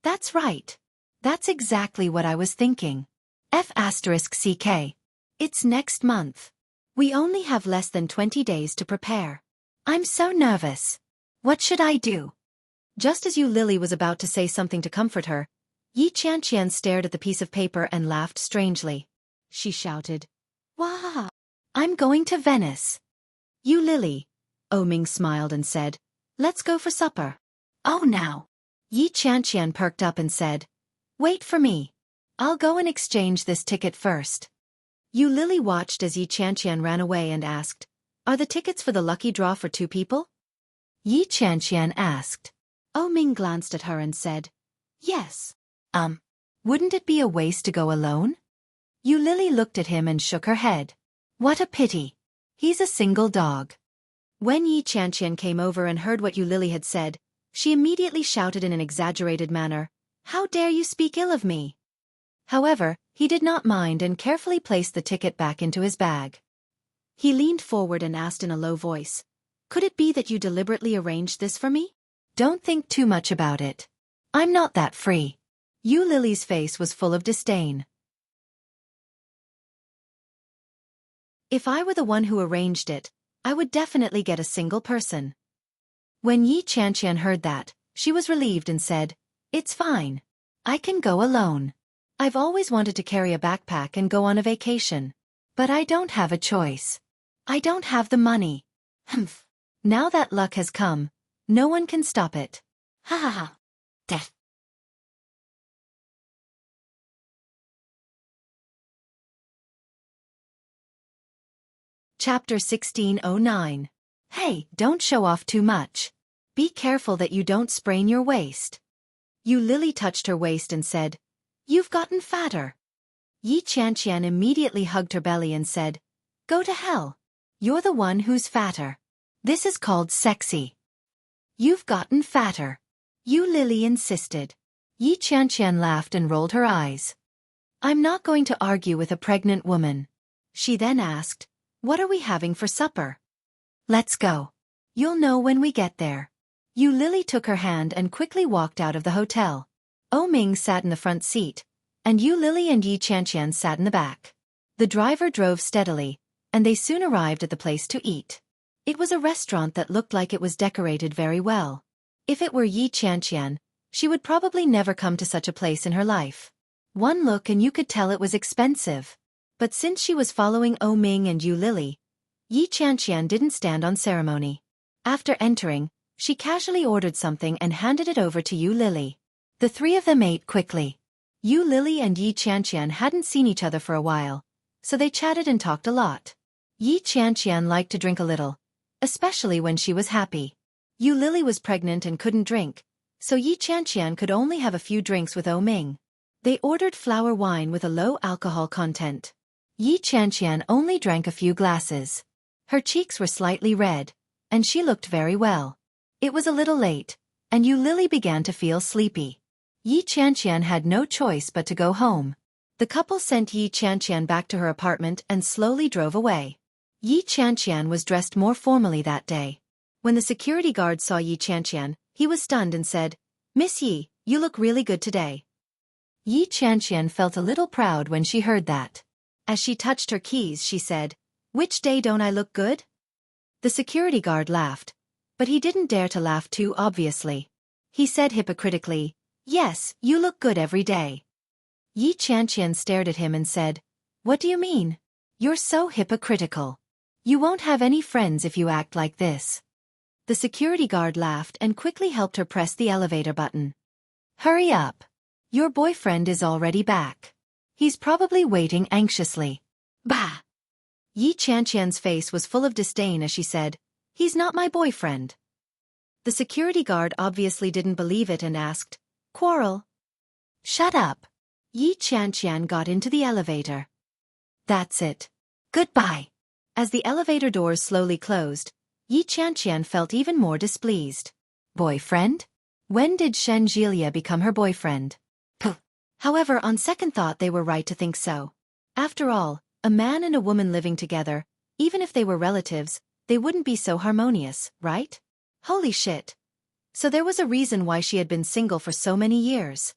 That's right. That's exactly what I was thinking. F***CK. It's next month. We only have less than 20 days to prepare. I'm so nervous. What should I do? Just as Yu Lily was about to say something to comfort her, Yi Qianqian stared at the piece of paper and laughed strangely. She shouted, Wow! I'm going to Venice. Yu Lily. Ming smiled and said, let's go for supper. Oh now. Yi Qianqian perked up and said, wait for me. I'll go and exchange this ticket first. Yu Lily watched as Yi Qianqian ran away and asked, are the tickets for the lucky draw for 2 people? Yi Qianqian asked. Ming glanced at her and said, yes. Wouldn't it be a waste to go alone? Yu Lily looked at him and shook her head. What a pity. He's a single dog. When Yi Qianqian came over and heard what Yu Lily had said, she immediately shouted in an exaggerated manner, how dare you speak ill of me? However, he did not mind and carefully placed the ticket back into his bag. He leaned forward and asked in a low voice, could it be that you deliberately arranged this for me? Don't think too much about it. I'm not that free. Yu Lily's face was full of disdain. If I were the one who arranged it, I would definitely get a single person. When Yi Qianqian heard that, she was relieved and said, it's fine. I can go alone. I've always wanted to carry a backpack and go on a vacation. But I don't have a choice. I don't have the money. Humph. Now that luck has come, no one can stop it. Ha ha ha. Death. Chapter 1609. Hey, don't show off too much. Be careful that you don't sprain your waist. Yu Lily touched her waist and said, you've gotten fatter. Yi Qianqian immediately hugged her belly and said, go to hell. You're the one who's fatter. This is called sexy. You've gotten fatter. Yu Lily insisted. Yi Qianqian laughed and rolled her eyes. I'm not going to argue with a pregnant woman. She then asked, what are we having for supper? Let's go. You'll know when we get there. Yu Lily took her hand and quickly walked out of the hotel. Ming sat in the front seat, and Yu Lily and Yi Qianqian sat in the back. The driver drove steadily, and they soon arrived at the place to eat. It was a restaurant that looked like it was decorated very well. If it were Yi Qianqian, she would probably never come to such a place in her life. One look and you could tell it was expensive. But since she was following Ming and Yu Lily, Yi Qianqian didn't stand on ceremony. After entering, she casually ordered something and handed it over to Yu Lily. The 3 of them ate quickly. Yu Lily and Yi Qianqian hadn't seen each other for a while, so they chatted and talked a lot. Yi Qianqian liked to drink a little, especially when she was happy. Yu Lily was pregnant and couldn't drink, so Yi Qianqian could only have a few drinks with Ming. They ordered flower wine with a low alcohol content. Yi Qianqian only drank a few glasses. Her cheeks were slightly red, and she looked very well. It was a little late, and Yu Lily began to feel sleepy. Yi Qianqian had no choice but to go home. The couple sent Yi Qianqian back to her apartment and slowly drove away. Yi Qianqian was dressed more formally that day. When the security guard saw Yi Qianqian, he was stunned and said, Miss Yi, you look really good today. Yi Qianqian felt a little proud when she heard that. As she touched her keys, she said, which day don't I look good? The security guard laughed, but he didn't dare to laugh too obviously. He said hypocritically, yes, you look good every day. Yi Qianqian stared at him and said, what do you mean? You're so hypocritical. You won't have any friends if you act like this. The security guard laughed and quickly helped her press the elevator button. Hurry up. Your boyfriend is already back. He's probably waiting anxiously. Bah! Yi Qianqian's face was full of disdain as she said, he's not my boyfriend. The security guard obviously didn't believe it and asked, quarrel? Shut up. Yi Qianqian got into the elevator. That's it. Goodbye. As the elevator doors slowly closed, Yi Qianqian felt even more displeased. Boyfriend? When did Shen Jilia become her boyfriend? Puh. However, on second thought they were right to think so. After all, a man and a woman living together, even if they were relatives, they wouldn't be so harmonious, right? Holy shit. So there was a reason why she had been single for so many years.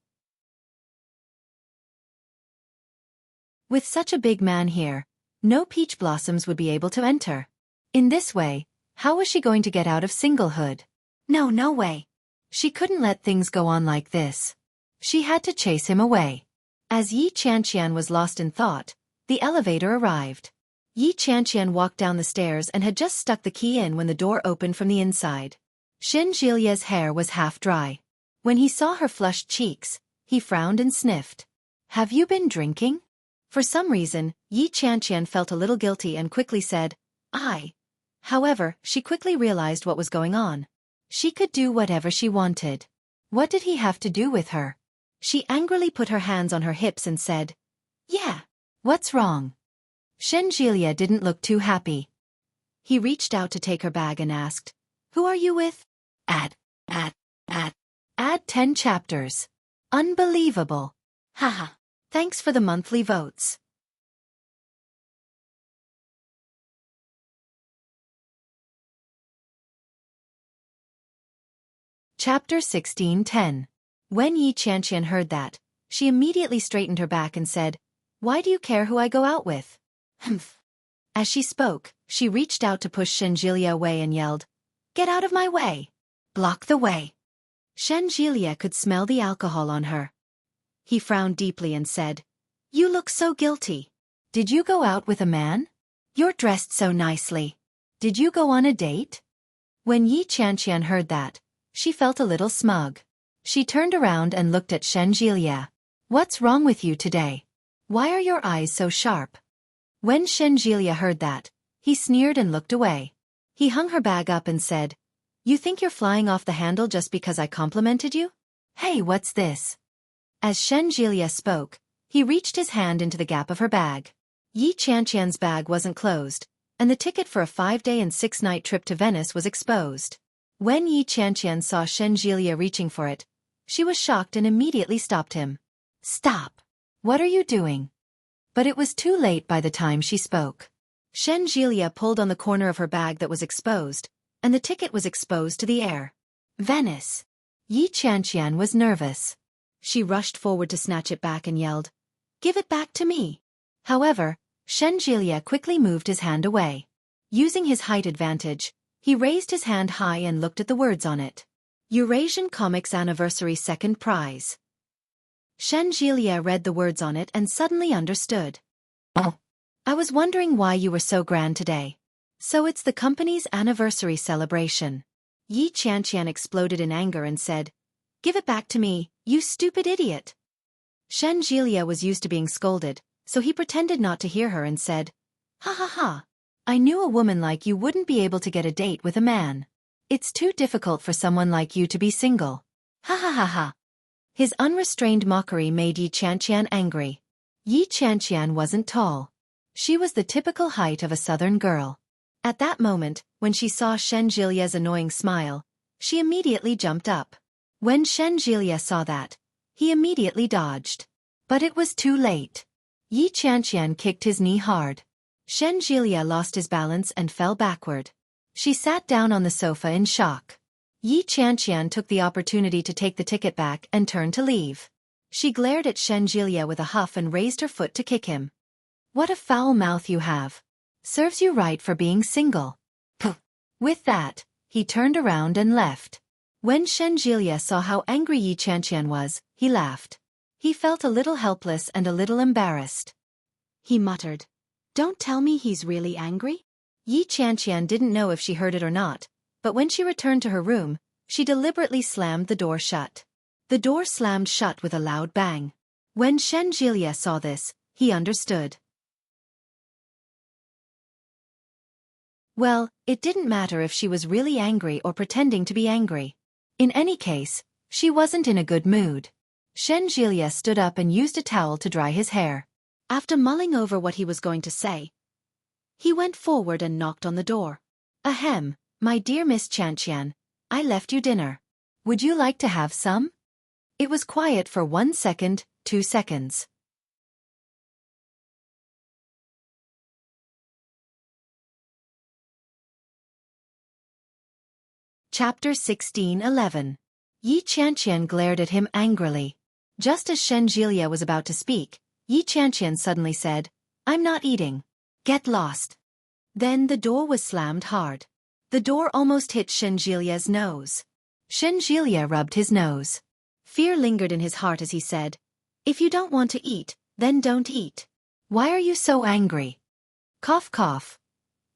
With such a big man here, no peach blossoms would be able to enter. In this way, How was she going to get out of singlehood? No way. She couldn't let things go on like this. She had to chase him away. As Yi Qianqian was lost in thought, the elevator arrived. Yi Qianqian walked down the stairs and had just stuck the key in when the door opened from the inside. Shen Jilia's hair was half dry. When he saw her flushed cheeks, he frowned and sniffed. Have you been drinking? For some reason, Yi Qianqian felt a little guilty and quickly said, I. However, she quickly realized what was going on. She could do whatever she wanted. What did he have to do with her? She angrily put her hands on her hips and said, Yeah. What's wrong? Shen Jilia didn't look too happy. He reached out to take her bag and asked, Who are you with? Add 10 chapters. Unbelievable. Haha. Thanks for the monthly votes. Chapter 16:10. When Yi Qianqian heard that, she immediately straightened her back and said, Why do you care who I go out with? Humph. As she spoke, she reached out to push Shen Jilia away and yelled, Get out of my way. Block the way. Shen Jilia could smell the alcohol on her. He frowned deeply and said, You look so guilty. Did you go out with a man? You're dressed so nicely. Did you go on a date? When Yi Qianqian heard that, she felt a little smug. She turned around and looked at Shen Jilia. What's wrong with you today? Why are your eyes so sharp? When Shen Jilia heard that, he sneered and looked away. He hung her bag up and said, You think you're flying off the handle just because I complimented you? Hey, what's this? As Shen Jilia spoke, he reached his hand into the gap of her bag. Yi Qianqian's bag wasn't closed, and the ticket for a 5-day and 6-night trip to Venice was exposed. When Yi Qianqian saw Shen Jilia reaching for it, she was shocked and immediately stopped him. Stop! What are you doing? But it was too late by the time she spoke. Shen Jilia pulled on the corner of her bag that was exposed, and the ticket was exposed to the air. Venice! Yi Qianqian was nervous. She rushed forward to snatch it back and yelled, Give it back to me! However, Shen Jilia quickly moved his hand away. Using his height advantage, he raised his hand high and looked at the words on it. Eurasian Comics Anniversary Second Prize. Shen Jilia read the words on it and suddenly understood. Oh. I was wondering why you were so grand today. So it's the company's anniversary celebration. Yi Qianqian exploded in anger and said, Give it back to me, you stupid idiot. Shen Jilia was used to being scolded, so he pretended not to hear her and said, Ha ha ha. I knew a woman like you wouldn't be able to get a date with a man. It's too difficult for someone like you to be single. Ha ha ha ha. His unrestrained mockery made Yi Qianqian angry. Yi Qianqian wasn't tall. She was the typical height of a southern girl. At that moment, when she saw Shen Jilia's annoying smile, she immediately jumped up. When Shen Jilia saw that, he immediately dodged. But it was too late. Yi Qianqian kicked his knee hard. Shen Jilia lost his balance and fell backward. She sat down on the sofa in shock. Yi Qianqian took the opportunity to take the ticket back and turned to leave. She glared at Shen Jilia with a huff and raised her foot to kick him. What a foul mouth you have. Serves you right for being single. Puh. With that, he turned around and left. When Shen Jilia saw how angry Yi Qianqian was, he laughed. He felt a little helpless and a little embarrassed. He muttered, Don't tell me he's really angry? Yi Qianqian didn't know if she heard it or not, but when she returned to her room, she deliberately slammed the door shut. The door slammed shut with a loud bang. When Shen Jilia saw this, he understood. Well, it didn't matter if she was really angry or pretending to be angry. In any case, she wasn't in a good mood. Shen Jilia stood up and used a towel to dry his hair. After mulling over what he was going to say, he went forward and knocked on the door. Ahem, my dear Miss Qianqian, I left you dinner. Would you like to have some? It was quiet for 1 second, 2 seconds. Chapter 16:11. Yi Qianqian glared at him angrily. Just as Shen Jilia was about to speak, Yi Qianqian suddenly said, I'm not eating. Get lost. Then the door was slammed hard. The door almost hit Shenjilia's nose. Shenjilia rubbed his nose. Fear lingered in his heart as he said, "If you don't want to eat, then don't eat. Why are you so angry?" Cough cough.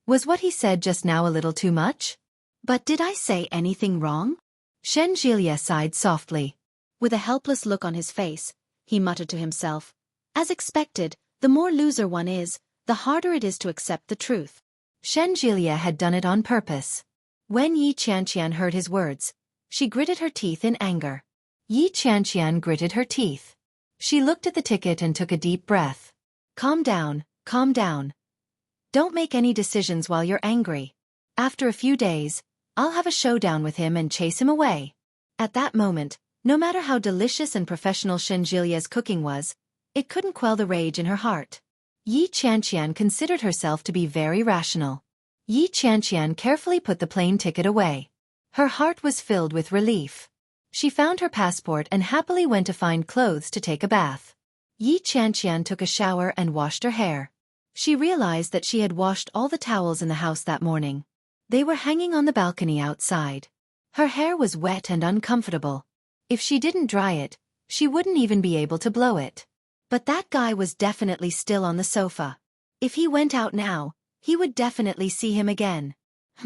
Was what he said just now a little too much? But did I say anything wrong? Shenjilia sighed softly. With a helpless look on his face, he muttered to himself, "As expected, the more loser one is, the harder it is to accept the truth." Shenjilia had done it on purpose. When Yi Qianqian heard his words, she gritted her teeth in anger. Yi Qianqian gritted her teeth. She looked at the ticket and took a deep breath. Calm down, calm down. Don't make any decisions while you're angry. After a few days, I'll have a showdown with him and chase him away. At that moment, no matter how delicious and professional Shenjilia's cooking was, it couldn't quell the rage in her heart. Yi Qianqian considered herself to be very rational. Yi Qianqian carefully put the plane ticket away. Her heart was filled with relief. She found her passport and happily went to find clothes to take a bath. Yi Qianqian took a shower and washed her hair. She realized that she had washed all the towels in the house that morning. They were hanging on the balcony outside. Her hair was wet and uncomfortable. If she didn't dry it, she wouldn't even be able to blow it. But that guy was definitely still on the sofa. If he went out now, he would definitely see him again.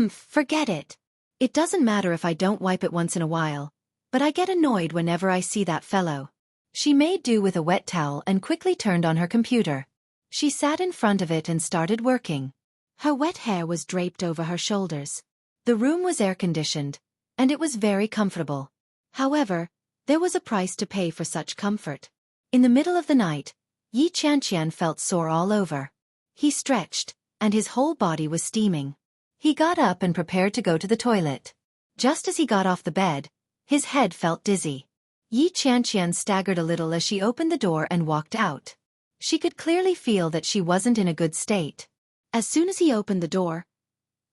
Forget it. It doesn't matter if I don't wipe it once in a while, but I get annoyed whenever I see that fellow. She made do with a wet towel and quickly turned on her computer. She sat in front of it and started working. Her wet hair was draped over her shoulders. The room was air-conditioned, and it was very comfortable. However, there was a price to pay for such comfort. In the middle of the night, Yi Qianqian felt sore all over. He stretched, and his whole body was steaming. He got up and prepared to go to the toilet. Just as he got off the bed, his head felt dizzy. Yi Qianqian staggered a little as she opened the door and walked out. She could clearly feel that she wasn't in a good state. As soon as he opened the door,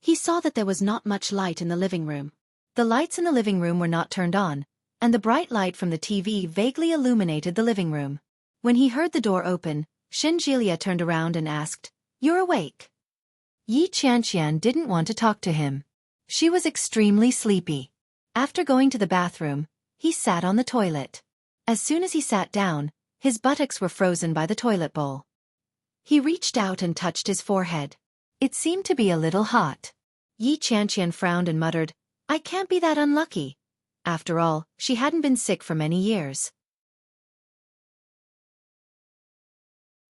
he saw that there was not much light in the living room. The lights in the living room were not turned on, and the bright light from the TV vaguely illuminated the living room. When he heard the door open, Shenjilia turned around and asked, "You're awake?" Yi Qianqian didn't want to talk to him. She was extremely sleepy. After going to the bathroom, he sat on the toilet. As soon as he sat down, his buttocks were frozen by the toilet bowl. He reached out and touched his forehead. It seemed to be a little hot. Yi Qianqian frowned and muttered, "I can't be that unlucky." After all, she hadn't been sick for many years.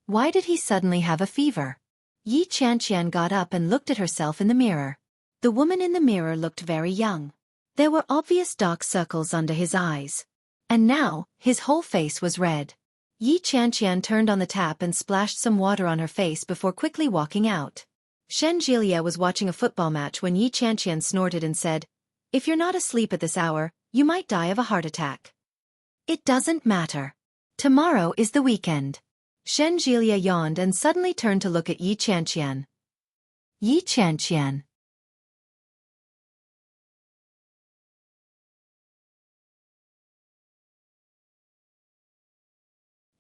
Why did he suddenly have a fever? Yi Qianqian got up and looked at herself in the mirror. The woman in the mirror looked very young. There were obvious dark circles under his eyes. And now, his whole face was red. Yi Qianqian turned on the tap and splashed some water on her face before quickly walking out. Shenjilia was watching a football match when Yi Qianqian snorted and said, "If you're not asleep at this hour, you might die of a heart attack." "It doesn't matter. Tomorrow is the weekend." Shenjilia yawned and suddenly turned to look at Yi Qianqian. Yi Qianqian.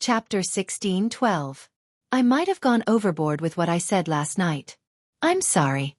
Chapter 16:12. I might have gone overboard with what I said last night. I'm sorry.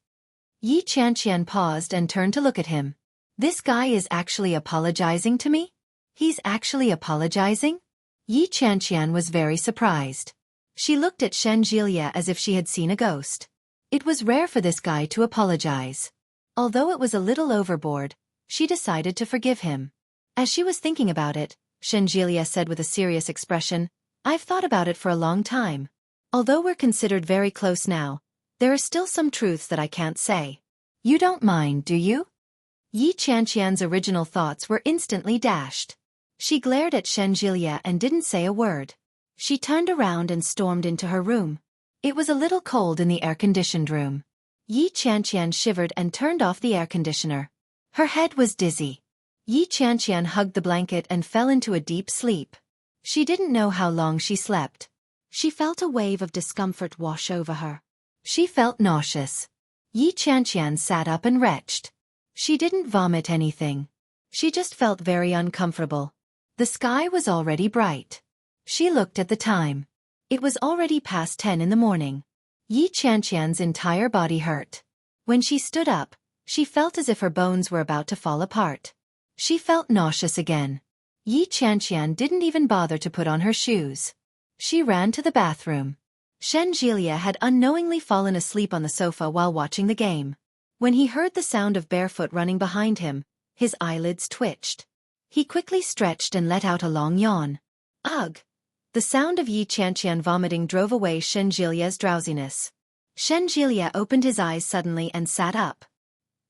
Yi Qianqian paused and turned to look at him. This guy is actually apologizing to me? He's actually apologizing? Yi Qianqian was very surprised. She looked at Shenjilia as if she had seen a ghost. It was rare for this guy to apologize. Although it was a little overboard, she decided to forgive him. As she was thinking about it, Shenjilia said with a serious expression, "I've thought about it for a long time. Although we're considered very close now, there are still some truths that I can't say. You don't mind, do you?" Yi Qianqian's original thoughts were instantly dashed. She glared at Shenjilia and didn't say a word. She turned around and stormed into her room. It was a little cold in the air-conditioned room. Yi Qianqian shivered and turned off the air conditioner. Her head was dizzy. Yi Qianqian hugged the blanket and fell into a deep sleep. She didn't know how long she slept. She felt a wave of discomfort wash over her. She felt nauseous. Yi Qianqian sat up and retched. She didn't vomit anything. She just felt very uncomfortable. The sky was already bright. She looked at the time. It was already past 10 in the morning. Yi Qianqian's entire body hurt. When she stood up, She felt as if her bones were about to fall apart. She felt nauseous again. Yi Qianqian didn't even bother to put on her shoes. She ran to the bathroom. Shen Jilia had unknowingly fallen asleep on the sofa while watching the game. When he heard the sound of barefoot running behind him, his eyelids twitched. He quickly stretched and let out a long yawn. Ugh! The sound of Yi Qianqian vomiting drove away Shen Jilia's drowsiness. Shen Jilia opened his eyes suddenly and sat up.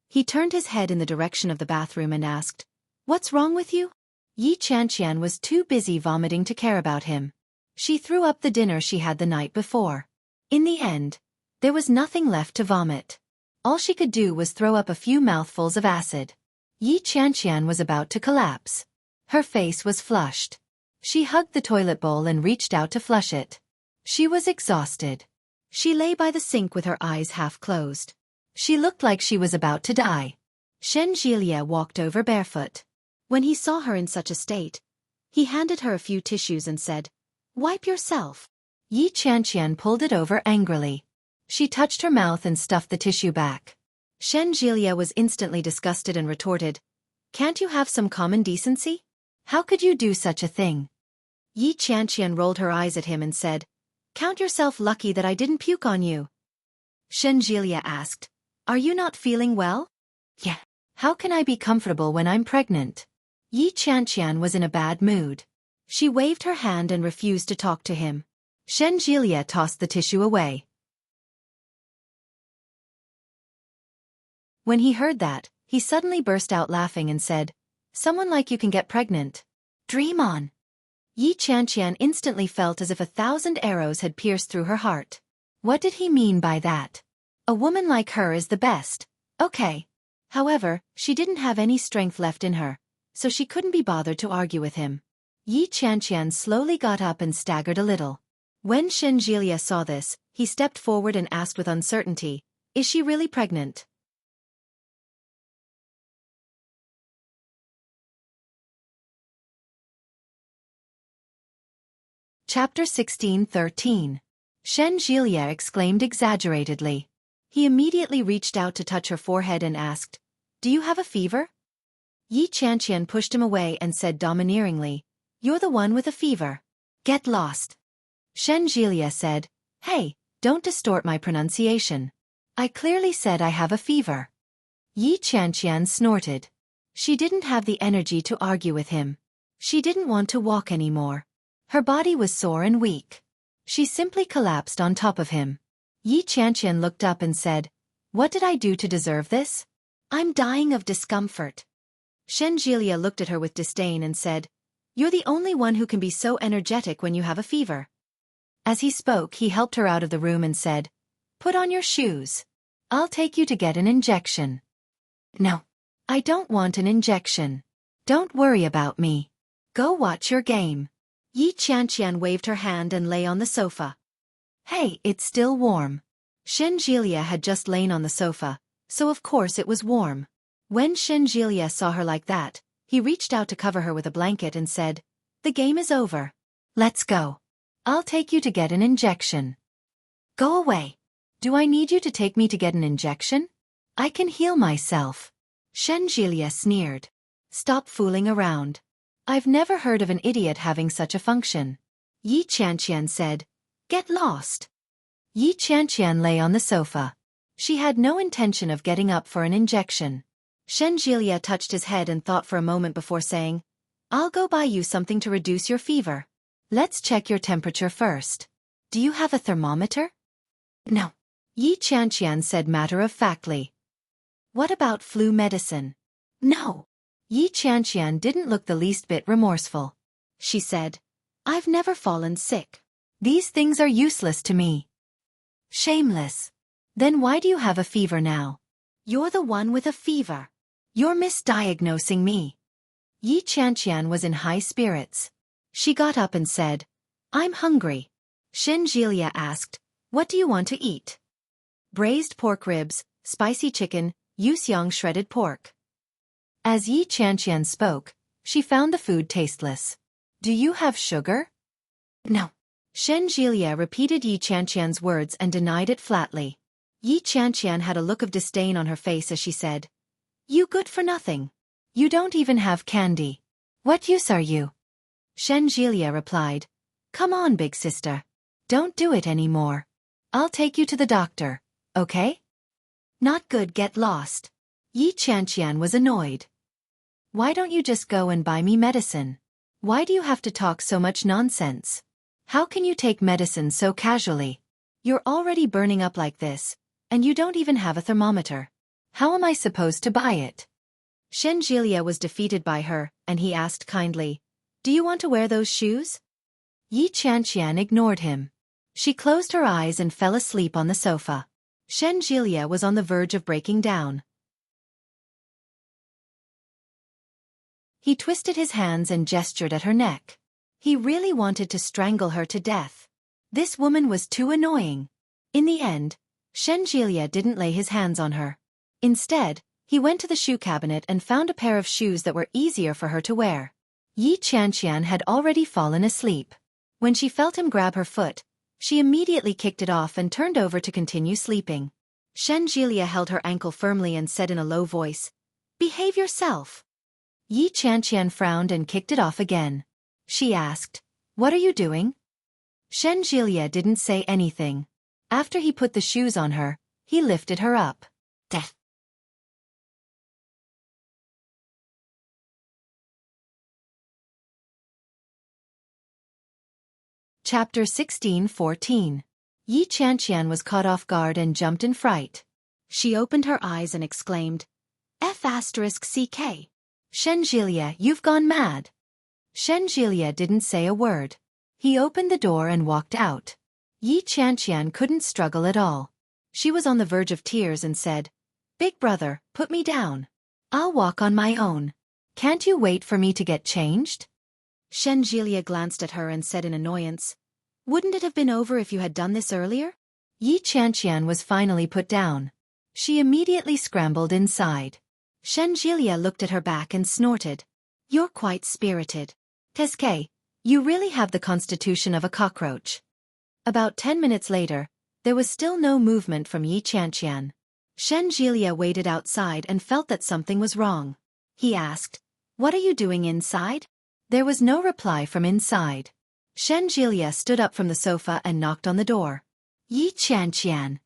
He turned his head in the direction of the bathroom and asked, "What's wrong with you?" Yi Qianqian was too busy vomiting to care about him. She threw up the dinner she had the night before. In the end, there was nothing left to vomit. All she could do was throw up a few mouthfuls of acid. Yi Qianqian was about to collapse. Her face was flushed. She hugged the toilet bowl and reached out to flush it. She was exhausted. She lay by the sink with her eyes half closed. She looked like she was about to die. Shen Jilia walked over barefoot. When he saw her in such a state, he handed her a few tissues and said, "Wipe yourself." Yi Qianqian pulled it over angrily. She touched her mouth and stuffed the tissue back. Shen Jilia was instantly disgusted and retorted, "Can't you have some common decency? How could you do such a thing?" Yi Qianqian rolled her eyes at him and said, "Count yourself lucky that I didn't puke on you." Shen Jilia asked, "Are you not feeling well?" "Yeah. How can I be comfortable when I'm pregnant?" Yi Qianqian was in a bad mood. She waved her hand and refused to talk to him. Shen Jilia tossed the tissue away. When he heard that, he suddenly burst out laughing and said, "Someone like you can get pregnant. Dream on." Yi Qianqian instantly felt as if 1,000 arrows had pierced through her heart. What did he mean by that? A woman like her is the best. Okay. However, she didn't have any strength left in her, so she couldn't be bothered to argue with him. Yi Qianqian slowly got up and staggered a little. When Shen Jilia saw this, he stepped forward and asked with uncertainty, "Is she really pregnant?" Chapter 16:13. Shen Jilia exclaimed exaggeratedly. He immediately reached out to touch her forehead and asked, "Do you have a fever?" Yi Qianqian pushed him away and said domineeringly, "You're the one with a fever. Get lost." Shen Jilia said, "Hey, don't distort my pronunciation. I clearly said I have a fever." Yi Qianqian snorted. She didn't have the energy to argue with him. She didn't want to walk anymore. Her body was sore and weak. She simply collapsed on top of him. Yi Qianqian looked up and said, "What did I do to deserve this? I'm dying of discomfort." Shen Jilia looked at her with disdain and said, "You're the only one who can be so energetic when you have a fever." As he spoke, he helped her out of the room and said, "Put on your shoes. I'll take you to get an injection." "No. I don't want an injection. Don't worry about me. Go watch your game." Yi Qianqian waved her hand and lay on the sofa. "Hey, it's still warm." Shen Jilia had just lain on the sofa, so of course it was warm. When Shen Jilia saw her like that, he reached out to cover her with a blanket and said, "The game is over. Let's go. I'll take you to get an injection." "Go away. Do I need you to take me to get an injection? I can heal myself." Shen Jilia sneered. "Stop fooling around. I've never heard of an idiot having such a function." Yi Qianqian said, "Get lost." Yi Qianqian lay on the sofa. She had no intention of getting up for an injection. Shen Jilia touched his head and thought for a moment before saying, "I'll go buy you something to reduce your fever. Let's check your temperature first. Do you have a thermometer?" "No." Yi Qianqian said matter-of-factly. "What about flu medicine?" "No." Yi Qianqian didn't look the least bit remorseful. She said, "I've never fallen sick. These things are useless to me." "Shameless. Then why do you have a fever now?" "You're the one with a fever. You're misdiagnosing me." Yi Qianqian was in high spirits. She got up and said, "I'm hungry." Shen Jilia asked, "What do you want to eat?" "Braised pork ribs, spicy chicken, yuxiang shredded pork." As Yi Qianqian spoke, she found the food tasteless. "Do you have sugar?" "No." Shen Jilia repeated Yi Qianqian's words and denied it flatly. Yi Qianqian had a look of disdain on her face as she said, "You good for nothing. You don't even have candy. What use are you?" Shen Jilia replied, "Come on, big sister. Don't do it anymore. I'll take you to the doctor, okay?" "Not good, get lost." Yi Qianqian was annoyed. "Why don't you just go and buy me medicine? Why do you have to talk so much nonsense? How can you take medicine so casually? You're already burning up like this, and you don't even have a thermometer. How am I supposed to buy it?" Shen Jilia was defeated by her, and he asked kindly, "Do you want to wear those shoes?" Yi Qianqian ignored him. She closed her eyes and fell asleep on the sofa. Shen Jilia was on the verge of breaking down. He twisted his hands and gestured at her neck. He really wanted to strangle her to death. This woman was too annoying. In the end, Shen Jilia didn't lay his hands on her. Instead, he went to the shoe cabinet and found a pair of shoes that were easier for her to wear. Yi Qianqian had already fallen asleep. When she felt him grab her foot, she immediately kicked it off and turned over to continue sleeping. Shen Jilia held her ankle firmly and said in a low voice, "Behave yourself." Yi Qianqian frowned and kicked it off again. She asked, "What are you doing?" Shen Jilia didn't say anything. After he put the shoes on her, he lifted her up. Death. Chapter 16:14. Yi Qianqian was caught off guard and jumped in fright. She opened her eyes and exclaimed, "F***CK. Shen Jilia, you've gone mad." Shen Jilia didn't say a word. He opened the door and walked out. Yi Qianqian couldn't struggle at all. She was on the verge of tears and said, "Big brother, put me down. I'll walk on my own. Can't you wait for me to get changed?" Shen Jilia glanced at her and said in annoyance, "Wouldn't it have been over if you had done this earlier?" Yi Qianqian was finally put down. She immediately scrambled inside. Shen Jilia looked at her back and snorted, "You're quite spirited. Teske, you really have the constitution of a cockroach." About 10 minutes later, there was still no movement from Yi Qianqian. Shen Jilia waited outside and felt that something was wrong. He asked, "What are you doing inside?" There was no reply from inside. Shen Jilia stood up from the sofa and knocked on the door. "Yi Qianqian."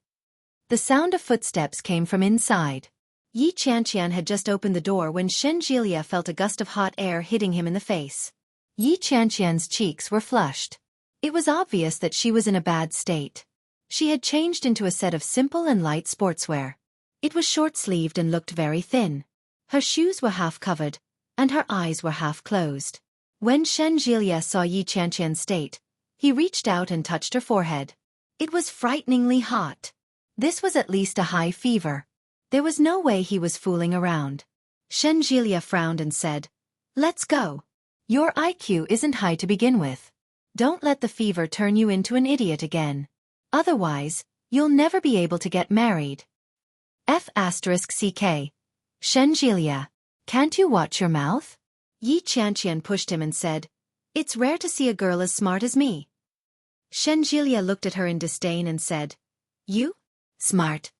The sound of footsteps came from inside. Yi Qianqian had just opened the door when Shen Jilia felt a gust of hot air hitting him in the face. Yi Qianqian's cheeks were flushed. It was obvious that she was in a bad state. She had changed into a set of simple and light sportswear. It was short-sleeved and looked very thin. Her shoes were half covered, and her eyes were half closed. When Shen Jilia saw Yi Qianqian's state, he reached out and touched her forehead. It was frighteningly hot. This was at least a high fever. There was no way he was fooling around. Shen Jilia frowned and said, "Let's go. Your IQ isn't high to begin with. Don't let the fever turn you into an idiot again. Otherwise, you'll never be able to get married." F***CK. Shen Jilia, can't you watch your mouth? Yi Qianqian pushed him and said, "It's rare to see a girl as smart as me." Shen Jilia looked at her in disdain and said, "You? Smart?"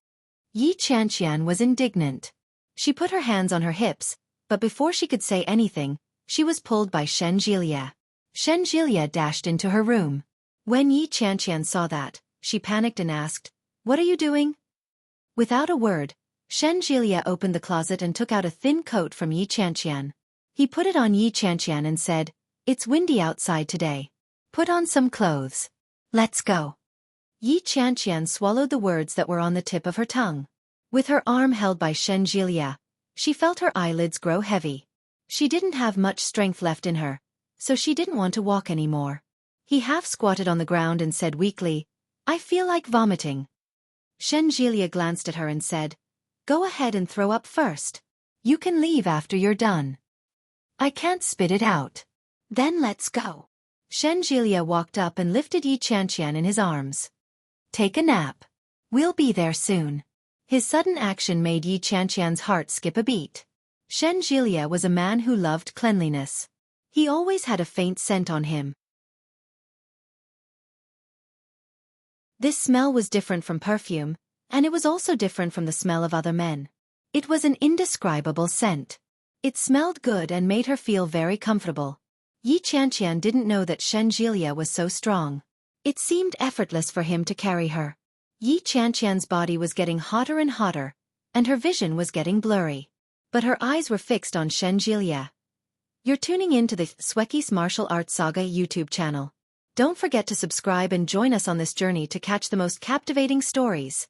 Yi Qianqian was indignant. She put her hands on her hips, but before she could say anything, she was pulled by Shen Jilia. Shen Jilia dashed into her room. When Yi Qianqian saw that, she panicked and asked, "What are you doing?" Without a word, Shen Jilia opened the closet and took out a thin coat from Yi Qianqian. He put it on Yi Qianqian and said, "It's windy outside today. Put on some clothes. Let's go." Yi Qianqian swallowed the words that were on the tip of her tongue. With her arm held by Shen Jilia, she felt her eyelids grow heavy. She didn't have much strength left in her, so she didn't want to walk anymore. He half squatted on the ground and said weakly, "I feel like vomiting." Shen Jilia glanced at her and said, "Go ahead and throw up first. You can leave after you're done." "I can't spit it out." "Then let's go." Shen Jilia walked up and lifted Yi Qianqian in his arms. "Take a nap. We'll be there soon." His sudden action made Yi Qianqian's heart skip a beat. Shen Jilia was a man who loved cleanliness. He always had a faint scent on him. This smell was different from perfume, And it was also different from the smell of other men. It was an indescribable scent. It smelled good and made her feel very comfortable. Yi Qianqian didn't know that Shen Jielia was so strong. It seemed effortless for him to carry her. Yi Qianqian's body was getting hotter and hotter, and her vision was getting blurry. But her eyes were fixed on Shen Jielia. You're tuning in to the Xueqi's Martial Arts Saga YouTube channel. Don't forget to subscribe and join us on this journey to catch the most captivating stories.